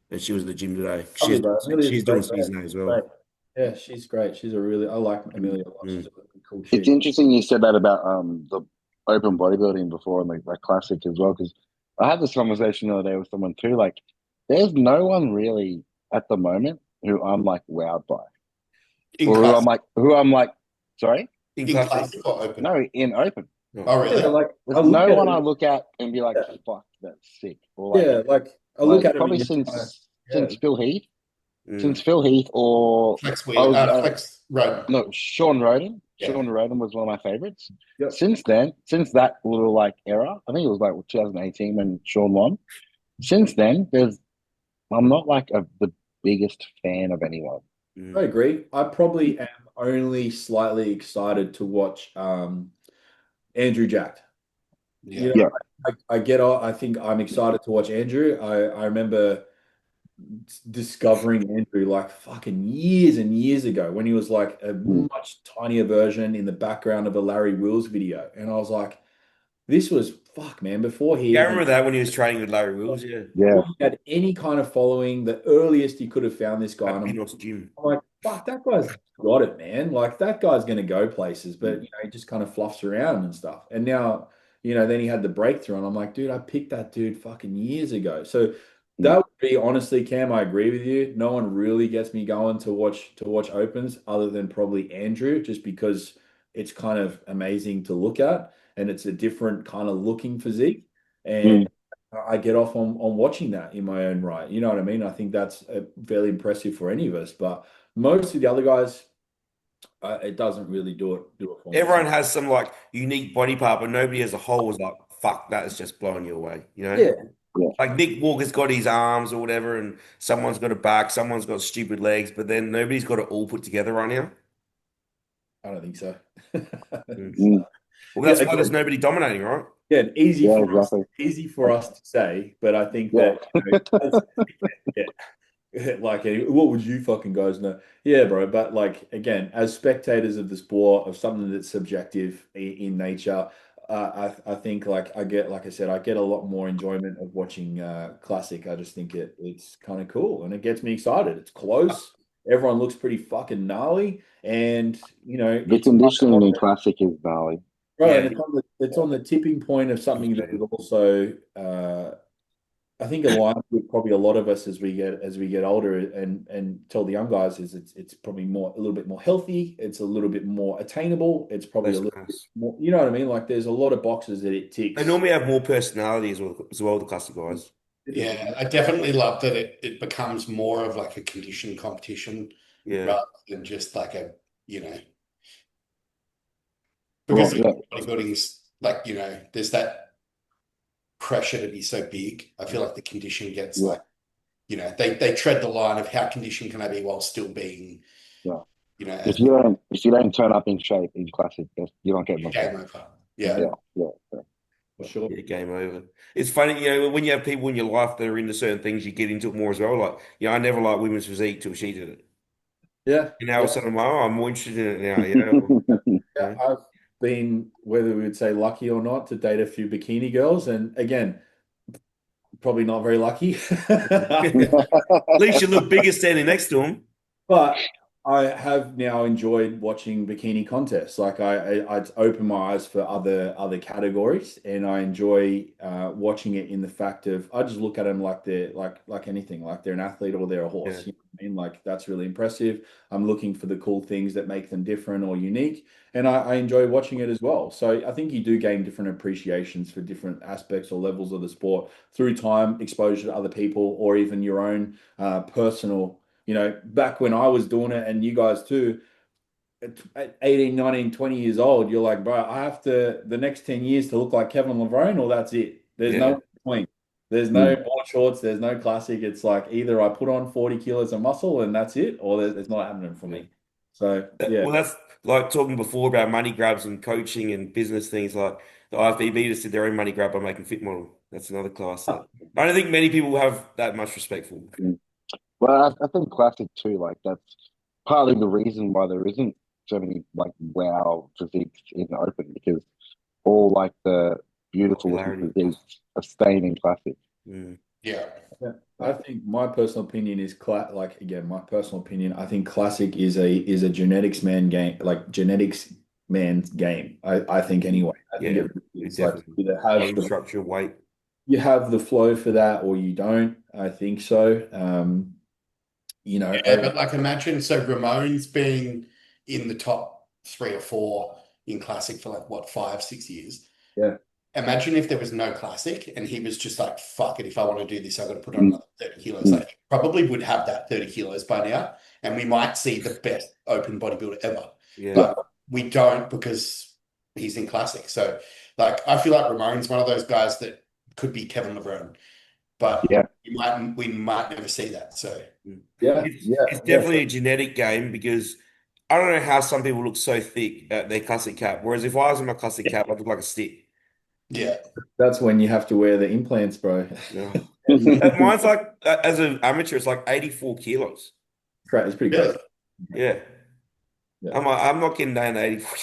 Speaker 3: and she was at the gym today.
Speaker 2: Lovely, bro. Amelia's
Speaker 3: She's
Speaker 2: a
Speaker 3: doing
Speaker 2: great
Speaker 3: season A as well.
Speaker 2: Great. Yeah, she's great. I like Amelia a lot. She's a really cool
Speaker 4: It's
Speaker 2: chick.
Speaker 4: interesting you said that about the open bodybuilding before and like classic as well, because I had this conversation the other day with someone too. Like, there's no one really at the moment who I'm like wowed by,
Speaker 1: In
Speaker 4: or
Speaker 1: class,
Speaker 4: who I'm like, sorry,
Speaker 3: In
Speaker 1: in
Speaker 3: class.
Speaker 1: classic or open?
Speaker 4: no, in open.
Speaker 1: Oh, really?
Speaker 2: Yeah, like I
Speaker 4: There's
Speaker 2: look
Speaker 4: no
Speaker 2: at
Speaker 4: one
Speaker 2: it.
Speaker 4: I look at and be like,
Speaker 2: Yeah,
Speaker 4: fuck, that's sick, or like,
Speaker 2: yeah, like I look at him and
Speaker 4: probably
Speaker 2: just kind of, yeah,
Speaker 4: since Phil Heath,
Speaker 3: Mm.
Speaker 4: or
Speaker 1: Flex
Speaker 4: I
Speaker 1: weird.
Speaker 4: was
Speaker 1: Flex Road.
Speaker 4: no Sean Roden.
Speaker 1: Yeah.
Speaker 4: Sean Roden was one of my favorites.
Speaker 2: yep.
Speaker 4: Since then, since that little like era, I think it was like 2018 when Sean won. Since then, I'm not like the biggest fan of anyone.
Speaker 2: I agree. I probably am only slightly excited to watch Andrew Jacked.
Speaker 1: Yeah.
Speaker 4: Yeah.
Speaker 2: I get I think I'm excited to watch Andrew. I remember discovering Andrew like fucking years and years ago when he was like a
Speaker 4: Mm.
Speaker 2: much tinier version in the background of a Larry Wills video. And I was like, this was fuck, man, before he
Speaker 3: Yeah, I
Speaker 2: even
Speaker 3: remember that when he was training with Larry Wills. Yeah.
Speaker 4: Yeah.
Speaker 2: had any kind of following, the earliest he could have found this guy.
Speaker 3: At
Speaker 2: And
Speaker 3: Pinos Gym.
Speaker 2: I'm like, fuck, that guy's got it, man. Like that guy's going to go places, but he just kind of fluffs around and stuff. And now, then he had the breakthrough, and I'm like, dude, I picked that dude fucking years ago. So that would be honestly, Cam, I agree with you. No one really gets me going to watch opens other than probably Andrew, just because it's kind of amazing to look at, and it's a different kind of looking physique. And I get off on watching that in my own right. You know what I mean? I think that's fairly impressive for any of us. But most of the other guys, it doesn't really do it for me.
Speaker 3: Everyone has some like unique body part, but nobody as a whole was like, fuck, that is just blowing you away.
Speaker 2: Yeah.
Speaker 3: Like Nick Walker's got his arms or whatever, and someone's got a back, someone's got stupid legs, but then nobody's got it all put together right now.
Speaker 2: I don't think so.
Speaker 3: Well, that's why
Speaker 2: again,
Speaker 3: there's nobody dominating, right?
Speaker 2: yeah,
Speaker 4: Yeah, exactly.
Speaker 2: easy for us to say, but I think
Speaker 4: Yeah.
Speaker 2: that like, what would you fucking guys know? Yeah, bro. But like again, as spectators of the sport, of something that's subjective in nature, I think like like I said, I get a lot more enjoyment of watching classic. I just think it's kind of cool and it gets me excited. It's close. Everyone looks pretty fucking gnarly, and
Speaker 4: The
Speaker 2: it's
Speaker 4: conditioning in classic is gnarly.
Speaker 2: right.
Speaker 3: Yeah.
Speaker 2: And it's on the tipping point of something that is also I think aligns with probably a lot of us as we get older and tell the young guys is it's probably a little bit more healthy, it's a little bit more attainable, it's probably
Speaker 3: Less
Speaker 2: a little bit
Speaker 3: mass.
Speaker 2: more, you know what I mean? Like there's a lot of boxes that it ticks.
Speaker 3: They normally have more personality as well, the classic guys.
Speaker 1: Yeah, I definitely love that it becomes more of like a condition competition
Speaker 3: Yeah.
Speaker 1: rather than just like because bodybuilding is like, there's that pressure to be so big. I feel like the condition gets like, they tread the line of how conditioned can I be while still being,
Speaker 4: If you don't turn up in shape in classic, you don't get much.
Speaker 1: game over. Yeah.
Speaker 2: For sure.
Speaker 3: Yeah, game over. It's funny, when you have people in your life that are into certain things, you get into it more as well. Like, I never liked women's physique till she did it.
Speaker 2: Yeah.
Speaker 3: And now all of a sudden I'm like, oh, I'm more interested in it now.
Speaker 2: Yeah, I've been, whether we would say lucky or not, to date a few bikini girls, and again, probably not very lucky.
Speaker 3: At least you look bigger standing next to them.
Speaker 2: But I have now enjoyed watching bikini contests. Like I open my eyes for other categories, and I enjoy watching it in the fact of I just look at them like they're like anything, like they're an athlete or they're a
Speaker 3: Yeah.
Speaker 2: horse. You know what I mean? Like that's really impressive. I'm looking for the cool things that make them different or unique, and I enjoy watching it as well. So I think you do gain different appreciations for different aspects or levels of the sport through time, exposure to other people, or even your own personal, back when I was doing it and you guys too, at 18, 19, 20 years old, you're like, bro, I have to, the next 10 years to look like Kevin Levrone, or that's it. There's
Speaker 3: Yeah.
Speaker 2: no point. There's no board shorts. There's no classic. It's like either I put on 40 kilos of muscle and that's it, or it's not happening for me. So, yeah.
Speaker 3: Well, that's like talking before about money grabs and coaching and business things. Like the IFBB just did their own money grab by making fit model. That's another class that I don't think many people have that much respect for.
Speaker 4: Well, I think classic too. Like that's partly the reason why there isn't so many like wow physiques in the open because all like the beautiful looking
Speaker 3: Popularity.
Speaker 4: physiques are staying in classic.
Speaker 3: Mm.
Speaker 1: Yeah.
Speaker 2: Yeah. I think my personal opinion is like again, my personal opinion, I think classic is a genetics man's game. I think anyway. I think
Speaker 3: Yeah,
Speaker 2: it's like
Speaker 3: definitely.
Speaker 2: you either have
Speaker 3: Bone structure, weight.
Speaker 2: you have the flow for that or you don't. I think so.
Speaker 1: Yeah, but like imagine so Ramon's been in the top 3 or 4 in classic for like what 5, 6 years.
Speaker 2: Yeah.
Speaker 1: Imagine if there was no classic and he was just like, fuck it, if I want to do this, I've got to put on another 30 kilos. Like he probably would have that 30 kilos by now, and we might see the best open bodybuilder ever.
Speaker 3: Yeah.
Speaker 1: But we don't because he's in classic. So like I feel like Ramon's one of those guys that could be Kevin Levrone, but
Speaker 4: Yeah.
Speaker 1: we might never see that. So
Speaker 2: Yeah.
Speaker 3: It's definitely a genetic game because I don't know how some people look so thick at their classic cap. Whereas if I was in my classic cap, I'd look like a stick.
Speaker 1: yeah.
Speaker 2: That's when you have to wear the implants, bro.
Speaker 3: Yeah. Mine's like, as an amateur, it's like 84 kilos.
Speaker 2: It's pretty
Speaker 1: Really?
Speaker 2: crazy.
Speaker 3: Yeah.
Speaker 2: Yeah.
Speaker 3: I'm not getting down to 84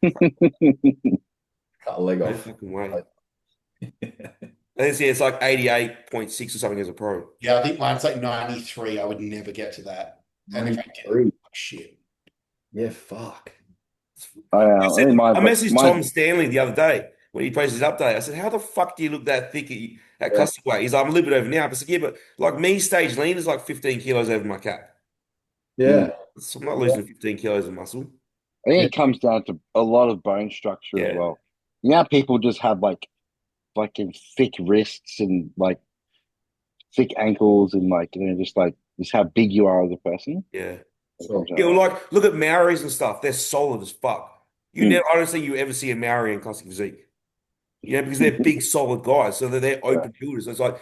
Speaker 3: kilos.
Speaker 2: Cut a leg
Speaker 3: No
Speaker 2: off.
Speaker 3: fucking way. It's like 88.6 or something as a pro.
Speaker 1: Yeah, I think mine's like 93. I would never get to that. And if I did,
Speaker 2: 93.
Speaker 1: shit.
Speaker 2: Yeah, fuck.
Speaker 4: I think
Speaker 3: I messaged
Speaker 4: my
Speaker 3: Tom Stanley the other day when he posted his update. I said, "How the fuck do you look that thick at custom weight?" He's like, "I'm a little bit over now." I said, "Yeah, but like me, stage lean is like 15 kilos over my cap.
Speaker 2: Yeah.
Speaker 3: So I'm not losing 15 kilos of muscle."
Speaker 4: I think it comes down to a lot of bone structure as
Speaker 3: Yeah,
Speaker 4: well. You know, people just have like fucking thick wrists and like thick ankles and like just how big you are as a person.
Speaker 3: yeah.
Speaker 2: Sure.
Speaker 3: Yeah, well, like look at Maoris and stuff. They're solid as fuck.
Speaker 4: Mm.
Speaker 3: I don't think you ever see a Maori in classic physique. Because they're big, solid guys, so they're open builders. So it's like,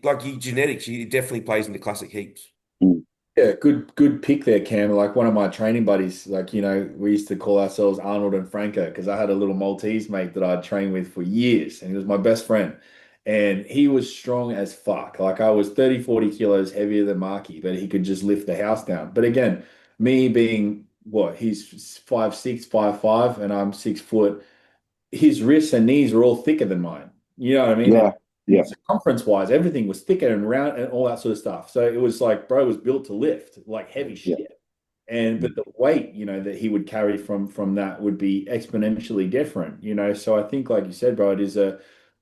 Speaker 3: like your genetics, it definitely plays into classic heaps.
Speaker 4: Mm.
Speaker 2: Yeah, good pick there, Cam. Like one of my training buddies, like, we used to call ourselves Arnold and Franco because I had a little Maltese mate that I'd trained with for years, and he was my best friend. And he was strong as fuck. Like I was 30, 40 kilos heavier than Marky, but he could just lift the house down. But again, me being what, he's 5'6", 5'5", and I'm 6 foot, his wrists and knees are all thicker than mine. You know what I mean?
Speaker 4: Yeah, yeah.
Speaker 2: Circumference wise, everything was thicker and round and all that sort of stuff. So it was like, bro was built to lift like heavy shit. And but the weight, that he would carry from that would be exponentially different. So I think, like you said, bro,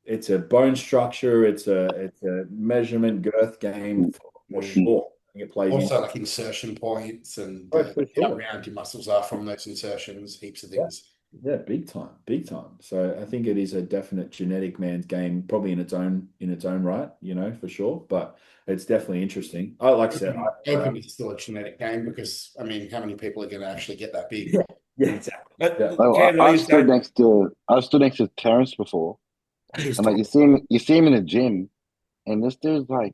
Speaker 2: it's a bone structure, it's a measurement girth game for
Speaker 3: Mm.
Speaker 2: sure. I think it plays
Speaker 1: Also, like insertion points and
Speaker 2: for
Speaker 1: how
Speaker 2: sure.
Speaker 1: round your muscles are from those insertions, heaps of
Speaker 2: Yeah.
Speaker 1: things.
Speaker 2: Yeah, big time, big time. So I think it is a definite genetic man's game, probably in its own right, for sure. But it's definitely interesting. Like I said,
Speaker 1: Open is still a genetic game because, I mean, how many people are going to actually get that big?
Speaker 2: yeah, exactly.
Speaker 3: But
Speaker 2: Yeah.
Speaker 3: Cam, what are you saying?
Speaker 4: I stood next to Terrence before,
Speaker 3: He's
Speaker 4: and like you see him in the gym, and this dude's like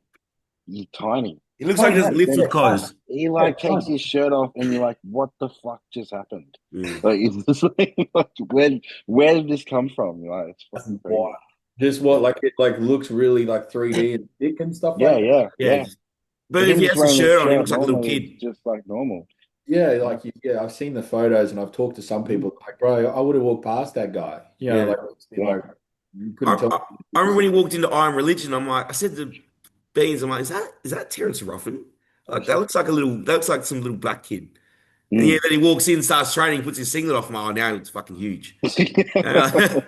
Speaker 4: he's tiny.
Speaker 3: He looks like he doesn't lift with clothes.
Speaker 4: He takes his shirt off, and you're like, "What the fuck just happened?"
Speaker 3: Mm.
Speaker 4: Like it's just like where did this come from? You're like, it's fucking crazy.
Speaker 2: Wow. Just what it looks really like 3D and thick and stuff
Speaker 4: Yeah,
Speaker 2: like that.
Speaker 4: yeah.
Speaker 3: But if he has a shirt on, he looks like a little
Speaker 4: normally,
Speaker 3: kid.
Speaker 4: it's just like normal.
Speaker 2: Yeah, I've seen the photos and I've talked to some people like, bro, I would have walked past that guy.
Speaker 3: Yeah.
Speaker 2: You couldn't tell.
Speaker 3: I remember when he walked into Iron Religion, I said to Beans, I'm like, is that Terrence Ruffin? Like that looks like some little black kid. And yeah,
Speaker 4: Mm.
Speaker 3: then he walks in, starts training, puts his singlet off. Oh, now he looks fucking huge. And,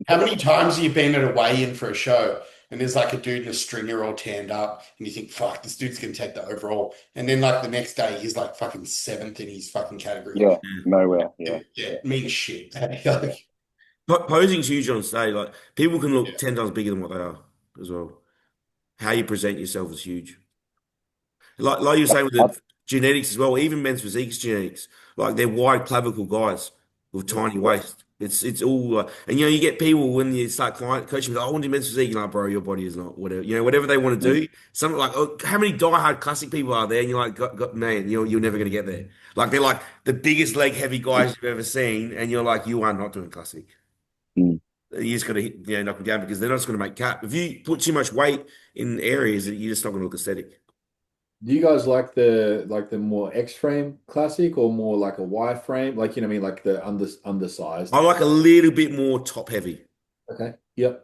Speaker 1: How many times have you been at a weigh-in for a show and there's like a dude in a stringer all tanned up and you think, fuck, this dude's gonna take the overall. And then like the next day he's like fucking seventh in his fucking category.
Speaker 4: Yeah, nowhere. Yeah,
Speaker 1: It means shit.
Speaker 3: Posing's huge on stage. Like people can look
Speaker 1: Yeah.
Speaker 3: 10 times bigger than what they are as well. How you present yourself is huge. Like you were saying with
Speaker 4: I,
Speaker 3: the genetics as well, even men's physiques genetics, like they're wide clavicle guys with tiny waist. It's all and you get people when you start coaching, like, I want to do men's physique, like, bro, your body is not whatever whatever they want to do. Something like, oh, how many diehard classic people are there? And you're like, man, you're never gonna get there. Like they're like the biggest leg heavy guys you've ever seen, and you're like, you are not doing classic.
Speaker 4: mm.
Speaker 3: You just got to knock them down because they're not just going to make cap. If you put too much weight in areas, you're just not going to look aesthetic.
Speaker 2: Do you guys like the more X frame classic or more like a Y frame? Like, what I mean, like the undersized.
Speaker 3: I like a little bit more top heavy
Speaker 2: Okay. Yep.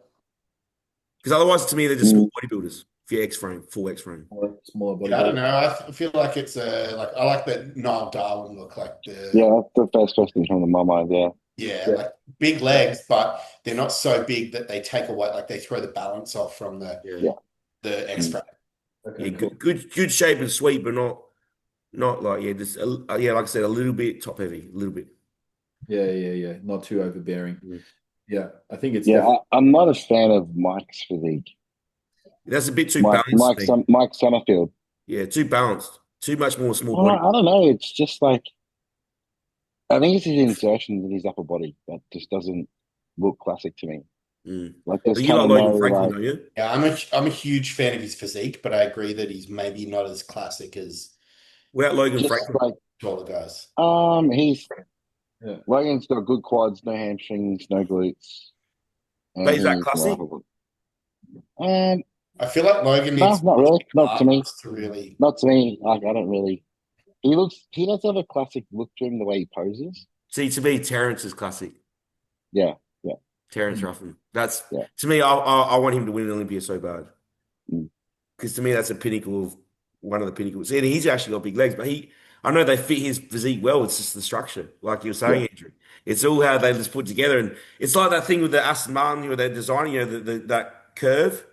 Speaker 3: because otherwise, to me, they're just
Speaker 4: Mm.
Speaker 3: small bodybuilders. If you're X frame, full X frame.
Speaker 2: Smaller body.
Speaker 1: Yeah, I don't know. I feel like it's like I like the Niall Darwin look, like
Speaker 4: Yeah, that's the first person from my mind. Yeah,
Speaker 2: Yeah.
Speaker 1: like big legs, but they're not so big that they take away, like they throw the balance off from the
Speaker 3: Yeah,
Speaker 1: the X frame.
Speaker 2: Okay.
Speaker 3: yeah,
Speaker 2: Cool.
Speaker 3: good shape and sweet, but not like just like I said, a little bit top heavy, a little bit.
Speaker 2: Yeah. Not too overbearing.
Speaker 3: Mm.
Speaker 2: Yeah. I think it's
Speaker 4: yeah.
Speaker 2: definitely.
Speaker 4: I'm not a fan of Mike's physique.
Speaker 3: That's a bit too balanced to me.
Speaker 4: Mike Summerfield.
Speaker 3: Yeah, too balanced, too much more small
Speaker 4: Oh,
Speaker 3: body.
Speaker 4: I don't know. It's just like I think it's his insertions in his upper body that just doesn't look classic to me.
Speaker 3: Mm.
Speaker 4: Like there's
Speaker 3: You
Speaker 4: kind
Speaker 3: like
Speaker 4: of no
Speaker 3: Logan Franklin,
Speaker 4: like.
Speaker 3: don't you?
Speaker 1: Yeah, I'm a huge fan of his physique, but I agree that he's maybe not as classic as
Speaker 3: Without Logan
Speaker 4: Just
Speaker 3: Franklin,
Speaker 4: like
Speaker 1: taller guys.
Speaker 4: he's
Speaker 2: Yeah.
Speaker 4: Logan's got good quads, no hamstrings, no glutes,
Speaker 3: but
Speaker 4: and
Speaker 3: is that
Speaker 4: he's more
Speaker 3: classic?
Speaker 4: upper body. Um,
Speaker 1: I feel like Logan
Speaker 4: no,
Speaker 1: needs
Speaker 4: not really. Not to me.
Speaker 1: arms to really.
Speaker 4: Not to me. Like I don't really. He does have a classic look to him the way he poses.
Speaker 3: See, to me, Terrence is classic.
Speaker 4: Yeah, yeah,
Speaker 3: Terrence Ruffin. That's
Speaker 4: yeah.
Speaker 3: to me. I want him to win an Olympia so bad
Speaker 4: Mm.
Speaker 3: because to me that's a pinnacle of one of the pinnacles. And he's actually got big legs, but I know they fit his physique well. It's just the structure, like you were saying,
Speaker 4: Yeah.
Speaker 3: Andrew. It's all how they just put together, and it's like that thing with the Aston Martin, where they're designing, that curve,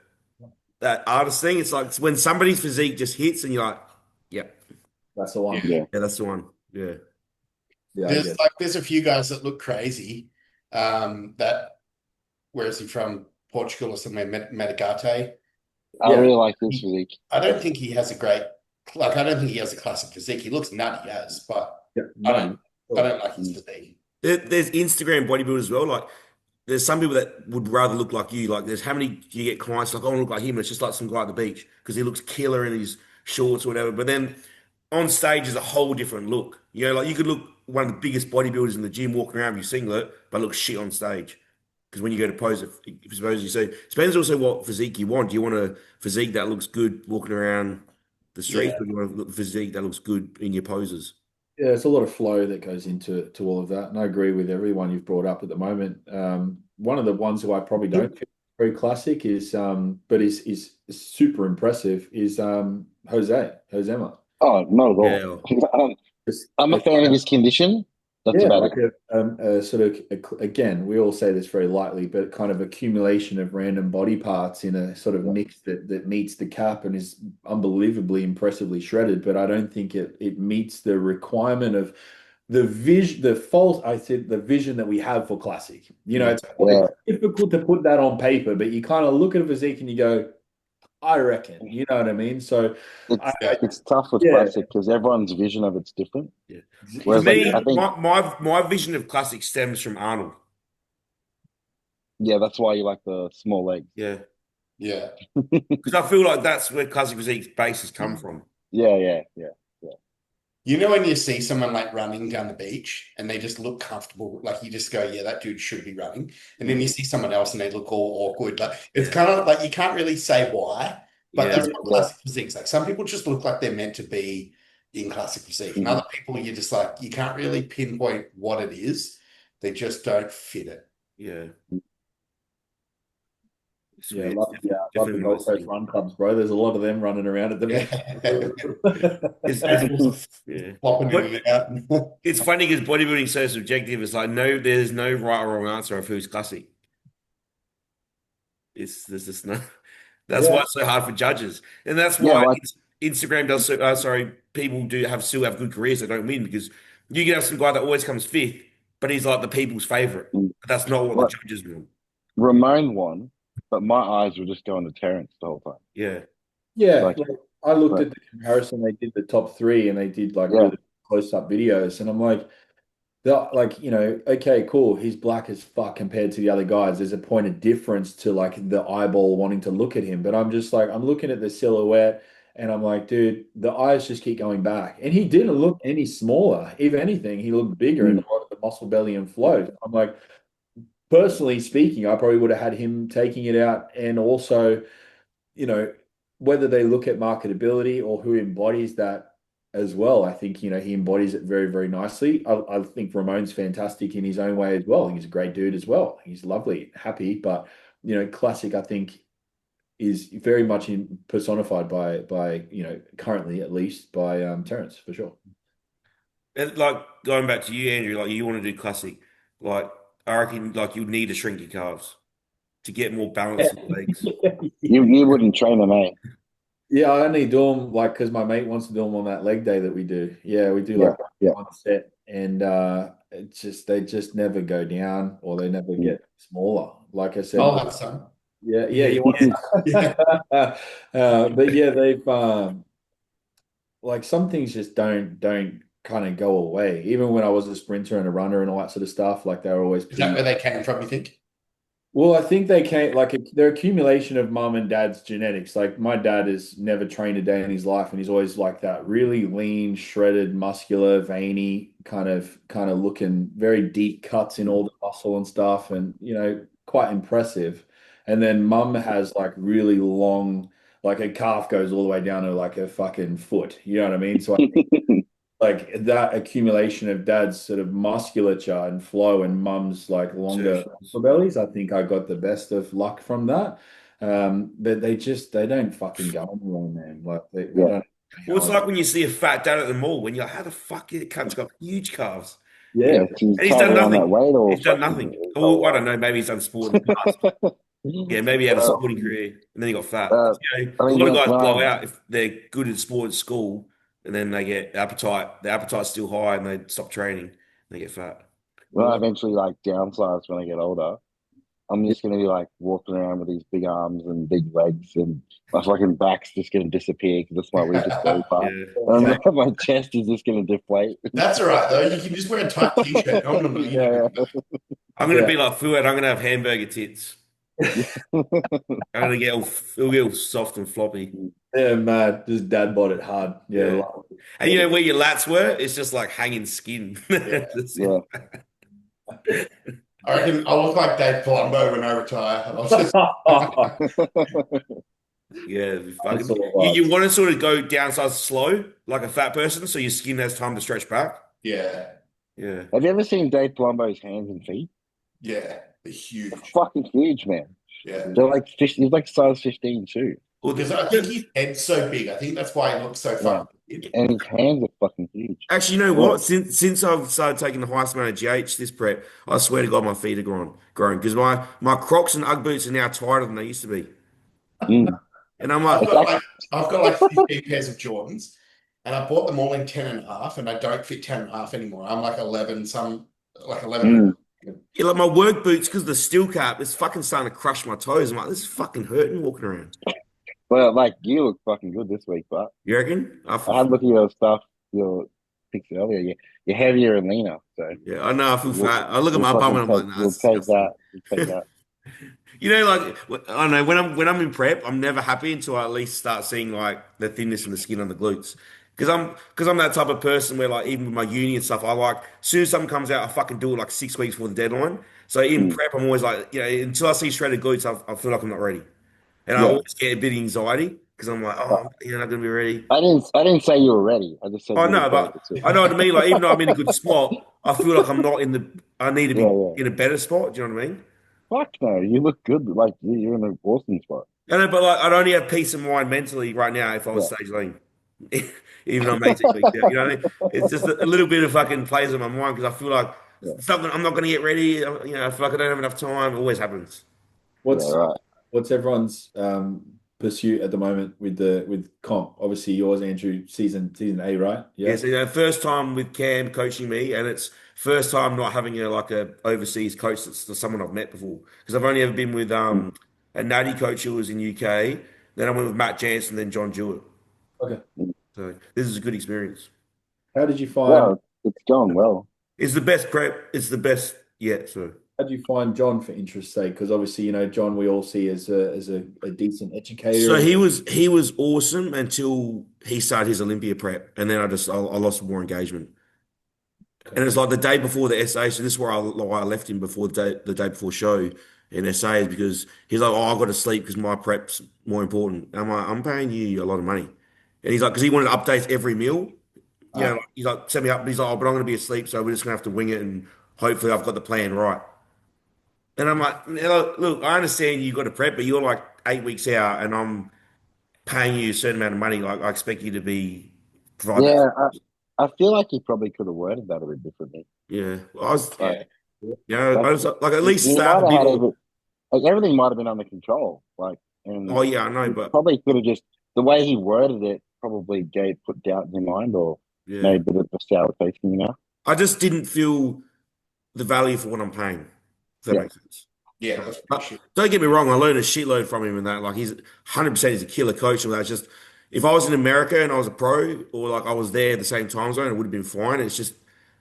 Speaker 3: that artist thing. It's like when somebody's physique just hits, and you're like, yep,
Speaker 2: That's the one.
Speaker 4: Yeah.
Speaker 3: yeah, that's the one. Yeah,
Speaker 2: Yeah. I guess.
Speaker 1: There's a few guys that look crazy. That where is he from? Portugal or somewhere? Medigate.
Speaker 4: I
Speaker 2: Yeah.
Speaker 4: really like this physique.
Speaker 1: I don't think he has a great, like I don't think he has a classic physique. He looks nutty as, but
Speaker 2: Yeah.
Speaker 1: I don't like his physique.
Speaker 3: there's Instagram bodybuilders as well. Like there's some people that would rather look like you. Like there's how many do you get clients like, I want to look like him, and it's just like some guy at the beach because he looks killer in his shorts or whatever. But then on stage is a whole different look. Like you could look one of the biggest bodybuilders in the gym walking around with your singlet, but look shit on stage. Because when you go to pose, if suppose you say, depends also what physique you want. Do you want a physique that looks good walking around the street,
Speaker 1: Yeah.
Speaker 3: or do you want a physique that looks good in your poses?
Speaker 2: Yeah, it's a lot of flow that goes into all of that, and I agree with everyone you've brought up at the moment. One of the ones who I probably don't feel very classic is, but is super impressive is Josema.
Speaker 4: Oh, not at
Speaker 3: Yeah.
Speaker 4: all.
Speaker 2: Just
Speaker 4: I'm a fan of his condition. That's
Speaker 2: yeah,
Speaker 4: about
Speaker 2: like
Speaker 4: it.
Speaker 2: a sort of again, we all say this very lightly, but kind of accumulation of random body parts in a sort of mix that meets the cap and is unbelievably impressively shredded. But I don't think it meets the requirement of the vision, the vision that we have for classic. It's difficult to put that on paper, but you kind of look at a physique and you go, I reckon, you know what I mean? So
Speaker 4: It's tough with classic because everyone's vision of it's different.
Speaker 3: Yeah. For
Speaker 4: Whereas,
Speaker 3: me,
Speaker 4: like, I think,
Speaker 3: my vision of classic stems from Arnold.
Speaker 4: yeah, that's why you like the small legs.
Speaker 3: Yeah.
Speaker 1: Yeah.
Speaker 3: Because I feel like that's where classic physique's bases come from.
Speaker 4: Yeah.
Speaker 1: You know when you see someone like running down the beach and they just look comfortable, like you just go, yeah, that dude should be running. And then you see someone else and they look all awkward. Like it's kind of like you can't really say why, but that's what classic physique's like. Some people just look like they're meant to be in classic physique. And other people you're just like, you can't really pinpoint what it is. They just don't fit it.
Speaker 3: Yeah.
Speaker 2: Yeah,
Speaker 3: It's
Speaker 2: love the
Speaker 3: definitely a
Speaker 2: Gold
Speaker 3: nice
Speaker 2: Coast
Speaker 3: thing.
Speaker 2: Run Clubs, bro. There's a lot of them running around at the
Speaker 1: Yeah.
Speaker 3: It's
Speaker 1: Animals are
Speaker 3: yeah.
Speaker 1: flopping in
Speaker 3: But
Speaker 1: and out.
Speaker 3: it's funny because bodybuilding is so subjective. It's like there's no right or wrong answer of who's classic. There's just no. That's
Speaker 2: Yeah,
Speaker 3: why it's so hard for judges, and that's
Speaker 4: Yeah,
Speaker 3: why
Speaker 4: like
Speaker 3: Instagram does. So, sorry, people do have still have good careers that don't win because you can have some guy that always comes fifth, but he's like the people's favorite. But that's not what the
Speaker 4: like
Speaker 3: judges want.
Speaker 4: Ramon won, but my eyes were just going to Terrence the whole time.
Speaker 3: Yeah,
Speaker 2: yeah.
Speaker 4: Like,
Speaker 2: Like, I looked
Speaker 4: but
Speaker 2: at the comparison. They did the top three, and they did like
Speaker 4: yeah,
Speaker 2: really close up videos, and I'm like, like okay, cool. He's black as fuck compared to the other guys. There's a point of difference to like the eyeball wanting to look at him, but I'm just like I'm looking at the silhouette, and I'm like, dude, the eyes just keep going back, and he didn't look any smaller. If anything, he looked bigger and
Speaker 4: mm,
Speaker 2: a lot of the muscle belly and flow. I'm like, personally speaking, I probably would have had him taking it out, and also you know, whether they look at marketability or who embodies that as well, I think, he embodies it very, very nicely. I think Ramon's fantastic in his own way as well. He's a great dude as well. He's lovely, happy, but, classic, I think, is very much personified by currently at least by Terrence for sure.
Speaker 3: and like going back to you, Andrew. Like you want to do classic. Like I reckon, like you need to shrink your calves to get more balance in the legs.
Speaker 4: you wouldn't train him, eh?
Speaker 2: Yeah, I only do them like because my mate wants to do them on that leg day that we do. Yeah, we do
Speaker 4: Yeah,
Speaker 2: like
Speaker 4: yeah.
Speaker 2: one set, and they just never go down or they never
Speaker 4: Mm.
Speaker 2: get smaller. Like I said,
Speaker 1: I'll have some.
Speaker 2: yeah, you want
Speaker 1: Yeah.
Speaker 2: but yeah, they've like some things just don't kind of go away. Even when I was a sprinter and a runner and all that sort of stuff, like they were always
Speaker 1: Is that
Speaker 2: pretty.
Speaker 1: where they came from, you think?
Speaker 2: Well, I think they came like their accumulation of mum and dad's genetics. Like my dad has never trained a day in his life, and he's always like that, really lean, shredded, muscular, veiny, kind of looking very deep cuts in all the muscle and stuff, and quite impressive. And then mum has like really long, like her calf goes all the way down to like her fucking foot. You know what I mean? So like that accumulation of dad's sort of musculature and flow and mum's like longer
Speaker 3: Surface.
Speaker 2: muscle bellies. I think I got the best of luck from that. But they don't fucking go anywhere, man. Like I
Speaker 4: Yeah.
Speaker 2: don't know
Speaker 3: Well, it's
Speaker 2: how.
Speaker 3: like when you see a fat dad at the mall when you're like, how the fuck your cunt's got huge calves?
Speaker 2: Yeah,
Speaker 4: Yeah, he's
Speaker 3: And he's done
Speaker 4: carrying on that
Speaker 3: nothing.
Speaker 4: weight or
Speaker 3: He's done
Speaker 4: fucking.
Speaker 3: nothing. Oh, I don't know. Maybe he's done sport in the past. Yeah, maybe he had a
Speaker 2: well,
Speaker 3: sporting career and then he got fat.
Speaker 4: uh, I
Speaker 3: A
Speaker 4: mean,
Speaker 3: lot of guys
Speaker 4: when I
Speaker 3: blow out if they're good at sport at school and then they get appetite. The appetite's still high and they stop training and they get fat.
Speaker 4: when I eventually like downsize when I get older, I'm just gonna be like walking around with these big arms and big legs, and my fucking back's just gonna disappear because that's my weakest body part,
Speaker 3: Yeah.
Speaker 4: and
Speaker 1: Okay.
Speaker 4: my chest is just gonna deflate.
Speaker 1: That's all right, though. You can just wear a tight t-shirt. No one will know you
Speaker 4: Yeah.
Speaker 1: know.
Speaker 3: I'm gonna
Speaker 2: yeah.
Speaker 3: be like Fuad. I'm gonna have hamburger tits. I'm gonna get it'll get all soft and floppy.
Speaker 2: Yeah, man, just dad bod it hard. Yeah,
Speaker 3: Yeah.
Speaker 2: love
Speaker 3: And you know where your lats were? It's just like hanging skin.
Speaker 1: Yeah.
Speaker 3: That's
Speaker 4: Yeah.
Speaker 3: it.
Speaker 1: I reckon I'll look like Dave Palumbo when I retire. I'll just...
Speaker 3: Yeah, it'd be
Speaker 2: That's
Speaker 3: fucking.
Speaker 2: all
Speaker 3: You want to sort of go downsize slow, like a fat person, so your skin has time to stretch back.
Speaker 1: Yeah.
Speaker 3: Yeah.
Speaker 4: Have you ever seen Dave Palumbo's hands and feet?
Speaker 1: Yeah. They're huge.
Speaker 4: Fucking huge, man.
Speaker 1: Yeah.
Speaker 4: They're like he's like size 15 too.
Speaker 3: Well,
Speaker 1: Because I think his head's so big. I think that's why he looks so
Speaker 4: Yeah.
Speaker 1: fucking big.
Speaker 4: And his hands are fucking huge.
Speaker 3: actually, you know
Speaker 4: Yeah.
Speaker 3: what? Since I've started taking the highest amount of GH this prep, I swear to God, my feet are grown because my Crocs and UGG boots are now tighter than they used to be,
Speaker 4: Mm.
Speaker 3: and I'm
Speaker 1: I've
Speaker 3: like,
Speaker 4: It's
Speaker 1: got
Speaker 4: like
Speaker 1: like I've got like 15 pairs of Jordans, and I bought them all in 10 and a half, and I don't fit 10 and a half anymore. I'm like 11, like 11.
Speaker 3: yeah, like my work boots because the steel cap is fucking starting to crush my toes. I'm like, this is fucking hurting walking around.
Speaker 4: well, like you look fucking good this week, but
Speaker 3: You reckon?
Speaker 4: I had a look at your stuff, your pics earlier. You're heavier and leaner, so
Speaker 3: Yeah, I know I feel
Speaker 4: we'll,
Speaker 3: fat. I look at
Speaker 4: we'll
Speaker 3: my bum
Speaker 4: fucking
Speaker 3: and I'm
Speaker 4: take
Speaker 3: like, nah,
Speaker 4: we'll
Speaker 3: that's
Speaker 4: take that.
Speaker 3: disgusting.
Speaker 4: We'll take that.
Speaker 3: You know, like I don't know when I'm in prep, I'm never happy until I at least start seeing like the thinness in the skin on the glutes. Because I'm that type of person where like even with my uni and stuff, I like as soon as something comes out, I fucking do it like 6 weeks before the deadline. So in
Speaker 4: Mm.
Speaker 3: prep, I'm always like, until I see shredded glutes, I feel like I'm not ready, and I
Speaker 4: Yeah.
Speaker 3: always get a bit of anxiety because I'm like,
Speaker 4: But
Speaker 3: oh, you're not gonna be ready.
Speaker 4: I didn't say you were ready. I just said
Speaker 3: Oh
Speaker 4: you
Speaker 3: no,
Speaker 4: look ready.
Speaker 3: but
Speaker 4: That's it.
Speaker 3: I know what I mean. Like even though I'm in a good spot, I feel like I'm not in the. I need to
Speaker 4: Yeah,
Speaker 3: be
Speaker 4: yeah.
Speaker 3: in a better spot. Do you know what I mean?
Speaker 4: fuck no, you look good. Like you're in an awesome spot.
Speaker 3: I know, but like I'd only have peace of mind mentally right now if I was
Speaker 4: Yeah.
Speaker 3: stage lean. Even though I'm 18 weeks out. You know what I mean? It's just a little bit of fucking plays on my mind because I feel like
Speaker 4: Yeah.
Speaker 3: something I'm not going to get ready. You know, I feel like I don't have enough time. It always happens.
Speaker 4: Yeah.
Speaker 2: What's
Speaker 4: Right.
Speaker 2: what's everyone's pursuit at the moment with comp? Obviously, yours, Andrew, season A, right?
Speaker 3: Yeah,
Speaker 2: Yeah.
Speaker 3: so first time with Cam coaching me, and it's first time not having a overseas coach that's someone I've met before. Because I've only ever been with
Speaker 4: Mm.
Speaker 3: a natty coach who was in UK. Then I went with Matt Jansen, then John Jewett.
Speaker 2: Okay.
Speaker 3: So this is a good experience.
Speaker 2: How did you find
Speaker 4: Well, it's going well.
Speaker 3: It's the best prep. It's the best yet. So
Speaker 2: how did you find John for interest's sake? Because obviously, John we all see as a decent educator.
Speaker 3: so he was awesome until he started his Olympia prep, and then I lost more engagement. And it's like the day before the SA. So this is why I left him before the day before show in SA is because he's like, oh, I got to sleep because my prep's more important. And I'm like, I'm paying you a lot of money, and he's like, because he wanted updates every meal.
Speaker 2: Ah,
Speaker 3: He's like, set me up. He's like, oh, but I'm going to be asleep, so we're just going to have to wing it, and hopefully I've got the plan right. And I'm like, look, I understand you got to prep, but you're like 8 weeks out, and I'm paying you a certain amount of money. Like I expect you to provide that.
Speaker 4: Yeah, I feel like he probably could have worded that a bit differently.
Speaker 3: Yeah, I was,
Speaker 1: Yeah.
Speaker 4: Like
Speaker 3: I was like at least
Speaker 4: he
Speaker 3: start
Speaker 4: might
Speaker 3: a
Speaker 4: have
Speaker 3: bit
Speaker 4: had
Speaker 3: more.
Speaker 4: like everything might have been under control. Like, and
Speaker 3: Oh yeah, I know,
Speaker 4: he
Speaker 3: but
Speaker 4: probably could have just the way he worded it probably put doubt in your mind or
Speaker 3: yeah,
Speaker 4: made a bit of a sour taste in your mouth.
Speaker 3: I just didn't feel the value for what I'm paying. If that
Speaker 4: Yeah,
Speaker 3: makes sense.
Speaker 1: Yeah, that's for sure.
Speaker 3: Don't get me wrong, I learned a shitload from him and that. Like he's 100% he's a killer coach and that's just if I was in America and I was a pro or like I was there at the same time zone, it would have been fine. It's just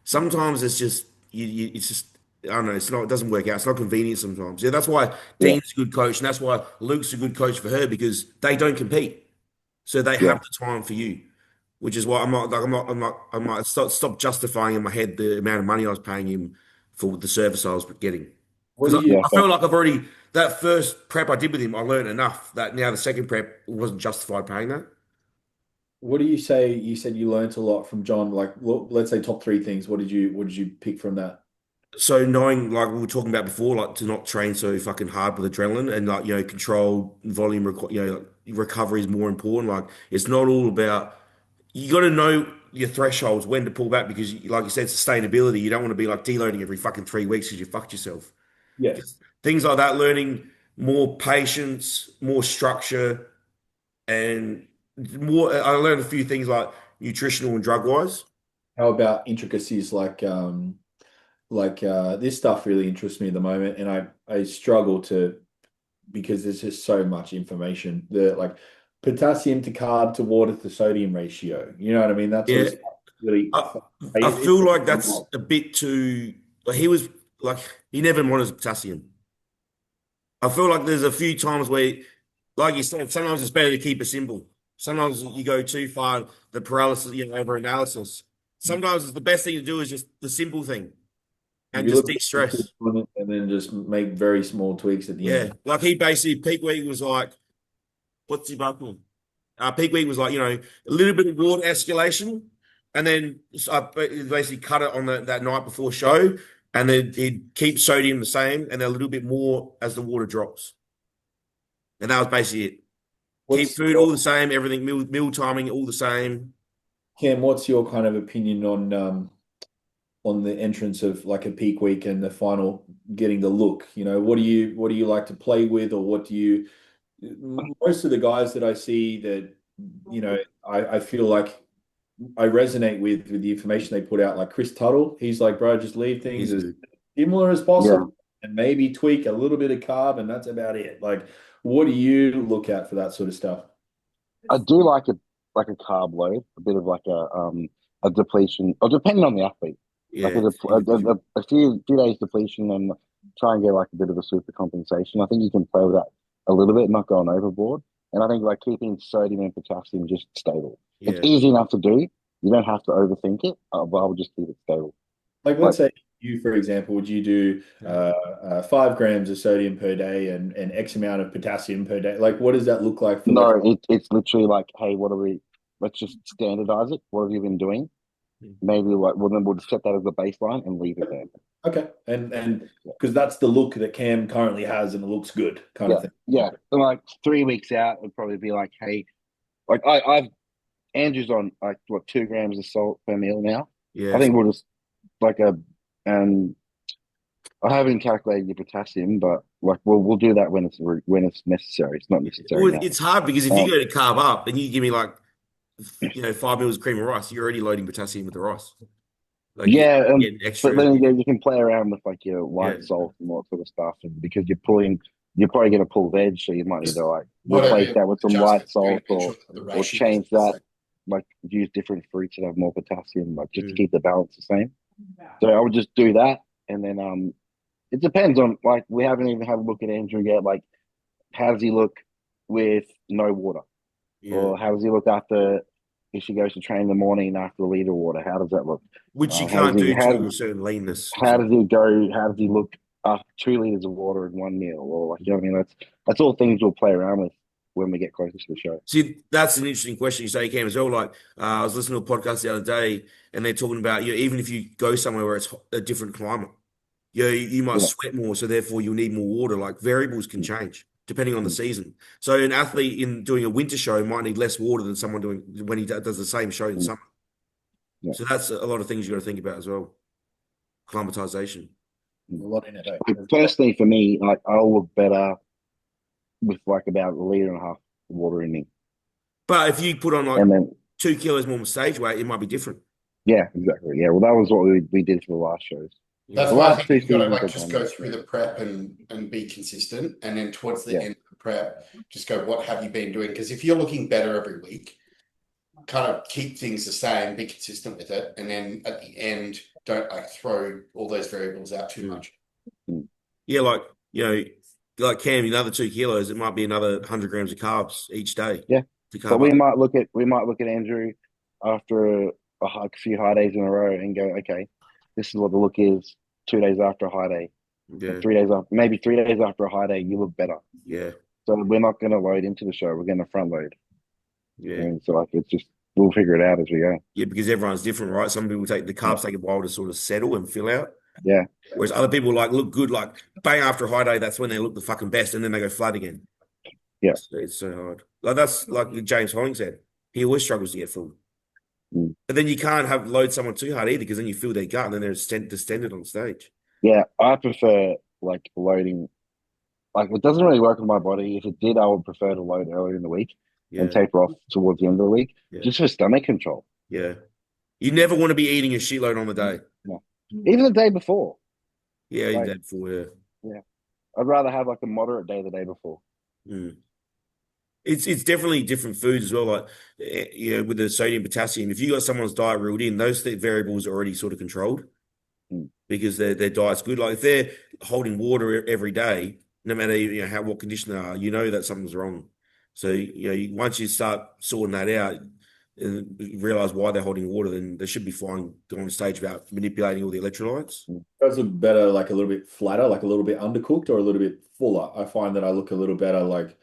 Speaker 3: sometimes it's just it's just I don't know, it doesn't work out. It's not convenient sometimes. Yeah, that's why
Speaker 4: yeah,
Speaker 3: Dean's a good coach and that's why Luke's a good coach for her because they don't compete. So they
Speaker 4: yeah,
Speaker 3: have the time for you. Which is why I'm not stop justifying in my head the amount of money I was paying him for the service I was getting.
Speaker 2: what
Speaker 3: Because
Speaker 2: do you
Speaker 4: yeah.
Speaker 3: I felt like I've already that first prep I did with him, I learned enough that now the second prep wasn't justified paying that.
Speaker 2: what do you say? You said you learnt a lot from John. Like, let's say top three things. What did you pick from that?
Speaker 3: So knowing like we were talking about before, like to not train so fucking hard with adrenaline and like control volume, recovery is more important. Like it's not all about you got to know your thresholds when to pull back because, like you said, sustainability. You don't want to be like deloading every fucking 3 weeks because you fucked yourself.
Speaker 2: Yeah.
Speaker 3: Just things like that, learning more patience, more structure, and more. I learned a few things like nutritional and drug wise.
Speaker 2: How about intricacies this stuff really interests me at the moment, and I struggle to because there's just so much information. The like potassium to carb to water to sodium ratio. You know what I mean? That sort
Speaker 3: Yeah,
Speaker 2: of stuff really.
Speaker 3: I, I feel like that's a bit too. Like he was like he never monitors potassium. I feel like there's a few times where, like you said, sometimes it's better to keep it simple. Sometimes you go too far, the paralysis, over analysis. Sometimes it's the best thing to do is just the simple thing and
Speaker 2: You
Speaker 3: just
Speaker 2: look at
Speaker 3: de-stress.
Speaker 2: it and then just make very small tweaks at the
Speaker 3: Yeah.
Speaker 2: end.
Speaker 3: Like he basically, peak week was like, what's he buckle? Peak week was like, a little bit of water escalation. And then I basically cut it on that night before show. And then he'd keep sodium the same and then a little bit more as the water drops. And that was basically it. Keep
Speaker 2: What's
Speaker 3: food all the same, everything, meal timing all the same.
Speaker 2: Cam? What's your kind of opinion on the entrance of like a peak week and the final getting the look? What do you like to play with, or what do you? Most of the guys that I see that I feel like I resonate with the information they put out, like Chris Tuttle. He's like, bro, just leave things
Speaker 3: He's
Speaker 2: as
Speaker 3: good.
Speaker 2: similar as
Speaker 4: Yeah.
Speaker 2: possible and maybe tweak a little bit of carb, and that's about it. Like, what do you look at for that sort of stuff?
Speaker 4: I do like a carb load, a bit of like a depletion, or depending on the athlete, like
Speaker 3: Yeah.
Speaker 4: a few days depletion and try and get like a bit of a super compensation. I think you can play with that a little bit, not going overboard. And I think like keeping sodium and potassium just stable. It's
Speaker 3: Yeah.
Speaker 4: easy enough to do. You don't have to overthink it, but I would just keep it stable.
Speaker 2: Like,
Speaker 4: Like
Speaker 2: let's say you, for example, would you do 5 grams of sodium per day and X amount of potassium per day? Like, what does that look like for like?
Speaker 4: no, it's literally like, hey, let's just standardize it. What have you been doing? maybe like, well, then we'll just set that as a baseline and leave it there.
Speaker 2: Okay. And because that's the look that Cam currently has and it looks good kind
Speaker 4: Yeah,
Speaker 2: of thing.
Speaker 4: yeah. And like 3 weeks out, it'd probably be like, hey, like I've Andrew's on like what 2 grams of salt per meal now.
Speaker 3: Yeah.
Speaker 4: I think we'll just like um I haven't calculated your potassium, but like we'll do that when it's necessary. It's not necessary
Speaker 3: Well,
Speaker 4: now.
Speaker 3: it's hard because if you
Speaker 4: Um,
Speaker 3: go to carb up and you give me like, 5 meals of cream of rice, you're already loading potassium with the rice. Like
Speaker 4: yeah,
Speaker 3: you're getting
Speaker 4: but
Speaker 3: extra.
Speaker 4: then again, you can play around with like your
Speaker 3: Yeah.
Speaker 4: light salt and all that sort of stuff, and because you're probably going to pull veg, so you might need to like
Speaker 1: Whatever
Speaker 4: replace that with some light
Speaker 1: adjustments, you're
Speaker 4: salt
Speaker 1: gonna make sure that the
Speaker 4: or
Speaker 1: ratio is
Speaker 4: change
Speaker 1: the
Speaker 4: that,
Speaker 1: same.
Speaker 4: like use different fruits that have more potassium, like just to
Speaker 3: Mm.
Speaker 4: keep the balance the same. So I would just do that, and then it depends on like we haven't even had a look at Andrew yet. Like, how does he look with no water,
Speaker 3: Yeah.
Speaker 4: or how does he look after if she goes to train in the morning after a liter of water? How does that look?
Speaker 3: Which you
Speaker 4: How does
Speaker 3: can't do
Speaker 4: he
Speaker 3: to a certain leanness.
Speaker 4: how does he go? How does he look after 2 liters of water in one meal? Or like, you know what I mean? That's all things we'll play around with when we get closer to the show.
Speaker 3: See, that's an interesting question you say, Cam, as well. Like, I was listening to a podcast the other day, and they're talking about, even if you go somewhere where it's a different climate, you might
Speaker 4: Yeah.
Speaker 3: sweat more, so therefore you'll need more water. Like, variables can change depending on the season. So an athlete in doing a winter show might need less water than someone doing when he does the same show in summer.
Speaker 4: Yeah.
Speaker 3: So that's a lot of things you got to think about as well. Climatization.
Speaker 2: A lot in it.
Speaker 4: Like, personally, for me, like I'll look better with like about a liter and a half of water in me,
Speaker 3: But if you put on like
Speaker 4: and then
Speaker 3: 2 kilos more stage weight, it might be different.
Speaker 4: yeah, exactly. Yeah, well, that was what we did for the last shows.
Speaker 1: That's
Speaker 4: The
Speaker 1: why I
Speaker 4: last
Speaker 1: think
Speaker 4: two
Speaker 1: you've got to
Speaker 4: seasons
Speaker 1: like
Speaker 4: I've
Speaker 1: just
Speaker 4: done
Speaker 1: go
Speaker 4: that.
Speaker 1: through the prep and be consistent, and then towards the
Speaker 4: Yeah.
Speaker 1: end of the prep, just go, what have you been doing? Because if you're looking better every week, kind of keep things the same, be consistent with it, and then at the end, don't like throw all those variables out too much.
Speaker 3: Yeah, like like Cam, another 2 kilos, it might be another 100 grams of carbs each day.
Speaker 4: Yeah.
Speaker 3: To
Speaker 4: But
Speaker 3: carb
Speaker 4: we
Speaker 3: up.
Speaker 4: might look at Andrew after a few high days in a row and go, okay, this is what the look is 2 days after a high day.
Speaker 3: Yeah,
Speaker 4: And 3 days after, maybe 3 days after a high day, you look better.
Speaker 3: yeah,
Speaker 4: So we're not going to load into the show. We're going to front load.
Speaker 3: yeah.
Speaker 4: And so like it's just we'll figure it out as we go.
Speaker 3: Yeah, because everyone's different, right? Some people take the carbs take a while to sort of settle and fill out.
Speaker 4: Yeah.
Speaker 3: Whereas other people like look good, like bang after a high day, that's when they look the fucking best, and then they go flat again.
Speaker 4: Yeah.
Speaker 3: So it's so hard. Like that's like James Holling said. He always struggles to get full.
Speaker 4: Mm.
Speaker 3: But then you can't have load someone too hard either, because then you fill their gut and then they're distended on stage.
Speaker 4: Yeah. I prefer like loading. Like it doesn't really work with my body. If it did, I would prefer to load earlier in the week and
Speaker 3: Yeah,
Speaker 4: taper off towards the end of the week,
Speaker 3: yeah,
Speaker 4: just for stomach control.
Speaker 3: yeah. You never want to be eating a shitload on the day.
Speaker 4: No. Even the day before.
Speaker 3: Yeah, you
Speaker 4: Like,
Speaker 3: did before, yeah.
Speaker 4: Yeah. I'd rather have like a moderate day the day before.
Speaker 3: Mm. It's definitely different foods as well. Like with the sodium, potassium. If you got someone's diet ruled in, those variables are already sort of controlled because their diet's good. Like if they're holding water every day, no matter what condition they are, that something's wrong. So once you start sorting that out and realize why they're holding water, then they should be fine on stage about manipulating all the electrolytes.
Speaker 2: Does look better, like a little bit flatter, like a little bit undercooked, or a little bit fuller. I find that I look a little better, like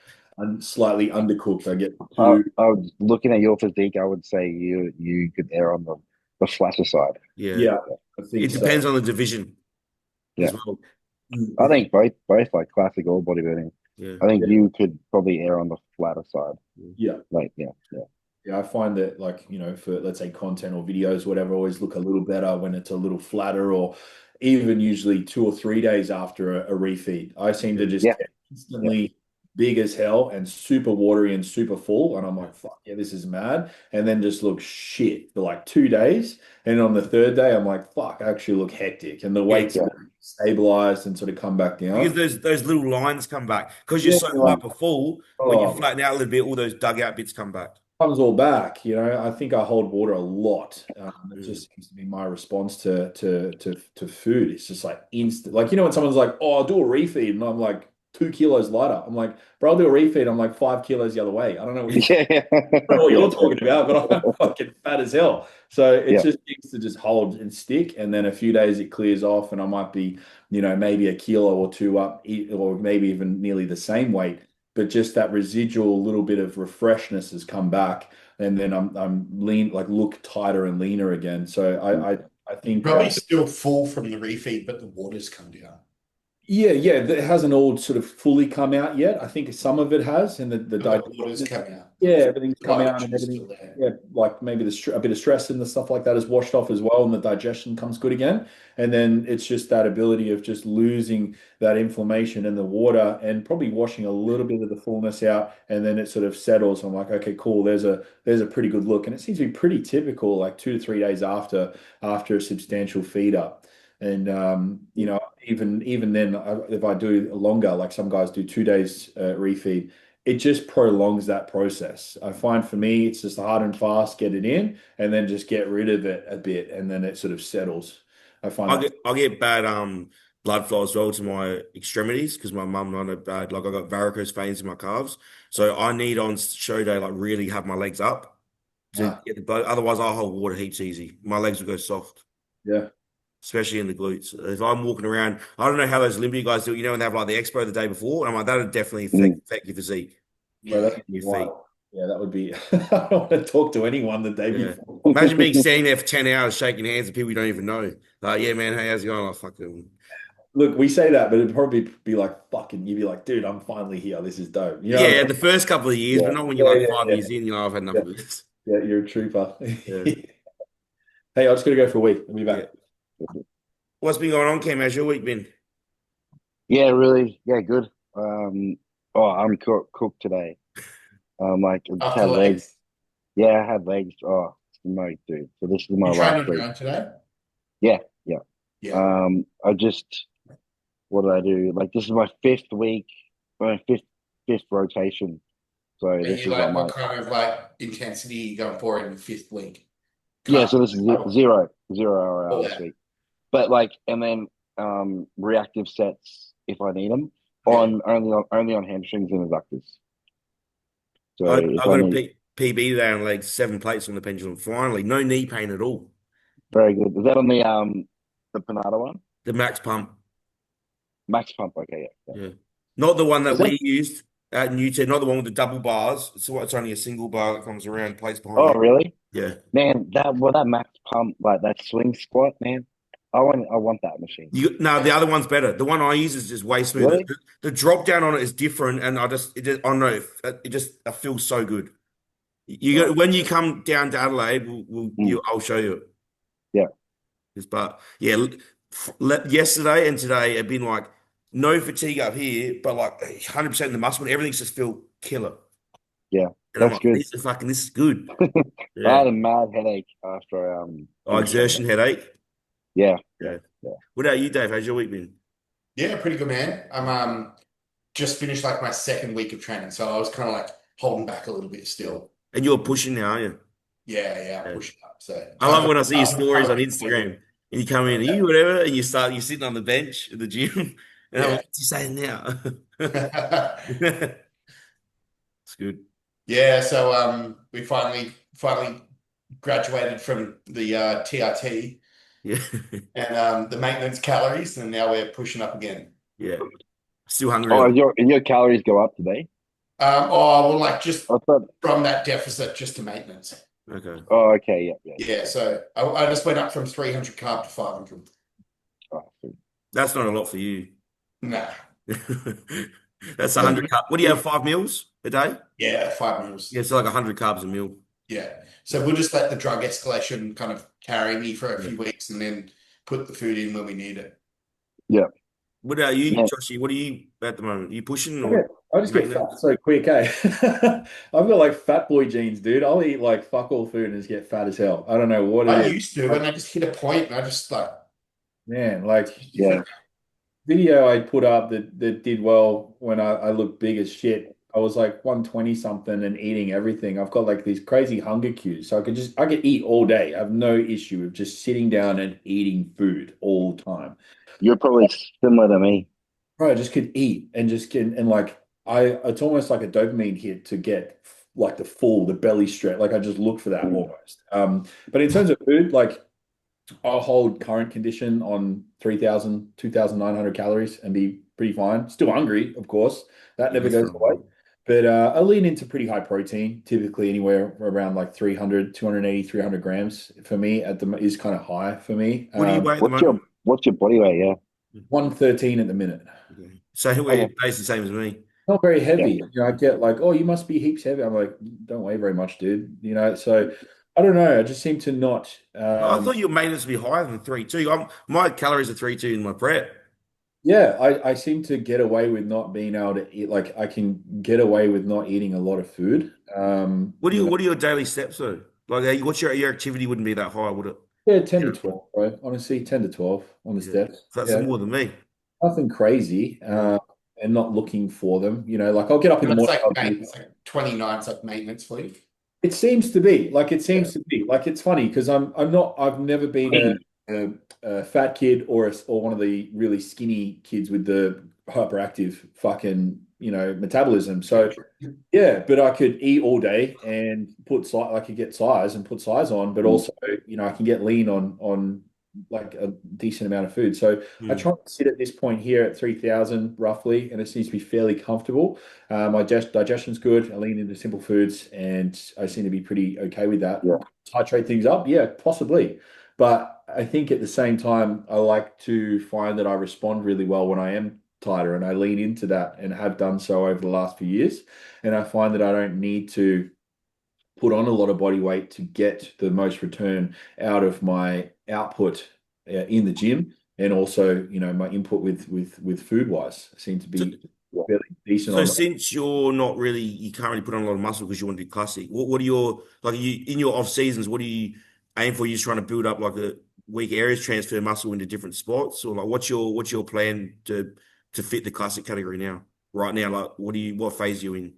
Speaker 2: slightly undercooked. I get
Speaker 4: I was looking at your physique. I would say you could err on the flatter side.
Speaker 3: Yeah,
Speaker 2: I think
Speaker 3: it
Speaker 2: so.
Speaker 3: depends on the division
Speaker 4: Yeah.
Speaker 3: as well.
Speaker 4: I think both like classic or bodybuilding.
Speaker 3: Yeah,
Speaker 4: I think you could probably err on the flatter side.
Speaker 2: Yeah.
Speaker 4: Like yeah.
Speaker 2: Yeah, I find that like, for let's say content or videos, whatever, always look a little better when it's a little flatter, or even usually 2 or 3 days after a refeed. I seem to just
Speaker 4: Yeah.
Speaker 2: get instantly big as hell and super watery and super full. And I'm like, fuck yeah, this is mad. And then just look shit for like 2 days. And on the third day, I'm like, fuck, I actually look hectic. And the weight's stabilized and sort of come back down.
Speaker 3: because those little lines come back because you're so hyper full. When you flatten out a little bit, all those dugout bits come back.
Speaker 2: Comes all back. I think I hold water a lot. It just seems to be my response to food. It's just like instant. Like, when someone's like, "Oh, I'll do a refeed," and I'm like 2 kilos lighter. I'm like, "Bro, I'll do a refeed." I'm like 5 kilos the other way. I don't know what you're talking about, but I'm fucking fat as hell. So it just needs to just hold and stick, and then a few days it clears off, and I might be, maybe a kilo or two up, or maybe even nearly the same weight. but just that residual little bit of refreshness has come back, and then I'm lean, like look tighter and leaner again. So I think
Speaker 1: Probably still full from the refeed, but the water's come down.
Speaker 2: yeah, it hasn't all sort of fully come out yet. I think some of it has, and the
Speaker 1: But the water's come out.
Speaker 2: yeah, everything's come out and
Speaker 1: Glycogen's
Speaker 2: everything.
Speaker 1: still there.
Speaker 2: Yeah, like maybe a bit of stress and the stuff like that is washed off as well, and the digestion comes good again. And then it's just that ability of just losing that inflammation in the water and probably washing a little bit of the fullness out, and then it sort of settles. I'm like, okay, cool. There's a pretty good look, and it seems to be pretty typical, like 2 to 3 days after a substantial feed up. And even then, if I do longer, like some guys do 2 days refeed, it just prolongs that process. I find for me, it's just hard and fast, get it in, and then just get rid of it a bit, and then it sort of settles. I find
Speaker 3: I get bad blood flow as well to my extremities because my mum not a bad like I got varicose veins in my calves, so I need on show day like really have my legs up to get the blood. Otherwise, I'll hold water heaps easy. My legs will go soft.
Speaker 2: yeah.
Speaker 3: Especially in the glutes. If I'm walking around, I don't know how those Olympia guys do it. You know, when they have like the expo the day before, I'm like, that would definitely affect your physique,
Speaker 2: Bro,
Speaker 1: Yeah.
Speaker 3: your feet.
Speaker 2: Yeah, that would be. I don't want to talk to anyone the day
Speaker 3: Yeah.
Speaker 2: before.
Speaker 3: Imagine being standing there for 10 hours shaking hands with people you don't even know. Like, yeah, man, hey, how's it going? Like, fuck them.
Speaker 2: Look, we say that, but it'd probably be like fucking. You'd be like, dude, I'm finally here. This is dope. You know what I
Speaker 3: Yeah,
Speaker 2: mean?
Speaker 3: the first couple of years,
Speaker 2: Yeah,
Speaker 3: but not when you're
Speaker 2: yeah,
Speaker 3: like
Speaker 2: yeah,
Speaker 3: 5 years in, you're like, I've had enough
Speaker 2: yeah,
Speaker 3: of this.
Speaker 2: yeah. You're a trooper.
Speaker 3: Yeah.
Speaker 2: Hey, I just gotta go for a week. I'll be
Speaker 3: Yeah.
Speaker 2: back.
Speaker 3: What's been going on, Cam? How's your week been?
Speaker 4: Yeah, really. Yeah, good. I'm cooked today. Like I just
Speaker 1: After
Speaker 4: had legs.
Speaker 1: legs.
Speaker 4: Yeah, I had legs. Oh, smoked, dude. So this is my
Speaker 1: You trained
Speaker 4: last
Speaker 1: on your
Speaker 4: week.
Speaker 1: own today?
Speaker 4: Yeah, yeah.
Speaker 1: Yeah.
Speaker 4: I just what did I do? Like this is my fifth week, my fifth rotation. So
Speaker 1: And
Speaker 4: this
Speaker 1: you
Speaker 4: is like
Speaker 1: like
Speaker 4: my
Speaker 1: what kind of like intensity are you going for in the fifth week?
Speaker 4: yeah.
Speaker 1: Cut.
Speaker 4: So this is zero hour
Speaker 1: Oh,
Speaker 4: hour this
Speaker 1: yeah.
Speaker 4: week. But like, and then reactive sets if I need them
Speaker 1: Yeah.
Speaker 4: only on hamstrings and adductors. So
Speaker 3: I
Speaker 4: if I
Speaker 3: got a
Speaker 4: need,
Speaker 3: PB today on legs, 7 plates on the pendulum. Finally, no knee pain at all.
Speaker 4: very good. Is that on the Panada one?
Speaker 3: The max pump.
Speaker 4: Max pump. Okay, yeah.
Speaker 3: Yeah. Not the one that
Speaker 4: Is that?
Speaker 3: we used at Newton, not the one with the double bars. It's only a single bar that comes around, plates behind
Speaker 4: Oh,
Speaker 3: you.
Speaker 4: really?
Speaker 3: Yeah.
Speaker 4: Man, that max pump, like that swing squat, man. I want that machine.
Speaker 3: No, the other one's better. The one I use is just way smoother.
Speaker 4: Really?
Speaker 3: The drop down on it is different, and I don't know. It feels so good.
Speaker 4: Oh,
Speaker 3: When you come down to Adelaide, I'll show you it.
Speaker 4: yeah,
Speaker 3: But yeah, yesterday and today have been like no fatigue up here, but like 100% in the muscle, and everything's just feel killer.
Speaker 4: yeah.
Speaker 3: And I'm
Speaker 4: That's
Speaker 3: like,
Speaker 4: good.
Speaker 3: this is good.
Speaker 4: I
Speaker 3: Yeah.
Speaker 4: had a mad headache after finishing
Speaker 3: Exertion
Speaker 4: that.
Speaker 3: headache.
Speaker 4: Yeah,
Speaker 3: Yeah.
Speaker 4: yeah.
Speaker 3: What about you, Dave? How's your week been?
Speaker 1: Yeah, pretty good, man. I'm just finished like my second week of training, so I was kind of like holding back a little bit still.
Speaker 3: And you're pushing now, aren't you?
Speaker 1: Yeah,
Speaker 3: Yeah.
Speaker 1: pushing up. So
Speaker 3: I love when I see your stories on
Speaker 1: cover-
Speaker 3: Instagram and you come in, you whatever, and you're sitting on the bench at the gym. And I'm
Speaker 1: Yeah.
Speaker 3: like, what's he saying now? It's good.
Speaker 1: Yeah, so we finally graduated from the TRT
Speaker 3: Yeah.
Speaker 1: and the maintenance calories, and now we're pushing up again.
Speaker 3: Yeah. Still hungry
Speaker 4: Oh,
Speaker 3: though.
Speaker 4: your calories go up today?
Speaker 1: Well, like just
Speaker 4: I thought.
Speaker 1: from that deficit just to maintenance.
Speaker 3: Okay.
Speaker 4: Oh, okay, yeah.
Speaker 1: Yeah, so I just went up from 300 carb to 500.
Speaker 4: Oh, sweet.
Speaker 3: That's not a lot for you.
Speaker 1: Nah,
Speaker 3: That's 100 carbs. What do you have, 5 meals a day?
Speaker 1: yeah, 5 meals.
Speaker 3: Yeah, it's like 100 carbs a meal.
Speaker 1: Yeah, so we'll just let the drug escalation kind of carry me for a few weeks, and then put the food in when we need it.
Speaker 4: Yeah.
Speaker 3: What about you,
Speaker 4: Yeah.
Speaker 3: Joshy? What are you at the moment? Are you pushing
Speaker 2: Yeah,
Speaker 3: or
Speaker 2: I just get
Speaker 3: maintenance?
Speaker 2: fat so quick, eh? I've got like fat boy genes, dude. I'll eat like fuck all food and just get fat as hell. I don't know what it
Speaker 1: I
Speaker 2: is.
Speaker 1: used to, and I just hit a point, and I just like,
Speaker 2: Man, like
Speaker 4: Yeah.
Speaker 2: video I put up that did well when I looked big as shit. I was like 120 something and eating everything. I've got like these crazy hunger cues. So I could eat all day. I have no issue with just sitting down and eating food all the time.
Speaker 4: You're probably similar to me.
Speaker 2: Bro, I just could eat and just get and like it's almost like a dopamine hit to get like the belly stretch. Like I just look for that almost. But in terms of food, like I'll hold current condition on 3,000, 2,900 calories and be pretty fine. Still hungry, of course. That never
Speaker 3: That's
Speaker 2: goes
Speaker 3: fine.
Speaker 2: away. But I lean into pretty high protein, typically anywhere around like 300, 280, 300 grams for me is kind of high for me.
Speaker 3: What do you weigh at the moment?
Speaker 4: What's your body weight? Yeah.
Speaker 2: 113 at the minute.
Speaker 3: Okay. So we're basically the same as me.
Speaker 2: Not very
Speaker 4: Yeah.
Speaker 2: heavy. I get like, oh, you must be heaps heavy. I'm like, don't weigh very much, dude. So I don't know. I just seem to not.
Speaker 3: I thought your maintenance would be higher than 3.2. My calories are 3.2 in my prep.
Speaker 2: Yeah, I seem to get away with not being able to eat. Like I can get away with not eating a lot of food.
Speaker 3: What are your daily steps though? Like, what's your activity wouldn't be that high, would it?
Speaker 2: Yeah, 10 to 12, right? Honestly, 10 to 12 on the
Speaker 3: Yeah.
Speaker 2: steps.
Speaker 3: So that's
Speaker 2: Yeah,
Speaker 3: more than me.
Speaker 2: nothing crazy.
Speaker 3: Yeah.
Speaker 2: And not looking for them. Like I'll get up in the
Speaker 1: It's
Speaker 2: morning.
Speaker 1: like, mate, it's like 29, it's like maintenance for you.
Speaker 2: It seems to be
Speaker 1: Yeah.
Speaker 2: it's funny because I've never been a fat kid or one of the really skinny kids with the hyperactive fucking metabolism. So yeah, but I could eat all day and I could get size and put size on, but also I can get lean on like a decent amount of food. So I
Speaker 3: Mm.
Speaker 2: try to sit at this point here at 3,000 roughly, and it seems to be fairly comfortable. My digestion's good. I lean into simple foods, and I seem to be pretty okay with that.
Speaker 4: Yeah.
Speaker 2: Titrate things up, yeah, possibly. But I think at the same time, I like to find that I respond really well when I am tighter, and I lean into that and have done so over the last few years. And I find that I don't need to put on a lot of body weight to get the most return out of my output in the gym, and also my input with food wise seem to
Speaker 3: So,
Speaker 2: be fairly decent
Speaker 3: so
Speaker 2: on.
Speaker 3: since you can't really put on a lot of muscle because you want to do classic. What are your like you in your off seasons? What do you aim for? You're just trying to build up like a weak areas, transfer muscle into different spots, or like what's your plan to fit the classic category now? Right now, like what phase are you in?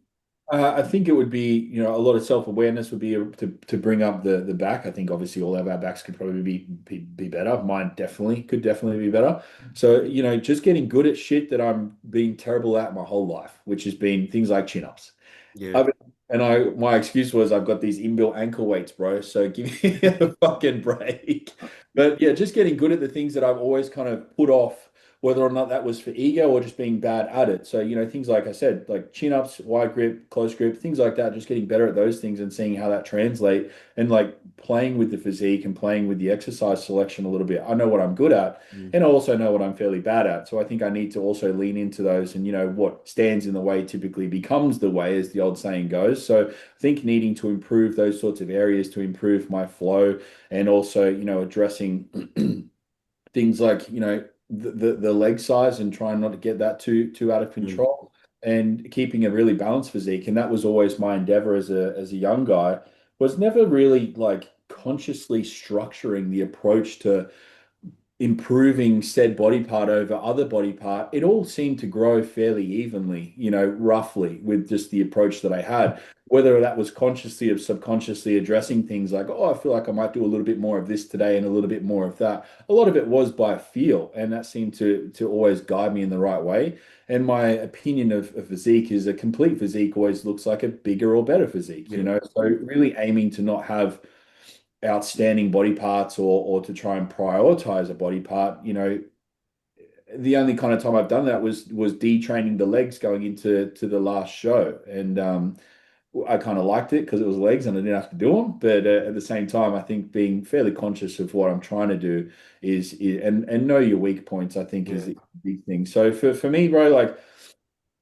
Speaker 2: I think it would be, a lot of self-awareness would be to bring up the back. I think obviously all of our backs could probably be better. Mine could definitely be better. So, just getting good at shit that I'm being terrible at my whole life, which has been things like chin-ups.
Speaker 3: Yeah,
Speaker 2: I've, my excuse was I've got these inbuilt ankle weights, bro. So give me a fucking break. But yeah, just getting good at the things that I've always kind of put off, whether or not that was for ego or just being bad at it. So, things like I said, like chin ups, wide grip, close grip, things like that, just getting better at those things and seeing how that translate and like playing with the physique and playing with the exercise selection a little bit. I know what I'm good at
Speaker 3: mm.
Speaker 2: and I also know what I'm fairly bad at. So I think I need to also lean into those and, what stands in the way typically becomes the way, as the old saying goes. So I think needing to improve those sorts of areas to improve my flow and also, addressing things like the leg size and trying not to get that too out of
Speaker 3: Mm.
Speaker 2: control and keeping a really balanced physique. And that was always my endeavor as a young guy, was never really like consciously structuring the approach to improving said body part over other body part. It all seemed to grow fairly evenly, roughly with just the approach that I had. Whether that was consciously or subconsciously addressing things like, oh, I feel like I might do a little bit more of this today and a little bit more of that. A lot of it was by feel, and that seemed to always guide me in the right way. And my opinion of physique is a complete physique always looks like a bigger or better physique,
Speaker 3: Yeah.
Speaker 2: So really aiming to not have outstanding body parts or to try and prioritize a body part. The only kind of time I've done that was detraining the legs going into the last show, and I kind of liked it because it was legs and I didn't have to do them. But at the same time, I think being fairly conscious of what I'm trying to do and know your weak points, I think, is
Speaker 3: Yeah.
Speaker 2: the big thing. So for me, bro, like.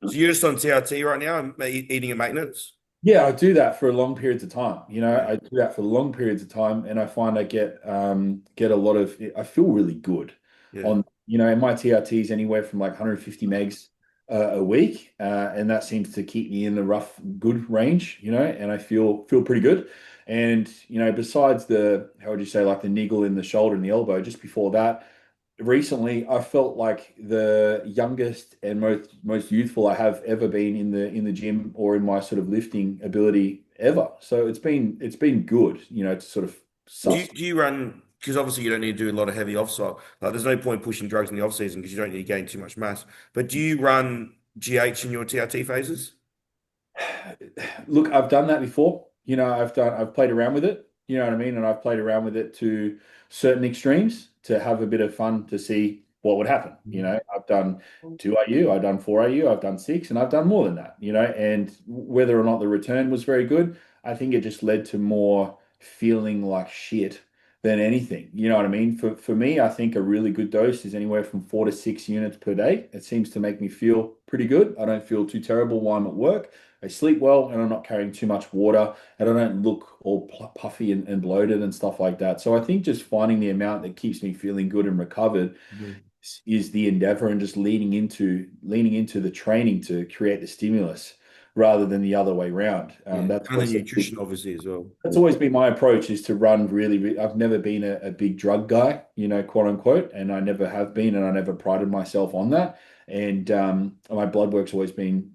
Speaker 3: So you're just on TRT right now and eating a maintenance?
Speaker 2: Yeah, I do that for long periods of time.
Speaker 3: Yeah.
Speaker 2: I do that for long periods of time, and I find I get a lot of. I feel really good
Speaker 3: Yeah.
Speaker 2: on and my TRT is anywhere from like 150 megs a week, and that seems to keep me in the rough good range. And I feel pretty good. And besides the how would you say like the niggle in the shoulder and the elbow, just before that recently I felt like the youngest and most youthful I have ever been in the gym or in my sort of lifting ability ever. So it's been good, to sort of
Speaker 3: Do you,
Speaker 2: suss.
Speaker 3: do you run, because obviously you don't need to do a lot of heavy offside. Like there's no point pushing drugs in the off season because you don't need to gain too much mass. But do you run GH in your TRT phases?
Speaker 2: Look, I've done that before. I've played around with it. You know what I mean? And I've played around with it to certain extremes to have a bit of fun to see what would happen. I've done 2 IU, I've done 4 IU, I've done 6, and I've done more than that, and whether or not the return was very good, I think it just led to more feeling like shit than anything. You know what I mean? For me, I think a really good dose is anywhere from 4 to 6 units per day. It seems to make me feel pretty good. I don't feel too terrible while I'm at work. I sleep well and I'm not carrying too much water and I don't look all puffy and bloated and stuff like that. So I think just finding the amount that keeps me feeling good and recovered is the endeavor, and just leaning into the training to create the stimulus rather than the other way around. That's
Speaker 3: And the nutrition, obviously, as well.
Speaker 2: that's always been my approach, is to run really. I've never been a big drug guy, quote unquote, and I never have been, and I never prided myself on that. And my blood work's always been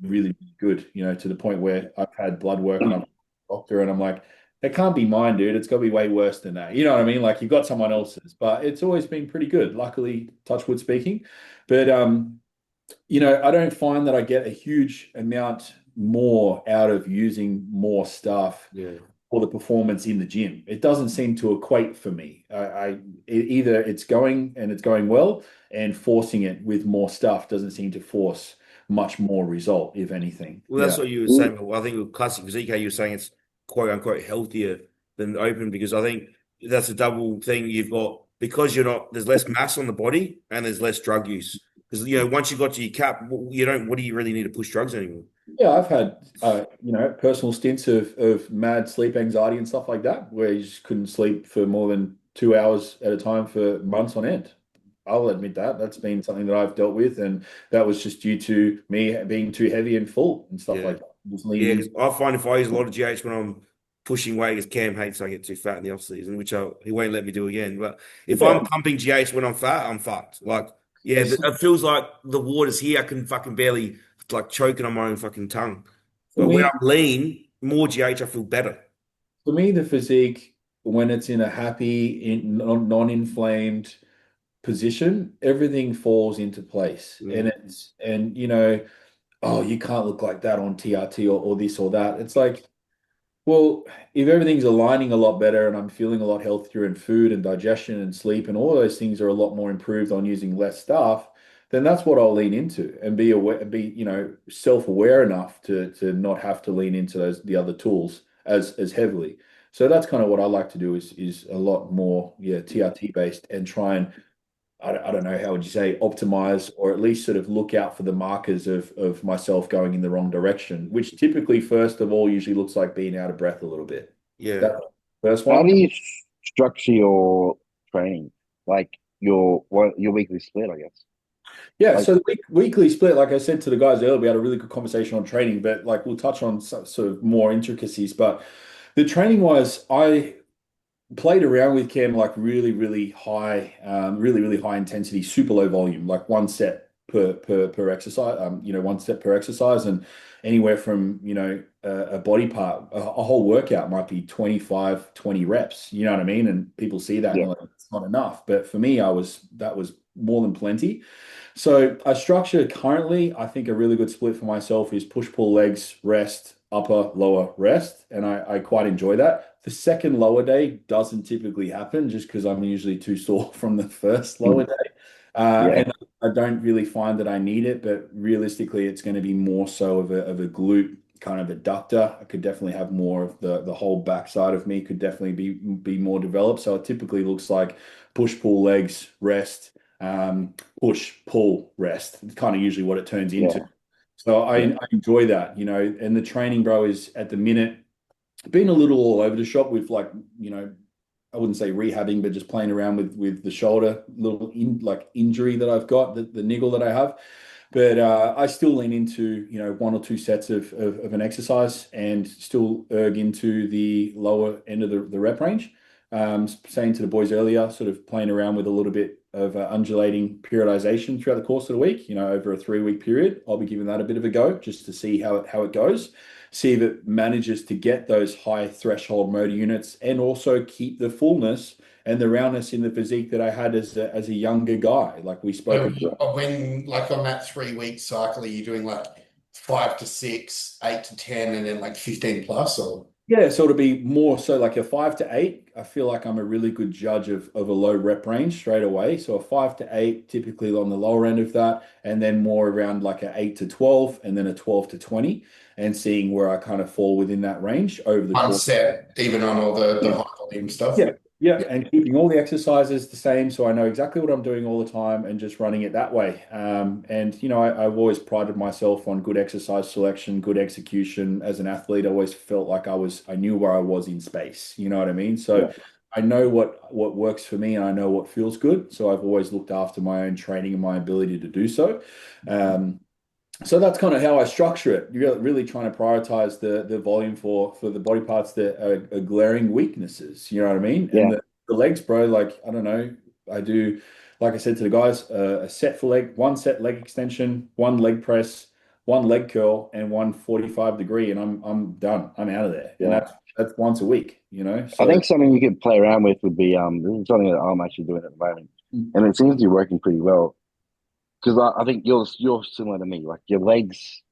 Speaker 2: really good, to the point where I've had blood work and I'm a doctor, and I'm like, it can't be mine, dude. It's got to be way worse than that. You know what I mean? Like, you've got someone else's, but it's always been pretty good, luckily, touch wood speaking. But I don't find that I get a huge amount more out of using more stuff for the performance in the gym. It doesn't seem to equate for me. Either it's going well, and forcing it with more stuff doesn't seem to force much more result, if anything.
Speaker 3: Well, that's what you were saying. Well, I think with classic physique, you were saying it's quote unquote healthier than open, because I think that's a double thing you've got, because there's less mass on the body and there's less drug use. Because once you got to your cap, what do you really need to push drugs anymore?
Speaker 2: Yeah, I've had personal stints of mad sleep anxiety and stuff like that, where you just couldn't sleep for more than 2 hours at a time for months on end. I'll admit that that's been something that I've dealt with, and that was just due to me being too heavy and full and stuff like that. Just
Speaker 3: Yeah, 'cause I find if I use a lot of GH when I'm pushing weight, because Cam hates I get too fat in the off season, which he won't let me do again. But if I'm pumping GH when I'm fat, I'm fucked. Like, it feels like the water's here. I can fucking barely choking on my own fucking tongue. But when I'm lean, more GH, I feel better.
Speaker 2: For me, the physique, when it's in a happy, non-inflamed position, everything falls into place. And oh, you can't look like that on TRT or this or that. It's like, well, if everything's aligning a lot better and I'm feeling a lot healthier in food and digestion and sleep and all those things are a lot more improved on using less stuff, then that's what I'll lean into, and be aware, self-aware enough to not have to lean into the other tools as heavily. So that's kind of what I like to do, is a lot more, TRT based, and try and, I don't know, how would you say, optimize, or at least sort of look out for the markers of myself going in the wrong direction, which typically, first of all, usually looks like being out of breath a little bit.
Speaker 3: Yeah.
Speaker 2: That's the first
Speaker 4: How
Speaker 2: one.
Speaker 4: do you structure your training? Like your weekly split, I guess.
Speaker 2: Yeah, so the weekly split, like I said to the guys earlier, we had a really good conversation on training, but we'll touch on sort of more intricacies. But the training wise, I played around with Cam, like really, really high, really high intensity, super low volume, like one set per exercise, one set per exercise, and anywhere from, a body part, a whole workout might be 25, 20 reps, you know what I mean? And people see that and they're like, it's not enough. But for me, that was more than plenty. So I structure currently, I think a really good split for myself is push, pull, legs, rest, upper, lower, rest. And I quite enjoy that. The second lower day doesn't typically happen, just because I'm usually too sore from the first lower day. And I don't really find that I need it, but realistically, it's going to be more so of a glute kind of adductor. I could definitely have more of the whole backside of me could definitely be more developed. So it typically looks like push, pull, legs, rest, push, pull, rest. It's kind of usually what it turns into. So I enjoy that, and the training, bro, is at the minute been a little all over the shop with, I wouldn't say rehabbing, but just playing around with the shoulder, little injury that I've got, the niggle that I have. But I still lean into, one or two sets of an exercise, and still erg into the lower end of the rep range. Saying to the boys earlier, sort of playing around with a little bit of undulating periodization throughout the course of the week, over a 3-week period. I'll be giving that a bit of a go, just to see how it goes. See if it manages to get those high threshold motor units, and also keep the fullness and the roundness in the physique that I had as a younger guy. Like we spoke about.
Speaker 1: When, on that 3-week cycle, are you doing 5 to 6, 8 to 10, and then 15 plus, or?
Speaker 2: Yeah, so it'll be more so like a 5 to 8. I feel like I'm a really good judge of a low rep range straight away. So a 5 to 8, typically on the lower end of that, and then more around like a 8 to 12, and then a 12 to 20, and seeing where I kind of fall within that range over the
Speaker 1: One
Speaker 2: course.
Speaker 1: set, even on all the
Speaker 2: Yeah.
Speaker 1: high volume stuff.
Speaker 2: Yeah, yeah,
Speaker 1: Yeah.
Speaker 2: and keeping all the exercises the same, so I know exactly what I'm doing all the time, and just running it that way. And I've always prided myself on good exercise selection, good execution. As an athlete, I always felt like I knew where I was in space. You know what I mean?
Speaker 4: Yeah.
Speaker 2: So I know what works for me, and I know what feels good. So I've always looked after my own training and my ability to do so. Um, so that's kind of how I structure it. You're really trying to prioritize the volume for the body parts that are glaring weaknesses. You know what I mean? And
Speaker 4: Yeah.
Speaker 2: the legs, bro, like I don't know, I do, like I said to the guys, a set for leg, one set leg extension, one leg press, one leg curl, and one 45 degree, and I'm done. I'm out of there. And
Speaker 4: Yeah.
Speaker 2: that's once a week,
Speaker 4: I
Speaker 2: So
Speaker 4: think something you could play around with would be this is something that I'm actually doing at the moment, and it seems to be working pretty well. Because I think you're similar to me. Like your legs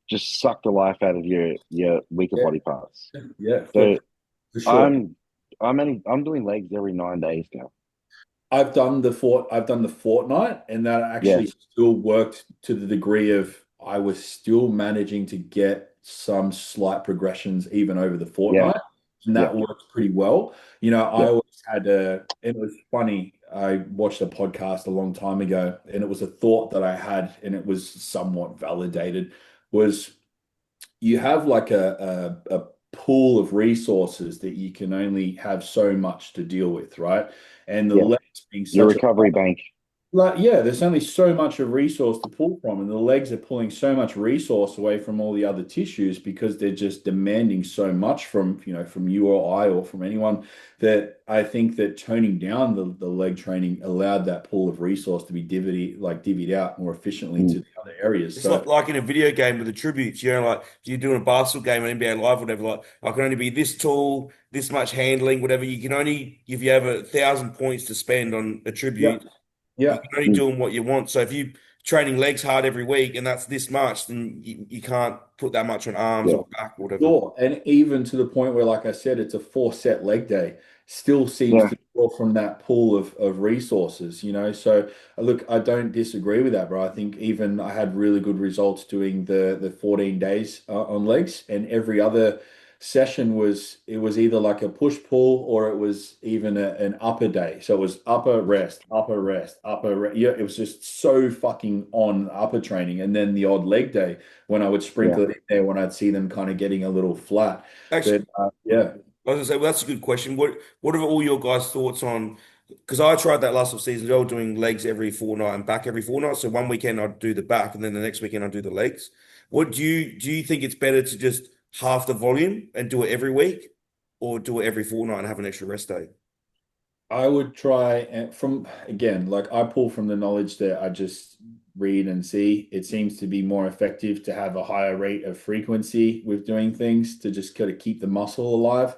Speaker 4: just suck the life out of your weaker
Speaker 2: yeah,
Speaker 4: body parts.
Speaker 2: yeah,
Speaker 4: So
Speaker 2: for sure.
Speaker 4: I'm doing legs every 9 days now.
Speaker 2: I've done the fortnight, and that
Speaker 4: Yeah,
Speaker 2: actually still worked to the degree of I was still managing to get some slight progressions even over the
Speaker 4: yeah,
Speaker 2: fortnight, and
Speaker 4: yeah,
Speaker 2: that worked pretty well. I
Speaker 4: yeah,
Speaker 2: always had a, it was funny. I watched a podcast a long time ago, and it was a thought that I had, and it was somewhat validated, was you have like a pool of resources that you can only have so much to deal with, right? And the
Speaker 4: yeah.
Speaker 2: legs being
Speaker 4: Your
Speaker 2: such a
Speaker 4: recovery bank.
Speaker 2: like, yeah, there's only so much of resource to pull from, and the legs are pulling so much resource away from all the other tissues because they're just demanding so much from you or I or from anyone, that I think that toning down the leg training allowed that pool of resource to be divvied out more efficiently
Speaker 4: Mm.
Speaker 2: to the other areas.
Speaker 3: It's
Speaker 2: So
Speaker 3: like in a video game with the tributes, like if you're doing a basketball game on NBA Live, whatever, like I can only be this tall, this much handling, whatever. You can only, if you have 1,000 points to spend on a
Speaker 2: yeah,
Speaker 3: tribute, you
Speaker 2: yeah.
Speaker 3: can only
Speaker 4: Mm.
Speaker 3: do them what you want. So if you training legs hard every week and that's this much, then you can't put that much on arms
Speaker 4: Yeah,
Speaker 3: or back or whatever.
Speaker 2: Sure. And even to the point where, like I said, it's a 4 set leg day, still seems
Speaker 4: yeah,
Speaker 2: to draw from that pool of resources. So look, I don't disagree with that, bro. I think even I had really good results doing the 14 days on legs, and every other session was either like a push pull, or it was even an upper day. So it was upper rest, upper rest, upper rest. Yeah, it was just so fucking on upper training. And then the odd leg day when I would
Speaker 4: yeah.
Speaker 2: sprinkle it in there when I'd see them kind of getting a little flat.
Speaker 3: Actually,
Speaker 2: But yeah,
Speaker 3: I was gonna say, well, that's a good question. What are all your guys' thoughts on? Because I tried that last off season as well, doing legs every fortnight and back every fortnight. So one weekend I'd do the back, and then the next weekend I'd do the legs. What do you think it's better to just half the volume and do it every week, or do it every fortnight and have an extra rest day?
Speaker 2: I would try, and from again, like I pull from the knowledge that I just read and see. It seems to be more effective to have a higher rate of frequency with doing things to just kind of keep the muscle alive,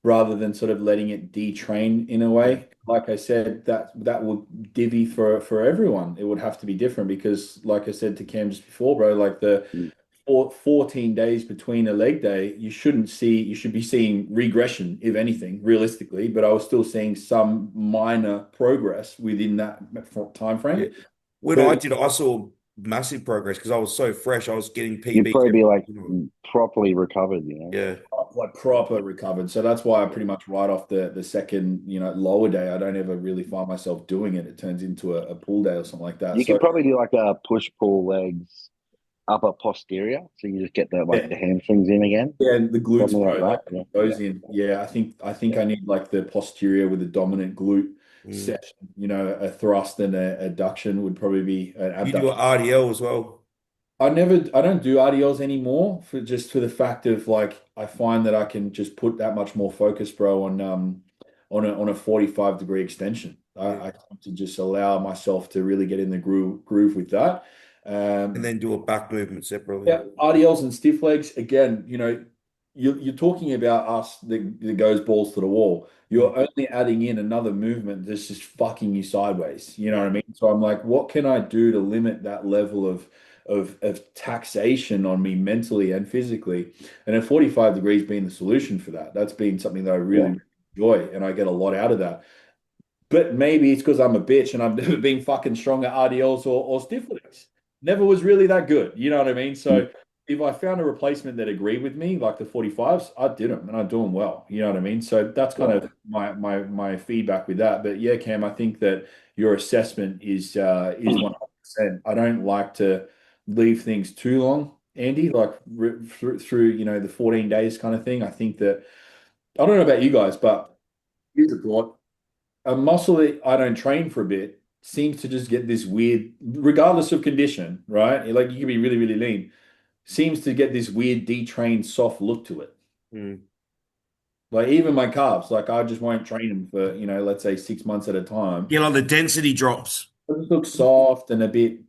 Speaker 2: rather than sort of letting it detrain in a
Speaker 3: Yeah.
Speaker 2: way. Like I said, that would divvy for everyone. It would have to be different because, like I said to Cam just before, bro, like the
Speaker 4: Mm.
Speaker 2: 14 days between a leg day, you should be seeing regression, if anything, realistically. But I was still seeing some minor progress within that time
Speaker 3: Yeah.
Speaker 2: frame.
Speaker 3: When I
Speaker 2: But
Speaker 3: did it, I saw massive progress because I was so fresh. I was getting
Speaker 4: You'd
Speaker 3: PBs
Speaker 4: probably be
Speaker 3: every
Speaker 4: like
Speaker 3: fortnight.
Speaker 4: properly recovered.
Speaker 3: Yeah.
Speaker 2: like proper recovered. So that's why I pretty much write off the second, lower day. I don't ever really find myself doing it. It turns into a pull day or something like that.
Speaker 4: You
Speaker 2: So
Speaker 4: could probably do like a push pull legs upper posterior, so you just get the like
Speaker 2: yeah,
Speaker 4: the hamstrings in again,
Speaker 2: yeah, and the glutes,
Speaker 4: something like
Speaker 2: bro,
Speaker 4: that.
Speaker 2: like
Speaker 4: Yeah,
Speaker 2: goes in. Yeah, I think I need like the posterior with a dominant glute
Speaker 3: Mm.
Speaker 2: section. A thrust and a adduction would probably be an
Speaker 3: You do an
Speaker 2: abduction.
Speaker 3: RDL as well.
Speaker 2: I don't do RDLs anymore for the fact of like I find that I can just put that much more focus, bro, on a 45-degree extension.
Speaker 3: Yeah.
Speaker 2: I tend to just allow myself to really get in the groove with that.
Speaker 3: And
Speaker 2: Um,
Speaker 3: then do a back movement separately.
Speaker 2: yeah, RDLs and stiff legs, again, you're talking about us that goes balls to the wall.
Speaker 3: Mm.
Speaker 2: You're only adding in another movement that's just fucking you sideways. You know what I mean? So I'm like, what can I do to limit that level of taxation on me mentally and physically. And then 45 degrees being the solution for that. That's been something that I really enjoy, and I get a lot out of that. But maybe it's because I'm a bitch and I've never been fucking strong at RDLs or stiff legs. Never was really that good. You know what I mean? So if I found a replacement that agreed with me, like the 45s, I did them and I do them well. You know what I mean? So that's kind of my feedback with that. But yeah, Cam, I think that your assessment is 100%. I don't like to leave things too long, Andy, like through the 14 days kind of thing. I think that I don't know about you guys, but here's a thought. A muscle that I don't train for a bit seems to just get this weird, regardless of condition, right? Like you can be really, really lean, seems to get this weird detrained, soft look to it. Like even my calves, like I just won't train them for, let's say 6 months at a time.
Speaker 3: Yeah, like the density drops.
Speaker 2: It just looks soft and a bit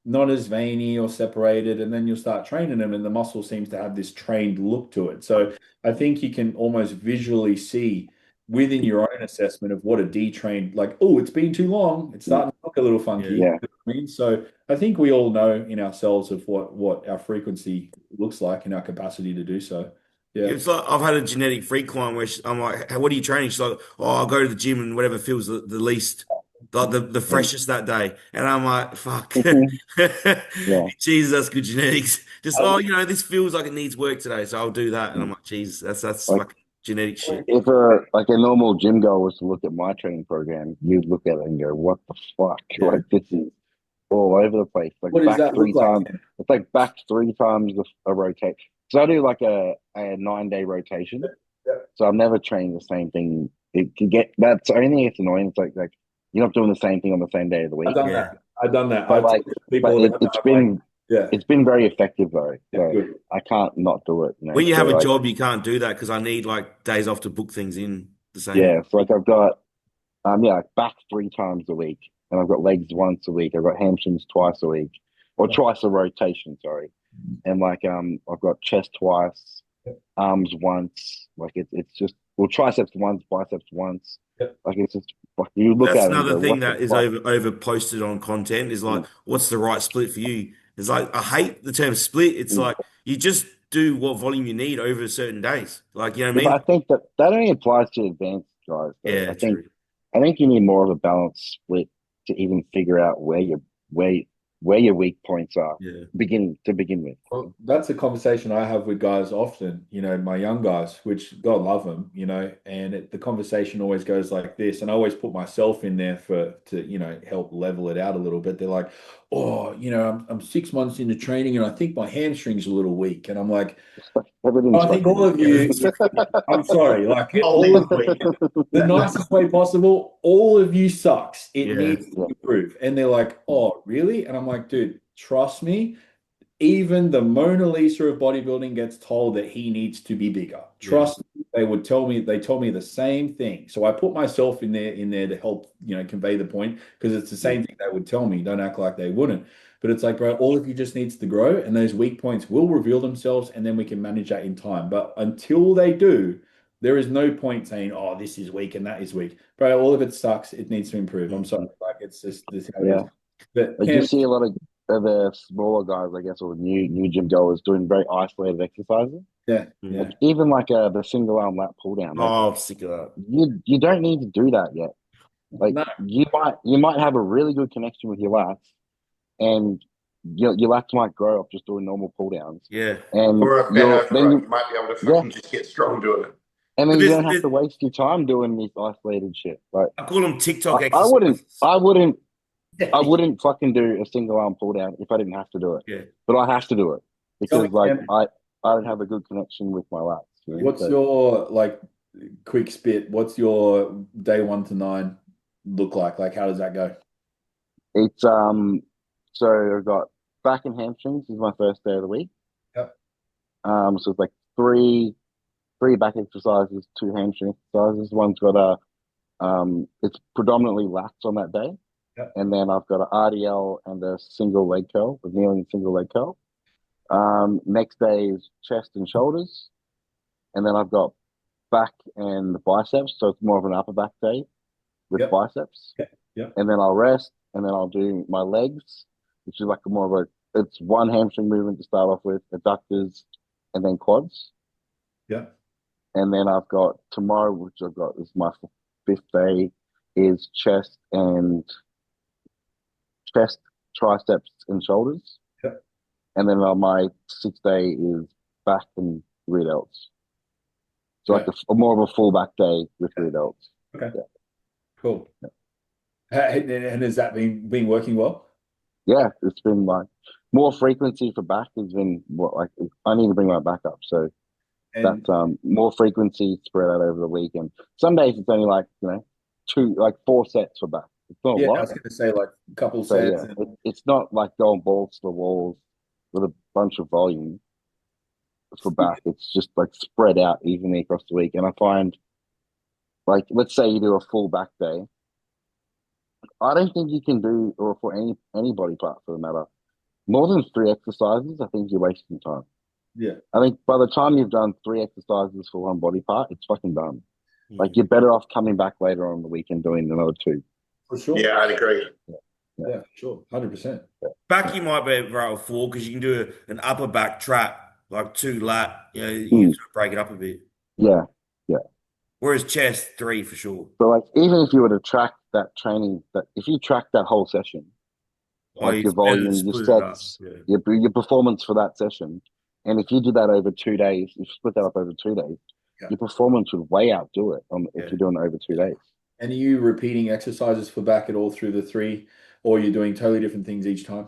Speaker 2: not as veiny or separated, and then you'll start training them, and the muscle seems to have this trained look to it. So I think you can almost visually see within your own assessment of what a detrained, like, oh, it's been too long, it's starting to look a little funky.
Speaker 4: Yeah.
Speaker 2: You know what I mean? So I think we all know in ourselves of what our frequency looks like and our capacity to do so. Yeah.
Speaker 3: It's like I've had a genetic freak client where I'm like, "Hey, what are you training?" She's like, "Oh, I'll go to the gym and whatever feels the least, like the freshest that day." And I'm like, "Fuck,
Speaker 4: Yeah.
Speaker 3: Jesus, that's good genetics." Just this feels like it needs work today, so I'll do that. And I'm like, "Jesus, that's
Speaker 4: Like,
Speaker 3: fucking genetic shit."
Speaker 4: if a normal gym goer was to look at my training program, you'd look at it and go, "What the fuck?"
Speaker 3: Yeah.
Speaker 4: Like this is all over the place. Like
Speaker 2: What does
Speaker 4: back
Speaker 2: that
Speaker 4: three
Speaker 2: look like?
Speaker 4: times. It's like back 3 times a rotate. So I do like a 9-day rotation.
Speaker 2: Yeah.
Speaker 4: So I'm never training the same thing. It can get that's the only thing that's annoying. It's like you're not doing the same thing on the same day of the week.
Speaker 2: I've done that. I've done that.
Speaker 4: But
Speaker 2: I've
Speaker 4: like,
Speaker 2: told people
Speaker 4: but
Speaker 2: all the time,
Speaker 4: it's
Speaker 2: I'm
Speaker 4: been
Speaker 2: like, yeah,
Speaker 4: it's been very effective though.
Speaker 2: yeah,
Speaker 4: So
Speaker 2: good.
Speaker 4: I can't not do it.
Speaker 3: When you
Speaker 4: So
Speaker 3: have a
Speaker 4: like,
Speaker 3: job, you can't do that because I need like days off to book things in the same.
Speaker 4: yeah. So like I've got like back 3 times a week, and I've got legs once a week. I've got hamstrings twice a week, or twice a rotation. Sorry, and like I've got chest twice, arms once. Like it's just triceps once, biceps once.
Speaker 2: Yep.
Speaker 4: Like it's just like you look
Speaker 3: That's
Speaker 4: at it and
Speaker 3: another
Speaker 4: go,
Speaker 3: thing
Speaker 4: what
Speaker 3: that
Speaker 4: the
Speaker 3: is
Speaker 4: fuck?
Speaker 3: over posted on content is like, what's the right split for you? It's like I hate the term split. It's like you just do what volume you need over certain days. Like, you know what I
Speaker 4: But
Speaker 3: mean?
Speaker 4: I think that only applies to advanced guys. Though.
Speaker 3: Yeah, true.
Speaker 4: I think you need more of a balanced split to even figure out where where your weak points are.
Speaker 3: Yeah.
Speaker 4: To begin with.
Speaker 2: Well, that's a conversation I have with guys often, my young guys, which God love them, and the conversation always goes like this. And I always put myself in there to help level it out a little bit. They're like, oh, I'm 6 months into training and I think my hamstring's a little weak. And I'm like, I think all of you, I'm sorry, like all of you, the nicest way possible, all of you sucks. It needs to improve. And they're like, oh, really? And I'm like, dude, trust me. Even the Mona Lisa of bodybuilding gets told that he needs to be bigger. Trust me, they told me the same thing. So I put myself in there to help, convey the point, because it's the same thing they would tell me. Don't act like they wouldn't. But it's like, bro, all of you just needs to grow, and those weak points will reveal themselves, and then we can manage that in time. But until they do, there is no point saying, oh, this is weak and that is weak. Bro, all of it sucks. It needs to improve. I'm sorry. Like, it's just this how it is. But
Speaker 4: Like you see a lot of the smaller guys, I guess, or new gym goers doing very isolated exercises.
Speaker 2: yeah.
Speaker 4: Like even like the single arm lat pull down. Like,
Speaker 3: Oh, I'm sick of that.
Speaker 4: you don't need to do that yet. Like
Speaker 2: No.
Speaker 4: you might have a really good connection with your lats, and your lats might grow up just doing normal pull downs.
Speaker 3: Yeah.
Speaker 4: And
Speaker 1: Or a bent over,
Speaker 4: then
Speaker 1: you might be able to fucking just get strong doing it.
Speaker 4: and then
Speaker 3: But
Speaker 4: you don't have to waste your time doing this isolated shit. Like
Speaker 3: I call them TikTok
Speaker 4: I
Speaker 3: exercises.
Speaker 4: I wouldn't fucking do a single arm pull down if I didn't have to do it.
Speaker 3: Yeah.
Speaker 4: But I have to do it because
Speaker 2: Ken,
Speaker 4: I don't have a good connection with my lats.
Speaker 2: what's your quick spit? What's your day 1 to 9 look like? Like, how does that go?
Speaker 4: It's so I've got back and hamstrings is my first day of the week.
Speaker 2: Yep.
Speaker 4: So it's like three back exercises, 2 hamstring exercises. One's got it's predominantly lats on that day.
Speaker 2: Yep.
Speaker 4: And then I've got an RDL and a single leg curl, a kneeling single leg curl. Next day is chest and shoulders. And then I've got back and biceps. So it's more of an upper back day with biceps.
Speaker 2: Yep.
Speaker 4: And then I'll rest, and then I'll do my legs, which is like more of it's one hamstring movement to start off with, adductors, and then quads.
Speaker 2: Yeah.
Speaker 4: And then I've got tomorrow, which I've got is my fifth day, is chest, triceps, and shoulders.
Speaker 2: Yeah.
Speaker 4: And then on my sixth day is back and rear delts. So like more of a full back day with rear delts.
Speaker 2: Okay.
Speaker 4: Yeah.
Speaker 2: Cool. And has that been working well?
Speaker 4: Yeah, it's been like more frequency for back has been I need to bring my back up. So that's more frequency spread out over the weekend. Some days it's only like, 4 sets for back. It's not a lot.
Speaker 2: I was going to say like a couple
Speaker 4: So
Speaker 2: sets.
Speaker 4: yeah, it's not like going balls to the walls with a bunch of volume for back. It's just like spread out evenly across the week. And I find, like, let's say you do a full back day. I don't think you can do, or for any body part for the matter, more than 3 exercises. I think you're wasting time.
Speaker 2: Yeah.
Speaker 4: I think by the time you've done 3 exercises for one body part, it's fucking done. Like, you're better off coming back later on the weekend doing another 2.
Speaker 2: For sure.
Speaker 1: Yeah, I'd agree.
Speaker 2: Yeah, sure. 100%.
Speaker 3: Back you might be able to fall because you can do an upper back trap, like 2 lat. You can sort of break it up a bit.
Speaker 4: Yeah.
Speaker 3: Whereas chest, 3 for sure.
Speaker 4: So like, even if you were to track that training, if you track that whole session, like your volume, your sets, your performance for that session, and if you do that over 2 days, you split that up over 2 days, your performance would way outdo it if you're doing it over 2 days.
Speaker 2: And are you repeating exercises for back at all through the 3, or you're doing totally different things each time?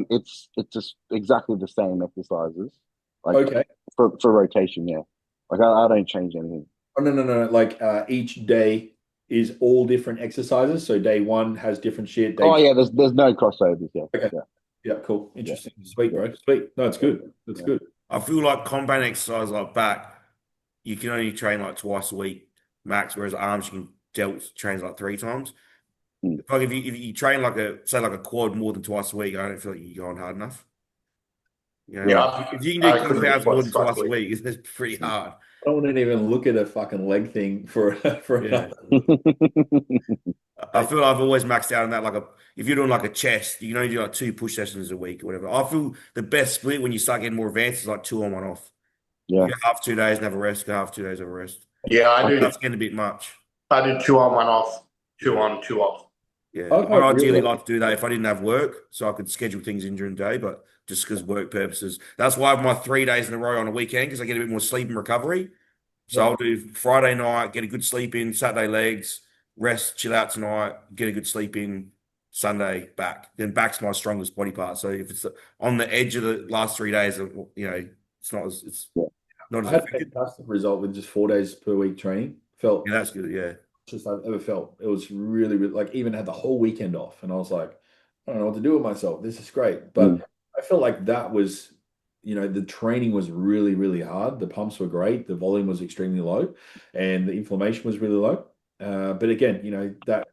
Speaker 4: It's just exactly the same exercises. Like,
Speaker 2: okay.
Speaker 4: For rotation, yeah. Like I don't change anything.
Speaker 2: Oh, no. Like each day is all different exercises. So day 1 has different shit.
Speaker 4: Yeah, there's no crossovers. Yeah.
Speaker 2: Okay. Yeah, cool. Interesting. Sweet, bro. Sweet. No, it's good. That's good.
Speaker 3: I feel like combat exercise like back, you can only train like twice a week max, whereas arms you can train like 3 times. Like if you train like a quad more than twice a week, I don't feel like you're going hard enough. If you can do compounds more than twice a week, it's pretty hard.
Speaker 2: I wouldn't even look at a fucking leg thing for another.
Speaker 3: I feel I've always maxed out on that. If you're doing like a chest, you can only do like 2 push sessions a week or whatever. I feel the best split when you start getting more advanced is like 2 on, 1 off.
Speaker 4: Yeah.
Speaker 3: You go half 2 days and have a rest, go half 2 days, have a rest.
Speaker 1: Yeah, I do.
Speaker 3: That's getting a bit much.
Speaker 1: I do 2 on, 1 off, 2 on, 2 off.
Speaker 3: Yeah, I'd ideally like to do that if I didn't have work, so I could schedule things in during the day, but just because work purposes. That's why I have my 3 days in a row on a weekend, because I get a bit more sleep and recovery. So I'll do Friday night, get a good sleep in, Saturday legs, rest, chill out tonight, get a good sleep in, Sunday back. Then back's my strongest body part. So if it's on the edge of the last 3 days, it's not as
Speaker 2: I had a fantastic result with just 4 days per week training.
Speaker 3: Yeah, that's good. Yeah.
Speaker 2: Just I've ever felt. It was really, really, like, even had the whole weekend off, and I was like, I don't know what to do with myself. This is great. But I felt like that was, the training was really, really hard. The pumps were great. The volume was extremely low, and the inflammation was really low. But again, that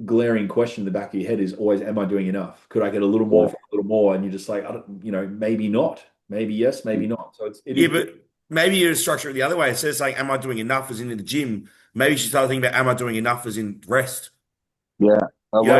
Speaker 2: glaring question in the back of your head is always, am I doing enough? Could I get a little more, a little more? And you're just like, I don't, maybe not. Maybe yes, maybe not. So
Speaker 3: but maybe you structure it the other way. It says like, am I doing enough as in the gym? Maybe you should start thinking about, am I doing enough as in rest?
Speaker 4: Yeah.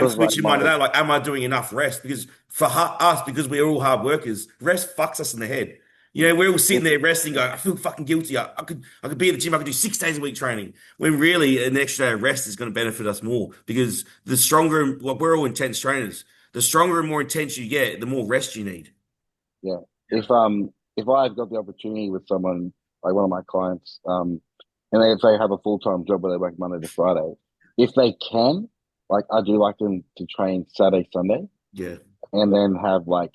Speaker 3: Switch your mind to that. Like, am I doing enough rest? Because for us, because we're all hard workers, rest fucks us in the head. We're all sitting there resting, going, I feel fucking guilty. I could be at the gym. I could do 6 days a week training. When really an extra day of rest is going to benefit us more, because the stronger, we're all intense trainers. The stronger and more intense you get, the more rest you need.
Speaker 4: Yeah. If I've got the opportunity with someone like one of my clients, and if they have a full-time job where they work Monday to Friday, if they can, like, I do like them to train Saturday, Sunday.
Speaker 3: Yeah.
Speaker 4: And then have like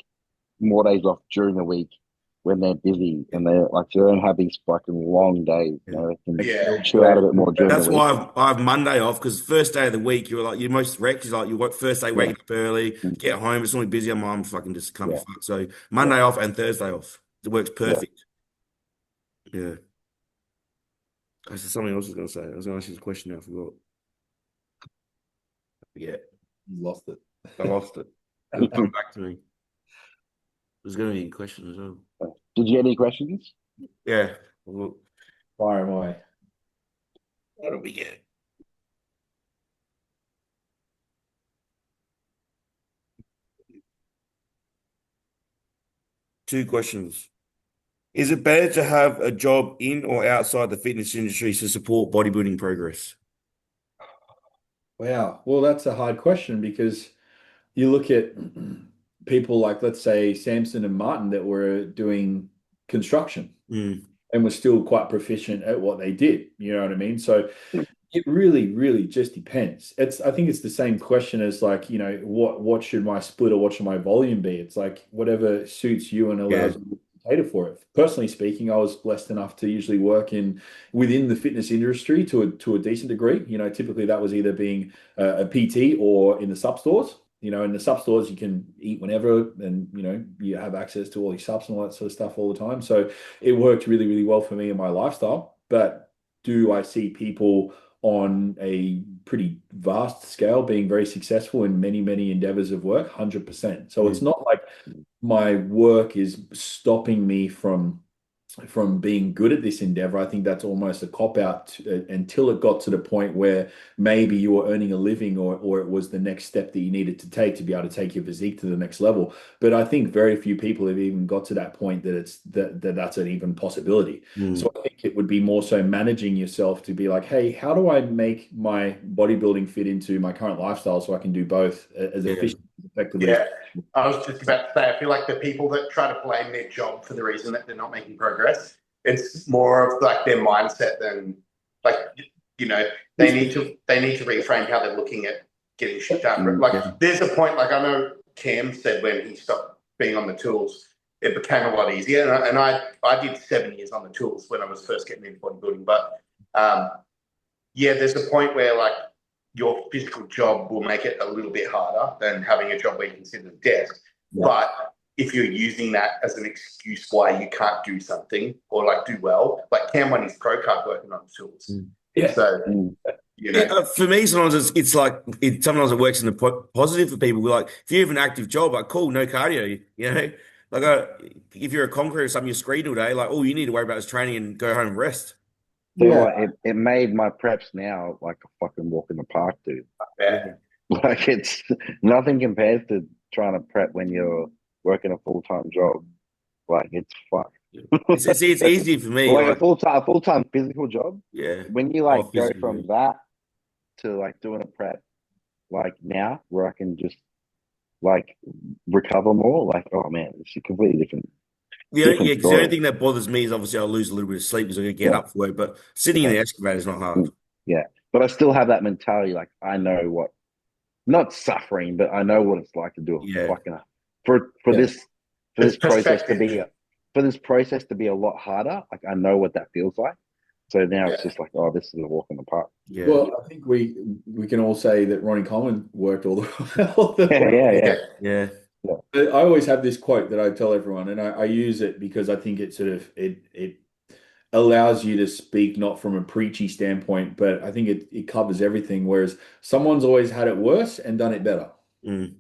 Speaker 4: more days off during the week when they're busy, and they're like, they don't have these fucking long days. They can chill out a bit more during the week.
Speaker 3: That's why I have Monday off, because first day of the week, you're like, you're most wrecked. Is like, you work first day waking up early, get home, it's normally busy. I'm fucking just can't be fucked. So Monday off and Thursday off. It works perfect. Yeah. That's something else I was going to say. I was going to ask you a question now. I forgot. Yeah.
Speaker 2: You lost it.
Speaker 3: I lost it. It'll come back to me. There's going to be a question as well.
Speaker 4: Did you get any questions?
Speaker 3: Yeah.
Speaker 2: Fire away.
Speaker 3: What do we get? 2 questions. Is it better to have a job in or outside the fitness industry to support bodybuilding progress?
Speaker 2: Wow. Well, that's a hard question because you look at people like, let's say, Samson and Martin that were doing construction
Speaker 3: Mm.
Speaker 2: and were still quite proficient at what they did. You know what I mean? So it really, really just depends. I think it's the same question as like, what should my split or what should my volume be? It's like whatever suits you and
Speaker 3: Yeah.
Speaker 2: allows you to cater for it. Personally speaking, I was blessed enough to usually work within the fitness industry to a decent degree. Typically that was either being a PT or in the sub stores. In the sub stores, you can eat whenever and, you have access to all these subs and all that sort of stuff all the time. So it worked really, really well for me and my lifestyle. But do I see people on a pretty vast scale being very successful in many, many endeavors of work? 100%. So it's not like my work is stopping me from being good at this endeavor. I think that's almost a cop out until it got to the point where maybe you were earning a living or it was the next step that you needed to take to be able to take your physique to the next level. But I think very few people have even got to that point that's an even possibility. So I think it would be more so managing yourself to be like, hey, how do I make my bodybuilding fit into my current lifestyle so I can do both as efficiently, as effectively?
Speaker 1: Yeah. I was just about to say, I feel like the people that try to blame their job for the reason that they're not making progress, it's more of like their mindset than like, they need to reframe how they're looking at getting shit done. Like there's a point, like I know Cam said when he stopped being on the tools, it became a lot easier. And I did 7 years on the tools when I was first getting into bodybuilding. But there's a point where like your physical job will make it a little bit harder than having a job where you can sit at a desk. Yeah. But if you're using that as an excuse why you can't do something or like do well, like Cam won his pro card working on the tools.
Speaker 2: Yeah.
Speaker 1: So,
Speaker 3: for me, sometimes it's like sometimes it works in the positive for people. Like if you have an active job, like cool, no cardio. Like if you're a concrete or something, you're screened all day. Like all you need to worry about is training and go home and rest.
Speaker 4: So it made my preps now like a fucking walk in the park, dude.
Speaker 1: Yeah.
Speaker 4: Like it's nothing compares to trying to prep when you're working a full-time job. Like it's fucked.
Speaker 3: It's easy for me.
Speaker 4: Like a full-time physical job.
Speaker 3: Yeah.
Speaker 4: When you like go from that to like doing a prep, like now where I can just like recover more, like oh man, it's a completely different.
Speaker 3: Because the only thing that bothers me is obviously I'll lose a little bit of sleep because I get up for work, but sitting in the excavator is not hard.
Speaker 4: Yeah. But I still have that mentality, like I know what, not suffering, but I know what it's like to do it fucking for this process to be a lot harder. Like I know what that feels like. So now it's just like, oh, this is a walk in the park.
Speaker 2: Yeah. Well, I think we can all say that Ronnie Coleman worked all the way.
Speaker 3: Yeah.
Speaker 2: I always have this quote that I tell everyone, and I use it because I think it sort of it allows you to speak not from a preachy standpoint, but I think it covers everything. Whereas someone's always had it worse and done it better.
Speaker 1: 100%.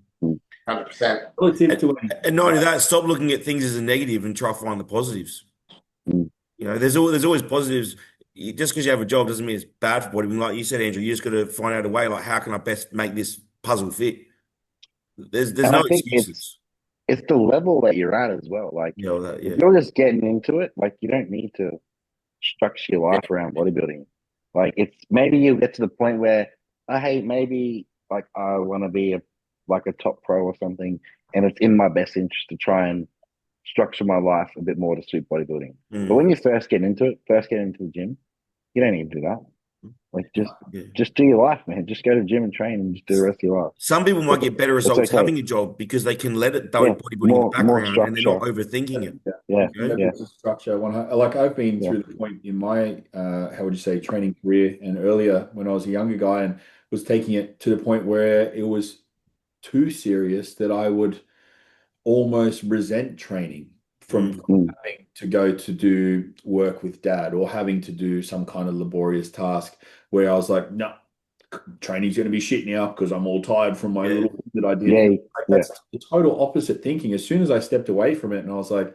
Speaker 3: And not only that, stop looking at things as a negative and try to find the positives. There's always positives. Just because you have a job doesn't mean it's bad for bodybuilding. Like you said, Andrew, you just got to find out a way. Like, how can I best make this puzzle fit? There's no excuses.
Speaker 4: It's the level that you're at as well. Like, if you're just getting into it, like you don't need to structure your life around bodybuilding. Like, it's maybe you get to the point where, hey, maybe like I want to be a top pro or something, and it's in my best interest to try and structure my life a bit more to suit bodybuilding. But when you first get into the gym, you don't need to do that. Like just do your life, man. Just go to the gym and train and just do the rest of your life.
Speaker 3: Some people might get better results having a job because they can let it bodybuilding in the background and they're not overthinking it.
Speaker 2: It's a structure. Like I've been through the point in my how would you say training career and earlier when I was a younger guy and was taking it to the point where it was too serious that I would almost resent training from having to go to do work with dad or having to do some kind of laborious task where I was like, no, training's going to be shit now because I'm all tired from my little thing that I did. That's the total opposite thinking. As soon as I stepped away from it and I was like,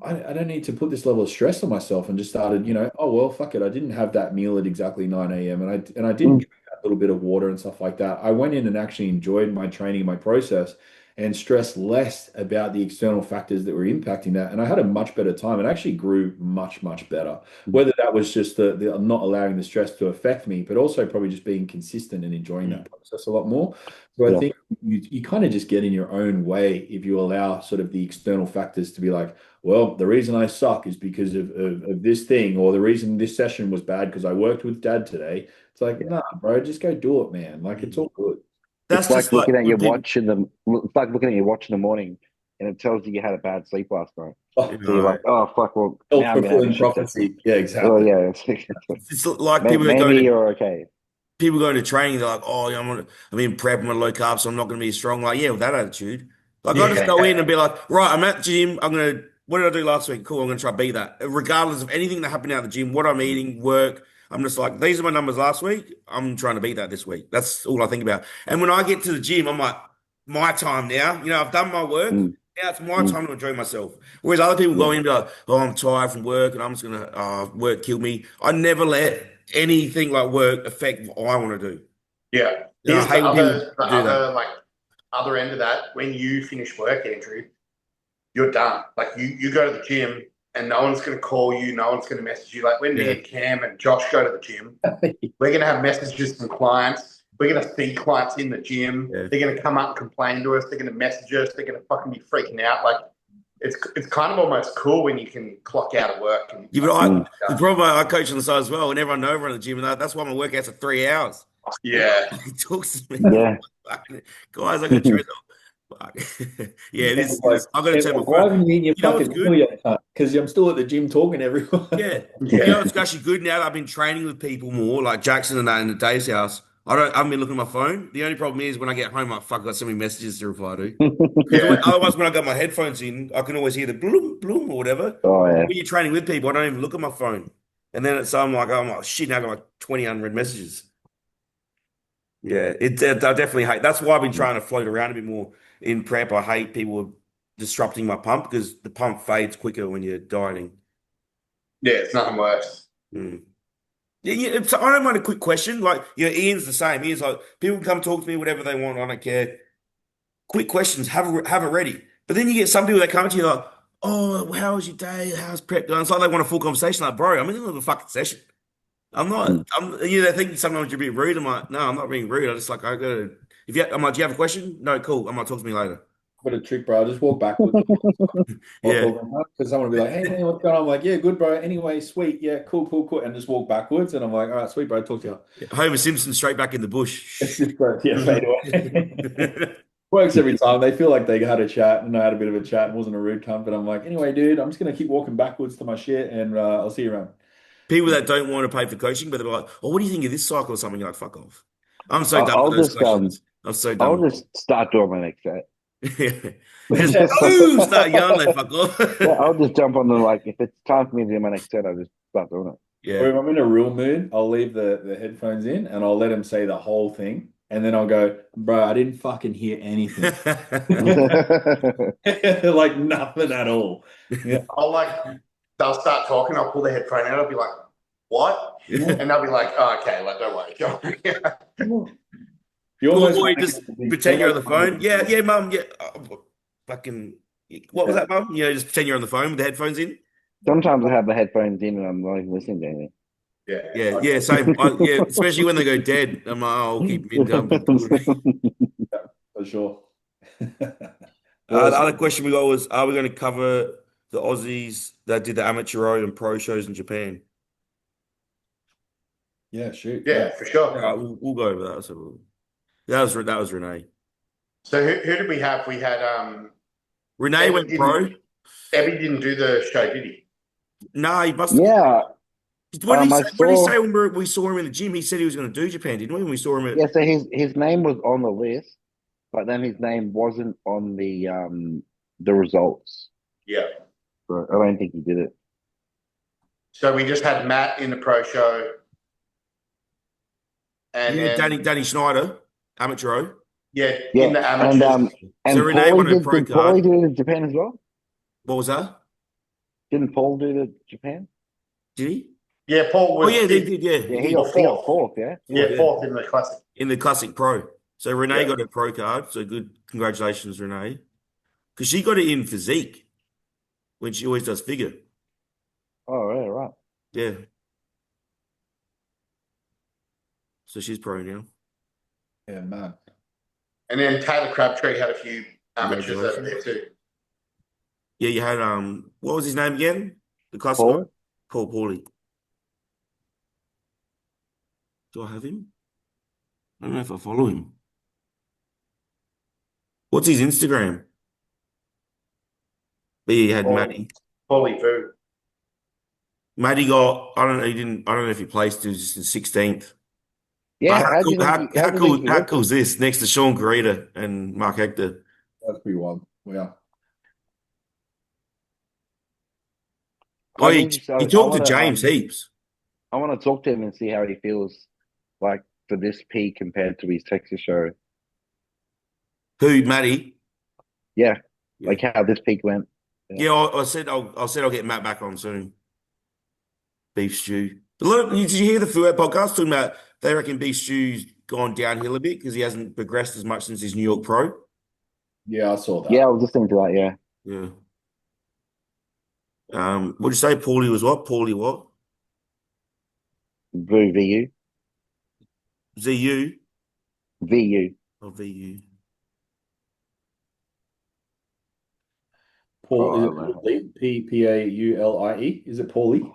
Speaker 2: I don't need to put this level of stress on myself and just started, oh, well, fuck it. I didn't have that meal at exactly 9 a.m. and I didn't drink that little bit of water and stuff like that. I went in and actually enjoyed my training, my process. and stress less about the external factors that were impacting that. And I had a much better time and actually grew much, much better. Whether that was just the not allowing the stress to affect me, but also probably just being consistent and enjoying that process a lot more. So I think you kind of just get in your own way if you allow sort of the external factors to be like, well, the reason I suck is because of this thing, or the reason this session was bad because I worked with dad today. It's like, nah, bro, just go do it, man. Like, it's all good.
Speaker 3: That's
Speaker 4: It's like
Speaker 3: just like
Speaker 4: looking at your
Speaker 3: people,
Speaker 4: watch it's like looking at your watch in the morning, and it tells you had a bad sleep last night.
Speaker 2: Oh,
Speaker 3: you
Speaker 4: So you're
Speaker 3: know,
Speaker 4: like, oh fuck, well now I'm gonna have a
Speaker 2: self-fulfilling
Speaker 4: shit session.
Speaker 2: prophecy. Yeah,
Speaker 4: Oh
Speaker 2: exactly.
Speaker 4: yeah,
Speaker 3: it's like people that go
Speaker 4: maybe
Speaker 3: to
Speaker 4: you're okay.
Speaker 3: people going to training, they're like, oh, yeah, I'm in prep, I'm on low carb, so I'm not going to be strong. Like, yeah, with that attitude. Like, I just go in and be like, right, I'm at the gym. What did I do last week? Cool, I'm going to try to beat that. Regardless of anything that happened out of the gym, what I'm eating, work, I'm just like, these are my numbers last week. I'm trying to beat that this week. That's all I think about. And when I get to the gym, I'm like, my time now. I've done my work.
Speaker 4: Mm,
Speaker 3: Now it's my
Speaker 4: mm,
Speaker 3: time to enjoy myself. Whereas other people
Speaker 4: yeah.
Speaker 3: go in and be like, oh, I'm tired from work and I'm just going to, work kill me. I never let anything like work affect what I want to do.
Speaker 1: Yeah.
Speaker 3: I
Speaker 1: Here's
Speaker 3: hate when people
Speaker 1: the
Speaker 3: do that.
Speaker 1: other like other end of that. When you finish work, Andrew, you're done. Like you go to the gym and no one's gonna call you, no one's gonna message you. Like when me
Speaker 3: Yeah.
Speaker 1: and Cam and Josh go to the gym, we're gonna have messages from clients. We're gonna see clients in the gym.
Speaker 3: Yeah.
Speaker 1: They're gonna come up and complain to us. They're gonna message us. They're gonna fucking be freaking out. Like it's kind of almost cool when you can clock out of work. And,
Speaker 3: Yeah, but the problem I coach on the side as well, and everyone know over in the gym, and that's why my workouts are 3 hours.
Speaker 1: yeah.
Speaker 3: He talks to me.
Speaker 4: Yeah.
Speaker 3: Guys, I got to train. Yeah, this
Speaker 2: like,
Speaker 3: I've got to turn my
Speaker 2: why
Speaker 3: phone.
Speaker 2: haven't you eaten your
Speaker 3: You know what's
Speaker 2: fucking
Speaker 3: good?
Speaker 2: meal yet, cunt? Because I'm still at the gym talking to everyone.
Speaker 3: Yeah.
Speaker 1: Yeah.
Speaker 3: You know, it's actually good now that I've been training with people more, like Jackson and that in the day's house. I haven't been looking at my phone. The only problem is when I get home, I'm like, fuck, I got so many messages to reply to.
Speaker 1: Yeah.
Speaker 3: Otherwise, when I got my headphones in, I can always hear the bloom, bloom, or whatever.
Speaker 4: Oh yeah.
Speaker 3: When you're training with people, I don't even look at my phone. And then I'm like, shit, now I got like 20 unread messages. Yeah, I definitely hate. That's why I've been trying to float around a bit more in prep. I hate people disrupting my pump because the pump fades quicker when you're dieting.
Speaker 1: Yeah, it's nothing worse.
Speaker 3: Mm. Yeah. So I don't mind a quick question. Like, Ian's the same. Ian's like, people can come talk to me, whatever they want. I don't care. Quick questions, have it ready. But then you get some people that come to you like, oh, how was your day? How's prep going? It's like they want a full conversation. Like, bro, I'm in the middle of a fucking session. I'm not. They think sometimes you're being rude. I'm like, no, I'm not being rude. I just like I gotta. I'm like, do you have a question? No, cool. I'm like, talk to me later.
Speaker 2: What a trick, bro. I just walk backwards.
Speaker 3: Yeah.
Speaker 2: Because someone will be like, hey, man, what's going on? I'm like, yeah, good, bro. Anyway, sweet. Yeah, cool. And just walk backwards. And I'm like, all right, sweet, bro. Talk to you.
Speaker 3: Homer Simpson straight back in the bush.
Speaker 2: It's just, bro. Yeah, fade away. Works every time. They feel like they had a chat and I had a bit of a chat and wasn't a rude cunt. But I'm like, anyway, dude, I'm just going to keep walking backwards to my shit and I'll see you around.
Speaker 3: People that don't want to pay for coaching, but they're like, oh, what do you think of this cycle or something? You're like, fuck off. I'm so done with those questions. I'm so done.
Speaker 4: I'll just start doing my next set.
Speaker 3: Start yelling, like, fuck off.
Speaker 4: Yeah, I'll just jump on the if it's time for me to do my next set, I'll just start doing it.
Speaker 3: Yeah.
Speaker 2: Or if I'm in a real mood, I'll leave the headphones in and I'll let him say the whole thing. And then I'll go, bro, I didn't fucking hear anything. Like nothing at all. Yeah.
Speaker 1: They'll start talking, I'll pull the headphone out, I'll be like, what?
Speaker 3: Yeah.
Speaker 1: And they'll be like, oh, okay, like, don't worry.
Speaker 3: Or just pretend you're on the phone. Yeah, mum. Yeah, fucking. What was that, mum? Just pretend you're on the phone with the headphones in.
Speaker 4: Sometimes I have the headphones in and I'm not even listening to anything.
Speaker 3: Yeah, same. Especially when they go dead. I'm like, I'll keep it down.
Speaker 2: For sure.
Speaker 3: The other question we got was, are we going to cover the Aussies that did the amateur and pro shows in Japan?
Speaker 2: Yeah, shoot.
Speaker 1: Yeah, for sure.
Speaker 3: We'll go over that. So that was Renee.
Speaker 1: So who did we have? We had
Speaker 3: Renee went pro.
Speaker 1: Ebby didn't do the show, did he?
Speaker 3: No, he must.
Speaker 4: Yeah.
Speaker 3: What did he say when we saw him in the gym? He said he was going to do Japan, didn't we? When we saw him
Speaker 4: Yeah, so his name was on the list, but then his name wasn't on the results.
Speaker 1: Yeah.
Speaker 4: So I don't think he did it.
Speaker 1: So we just had Matt in the pro show. And
Speaker 3: Danny Schneider, amateur.
Speaker 1: Yeah, in the amateurs.
Speaker 4: And
Speaker 3: so Renee won a pro
Speaker 4: did Paulie do it in Japan as well?
Speaker 3: What was that?
Speaker 4: Didn't Paul do the Japan?
Speaker 3: Did he?
Speaker 1: Yeah, Paul was.
Speaker 3: Oh, yeah, they did, yeah.
Speaker 4: Yeah, he got fourth, yeah?
Speaker 1: Yeah, fourth in the classic.
Speaker 3: In the classic pro. So Renee got her pro card. So good, congratulations, Renee, because she got it in physique when she always does figure.
Speaker 4: Oh, yeah, right.
Speaker 3: Yeah. So she's pro now.
Speaker 2: Yeah, man.
Speaker 1: And then Taylor Crabtree had a few amateurs over there too.
Speaker 3: Yeah, you had what was his name again? The classic guy?
Speaker 4: Paul?
Speaker 3: Paul Pauly. Do I have him? I don't know if I follow him. What's his Instagram? But yeah, you had Matty.
Speaker 1: Paulie Vu.
Speaker 3: Matty got, I don't know, I don't know if he placed, he was just in 16th. But
Speaker 4: Yeah, how do you think
Speaker 3: how
Speaker 4: he
Speaker 3: cool is this next to Sean Carita and Mark Hector?
Speaker 2: That's pretty wild. Yeah.
Speaker 3: Oh,
Speaker 4: I
Speaker 3: yeah,
Speaker 4: need to
Speaker 3: he
Speaker 4: so
Speaker 3: talked to James heaps.
Speaker 4: I want to talk to him and see how he feels like for this P compared to his Texas show.
Speaker 3: Who, Matty?
Speaker 4: Yeah,
Speaker 3: Yeah.
Speaker 4: like how this peak went.
Speaker 3: Yeah, I said I'll get Matt back on soon. Beef stew. But look, did you hear the Fuet podcast talking about they reckon Beef Stew's gone downhill a bit because he hasn't progressed as much since his New York Pro?
Speaker 2: Yeah, I saw that.
Speaker 4: Yeah, I was listening to that. Yeah,
Speaker 3: Yeah. What'd you say? Paulie was what? Paulie what?
Speaker 4: VU,
Speaker 3: ZU?
Speaker 4: VU.
Speaker 3: Oh, VU.
Speaker 2: Paul,
Speaker 4: Oh,
Speaker 2: is
Speaker 4: I
Speaker 2: it
Speaker 4: don't know.
Speaker 2: Paulie? Paulie? Is it Paulie?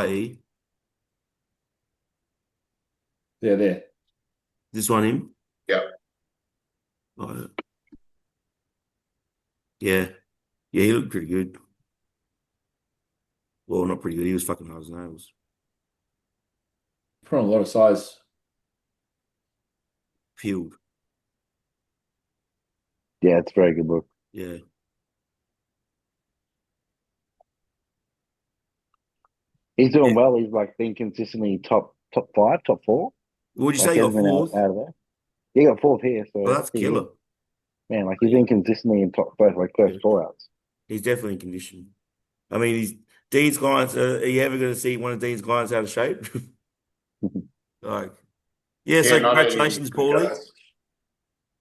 Speaker 3: IE.
Speaker 2: Yeah, there.
Speaker 3: This one him?
Speaker 1: Yeah.
Speaker 3: Oh, yeah. Yeah, he looked pretty good. Well, not pretty good. He was fucking hard as nails.
Speaker 2: Put on a lot of size.
Speaker 3: Peeled.
Speaker 4: Yeah, it's a very good look.
Speaker 3: Yeah.
Speaker 4: He's doing
Speaker 3: Yeah.
Speaker 4: well. He's like been consistently top five, top four.
Speaker 3: What'd you
Speaker 4: Like
Speaker 3: say?
Speaker 4: he
Speaker 3: You
Speaker 4: hasn't
Speaker 3: got
Speaker 4: been
Speaker 3: fourth?
Speaker 4: out of there. He got fourth here, so
Speaker 3: Well, that's
Speaker 4: pretty
Speaker 3: killer.
Speaker 4: good. Man, like he's been consistently in top both like first
Speaker 3: Yeah.
Speaker 4: four outs.
Speaker 3: He's definitely in condition. I mean, Dean's clients. Are you ever going to see one of Dean's clients out of shape? Like, yeah. So
Speaker 1: Yeah, not only
Speaker 3: congratulations,
Speaker 1: good
Speaker 3: Paulie.
Speaker 1: guys.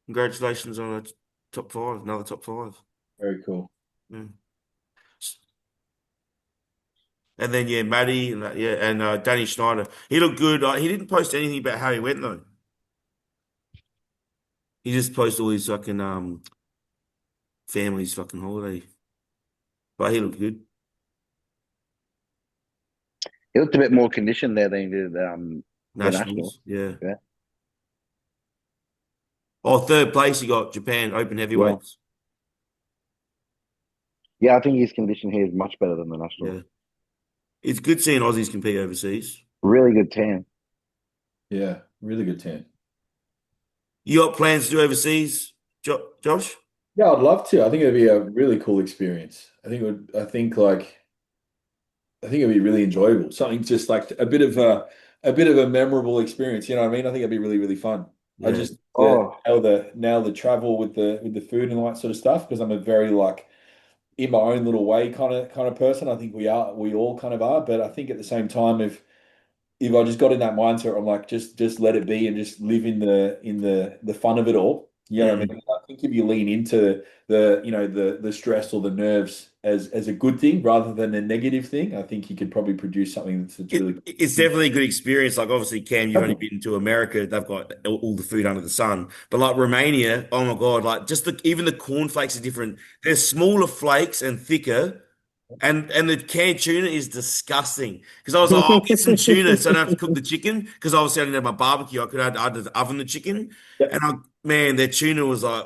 Speaker 3: Congratulations on a top five, another top five.
Speaker 2: Very cool.
Speaker 3: Yeah. And then yeah, Matty and Danny Schneider. He looked good. He didn't post anything about how he went though. He just posted all his fucking family's fucking holiday. But he looked good.
Speaker 4: He looked a bit more conditioned there than he did the nationals.
Speaker 3: Nationals, yeah.
Speaker 4: Yeah.
Speaker 3: Oh, third place he got Japan Open
Speaker 4: Yeah.
Speaker 3: Heavyweights.
Speaker 4: Yeah, I think his condition here is much better than the nationals.
Speaker 3: Yeah. It's good seeing Aussies compete overseas.
Speaker 4: Really good tan.
Speaker 2: Yeah, really good tan.
Speaker 3: You got plans to do overseas, Josh?
Speaker 2: Yeah, I'd love to. I think it'd be a really cool experience. I think it'd be really enjoyable. Something just like a bit of a memorable experience. You know what I mean? I think it'd be really, really fun. I
Speaker 3: Yeah.
Speaker 2: just
Speaker 4: Oh,
Speaker 2: now the travel with the food and all that sort of stuff because I'm a very like in my own little way kind of person. I think we all kind of are, but I think at the same time if I just got in that mindset, I'm like, just let it be and just live in the fun of it all. You know what I mean? I think if you lean into the stress or the nerves as a good thing rather than a negative thing, I think you could probably produce something that's really
Speaker 3: It's definitely a good experience. Like obviously, Cam, you've only been to America. They've got all the food under the sun. But like Romania, oh my God, like just even the cornflakes are different. They're smaller flakes and thicker. And the canned tuna is disgusting. Because I was like, I'll get some tuna so I don't have to cook the chicken. Because obviously I didn't have my barbecue. I had to oven the chicken.
Speaker 2: Yep.
Speaker 3: And man, their tuna was like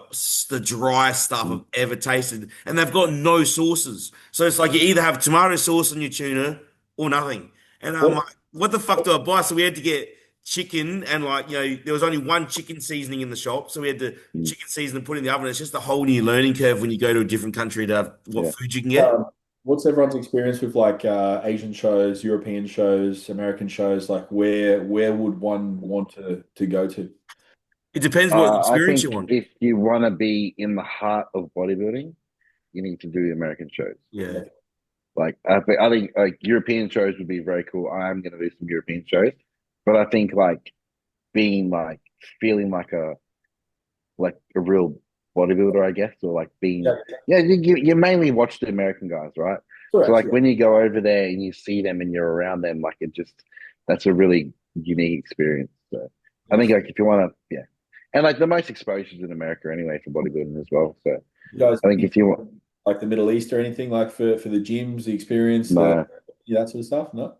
Speaker 3: the driest stuff I've ever tasted. And they've got no sauces. So it's like you either have tomato sauce on your tuna or nothing. And I'm
Speaker 2: What
Speaker 3: like, what the fuck do I buy? So we had to get chicken and there was only one chicken seasoning in the shop. So we had to chicken season and put it in the oven. It's just a whole new learning curve when you go to a different country to have what
Speaker 4: yeah.
Speaker 3: food you can get.
Speaker 2: what's everyone's experience with like Asian shows, European shows, American shows? Like where would one want to go to?
Speaker 3: It depends what
Speaker 4: I
Speaker 3: experience you
Speaker 4: think
Speaker 3: want.
Speaker 4: if you want to be in the heart of bodybuilding, you need to do the American shows.
Speaker 3: Yeah.
Speaker 4: Like I think like European shows would be very cool. I'm going to do some European shows, but I think like being like feeling like a real bodybuilder, I guess, or like being you mainly watch the American guys, right?
Speaker 2: Correct,
Speaker 4: So like when you go over there and you see them and you're around them, like that's a really unique experience. So I think like if you want to, and like the most exposures in America anyway for bodybuilding as well. So
Speaker 2: You guys,
Speaker 4: I think if you want,
Speaker 2: like the Middle East or anything, like for the gyms, the experience,
Speaker 4: no,
Speaker 2: that sort of stuff, no?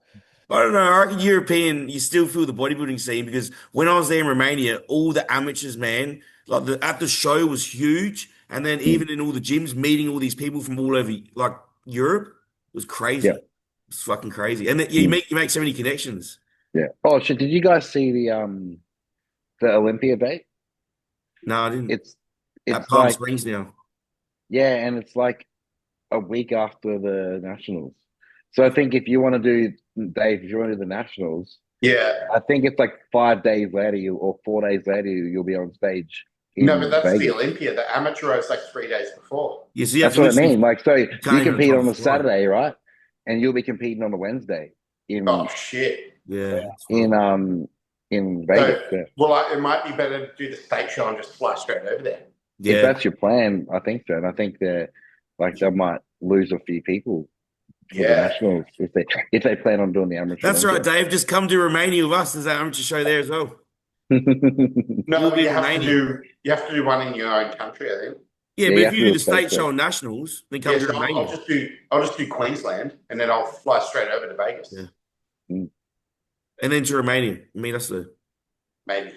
Speaker 3: I don't know. I reckon European, you still feel the bodybuilding scene because when I was there in Romania, all the amateurs, man, like at the show was huge. And then even in all the gyms, meeting all these people from all over like Europe was crazy.
Speaker 4: yeah,
Speaker 3: It's fucking crazy. And then
Speaker 4: mm,
Speaker 3: you make so many connections.
Speaker 4: yeah. Oh shit! Did you guys see the Olympia date?
Speaker 3: No, I didn't.
Speaker 4: It's
Speaker 3: At
Speaker 4: it's
Speaker 3: Palm
Speaker 4: like
Speaker 3: Springs now.
Speaker 4: and it's like a week after the nationals. So I think if you want to do Dave, if you want to do the nationals,
Speaker 1: Yeah.
Speaker 4: I think it's like 5 days later, or 4 days later, you'll be on stage
Speaker 1: No, but
Speaker 4: in
Speaker 1: that's the
Speaker 4: Vegas.
Speaker 1: Olympia. The amateur is like 3 days before.
Speaker 3: Yeah, so you have
Speaker 4: That's
Speaker 3: to
Speaker 4: what I
Speaker 3: literally,
Speaker 4: mean. Like, so
Speaker 3: you
Speaker 4: you
Speaker 3: can't even have
Speaker 4: compete
Speaker 3: time
Speaker 4: on
Speaker 3: to
Speaker 4: a
Speaker 3: fly.
Speaker 4: Saturday, right? And you'll be competing on a Wednesday
Speaker 1: Oh
Speaker 4: in
Speaker 1: shit.
Speaker 3: Yeah.
Speaker 4: in um in Vegas.
Speaker 1: So,
Speaker 4: Yeah.
Speaker 1: well, it might be better to do the state show and just fly straight over there.
Speaker 4: If
Speaker 3: Yeah.
Speaker 4: that's your plan, I think so. And I think they might lose a few people for the
Speaker 1: Yeah.
Speaker 4: nationals if they plan on doing the amateur
Speaker 3: That's right,
Speaker 4: Olympia.
Speaker 3: Dave. Just come to Romania with us. There's that amateur show there as well.
Speaker 1: No,
Speaker 3: You'll
Speaker 1: but
Speaker 3: be in Romania.
Speaker 1: you have to do one in your own country, I think.
Speaker 3: Yeah,
Speaker 4: Yeah,
Speaker 3: but
Speaker 4: you
Speaker 3: if
Speaker 4: have
Speaker 3: you
Speaker 4: to
Speaker 3: do
Speaker 4: do a
Speaker 3: the
Speaker 4: state
Speaker 3: state show
Speaker 4: show.
Speaker 3: and nationals, then come
Speaker 1: Yeah,
Speaker 3: to
Speaker 1: so
Speaker 3: Romania.
Speaker 1: I'll just do Queensland and then I'll fly straight over to Vegas.
Speaker 3: Yeah.
Speaker 4: Mm.
Speaker 3: And then to Romania. Meet us there.
Speaker 1: Maybe.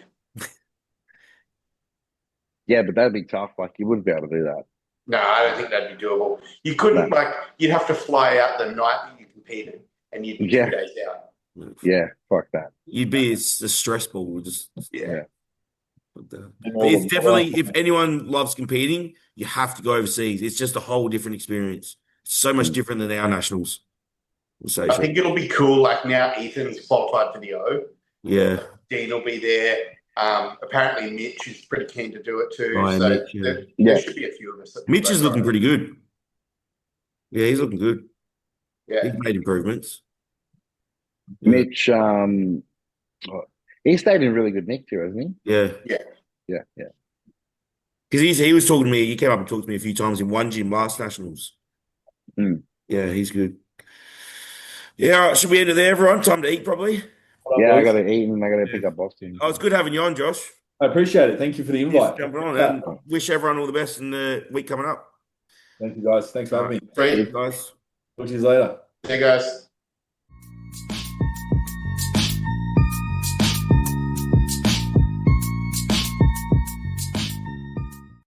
Speaker 4: Yeah, but that'd be tough. Like you wouldn't be able to do that.
Speaker 1: No, I don't think that'd be doable. You couldn't
Speaker 4: No.
Speaker 1: you'd have to fly out the night that you competed and you'd be
Speaker 4: Yeah.
Speaker 1: 2 days out.
Speaker 4: Yeah, fuck that.
Speaker 3: You'd be it's a stress ball. Just
Speaker 1: Yeah.
Speaker 3: but it's definitely if anyone loves competing, you have to go overseas. It's just a whole different experience. It's so much different than our nationals.
Speaker 1: I think it'll be cool. Like now Ethan's qualified for the O.
Speaker 3: Yeah.
Speaker 1: Dean will be there. Apparently Mitch is pretty keen to do it too.
Speaker 3: Ryan,
Speaker 1: So
Speaker 3: Mitch, yeah.
Speaker 1: there should be a few of us.
Speaker 3: Mitch is looking pretty good. Yeah, he's looking good.
Speaker 1: Yeah.
Speaker 3: He's made improvements. Yeah.
Speaker 4: Mitch, he stayed in really good nick too, hasn't he?
Speaker 3: Yeah.
Speaker 4: Yeah.
Speaker 3: Because he was talking to me, he came up and talked to me a few times in one gym last nationals.
Speaker 4: Mm.
Speaker 3: Yeah, he's good. Yeah, all right, should we end it there, everyone? Time to eat, probably.
Speaker 4: Yeah, I got to eat and I got to pick up Boston.
Speaker 3: Oh, it's good having you on, Josh.
Speaker 2: I appreciate it. Thank you for the invite.
Speaker 3: Just jumping on and wish everyone all the best in the week coming up.
Speaker 2: Thank you, guys. Thanks for having me.
Speaker 1: Great.
Speaker 3: Guys.
Speaker 2: Talk to you later.
Speaker 1: There, guys.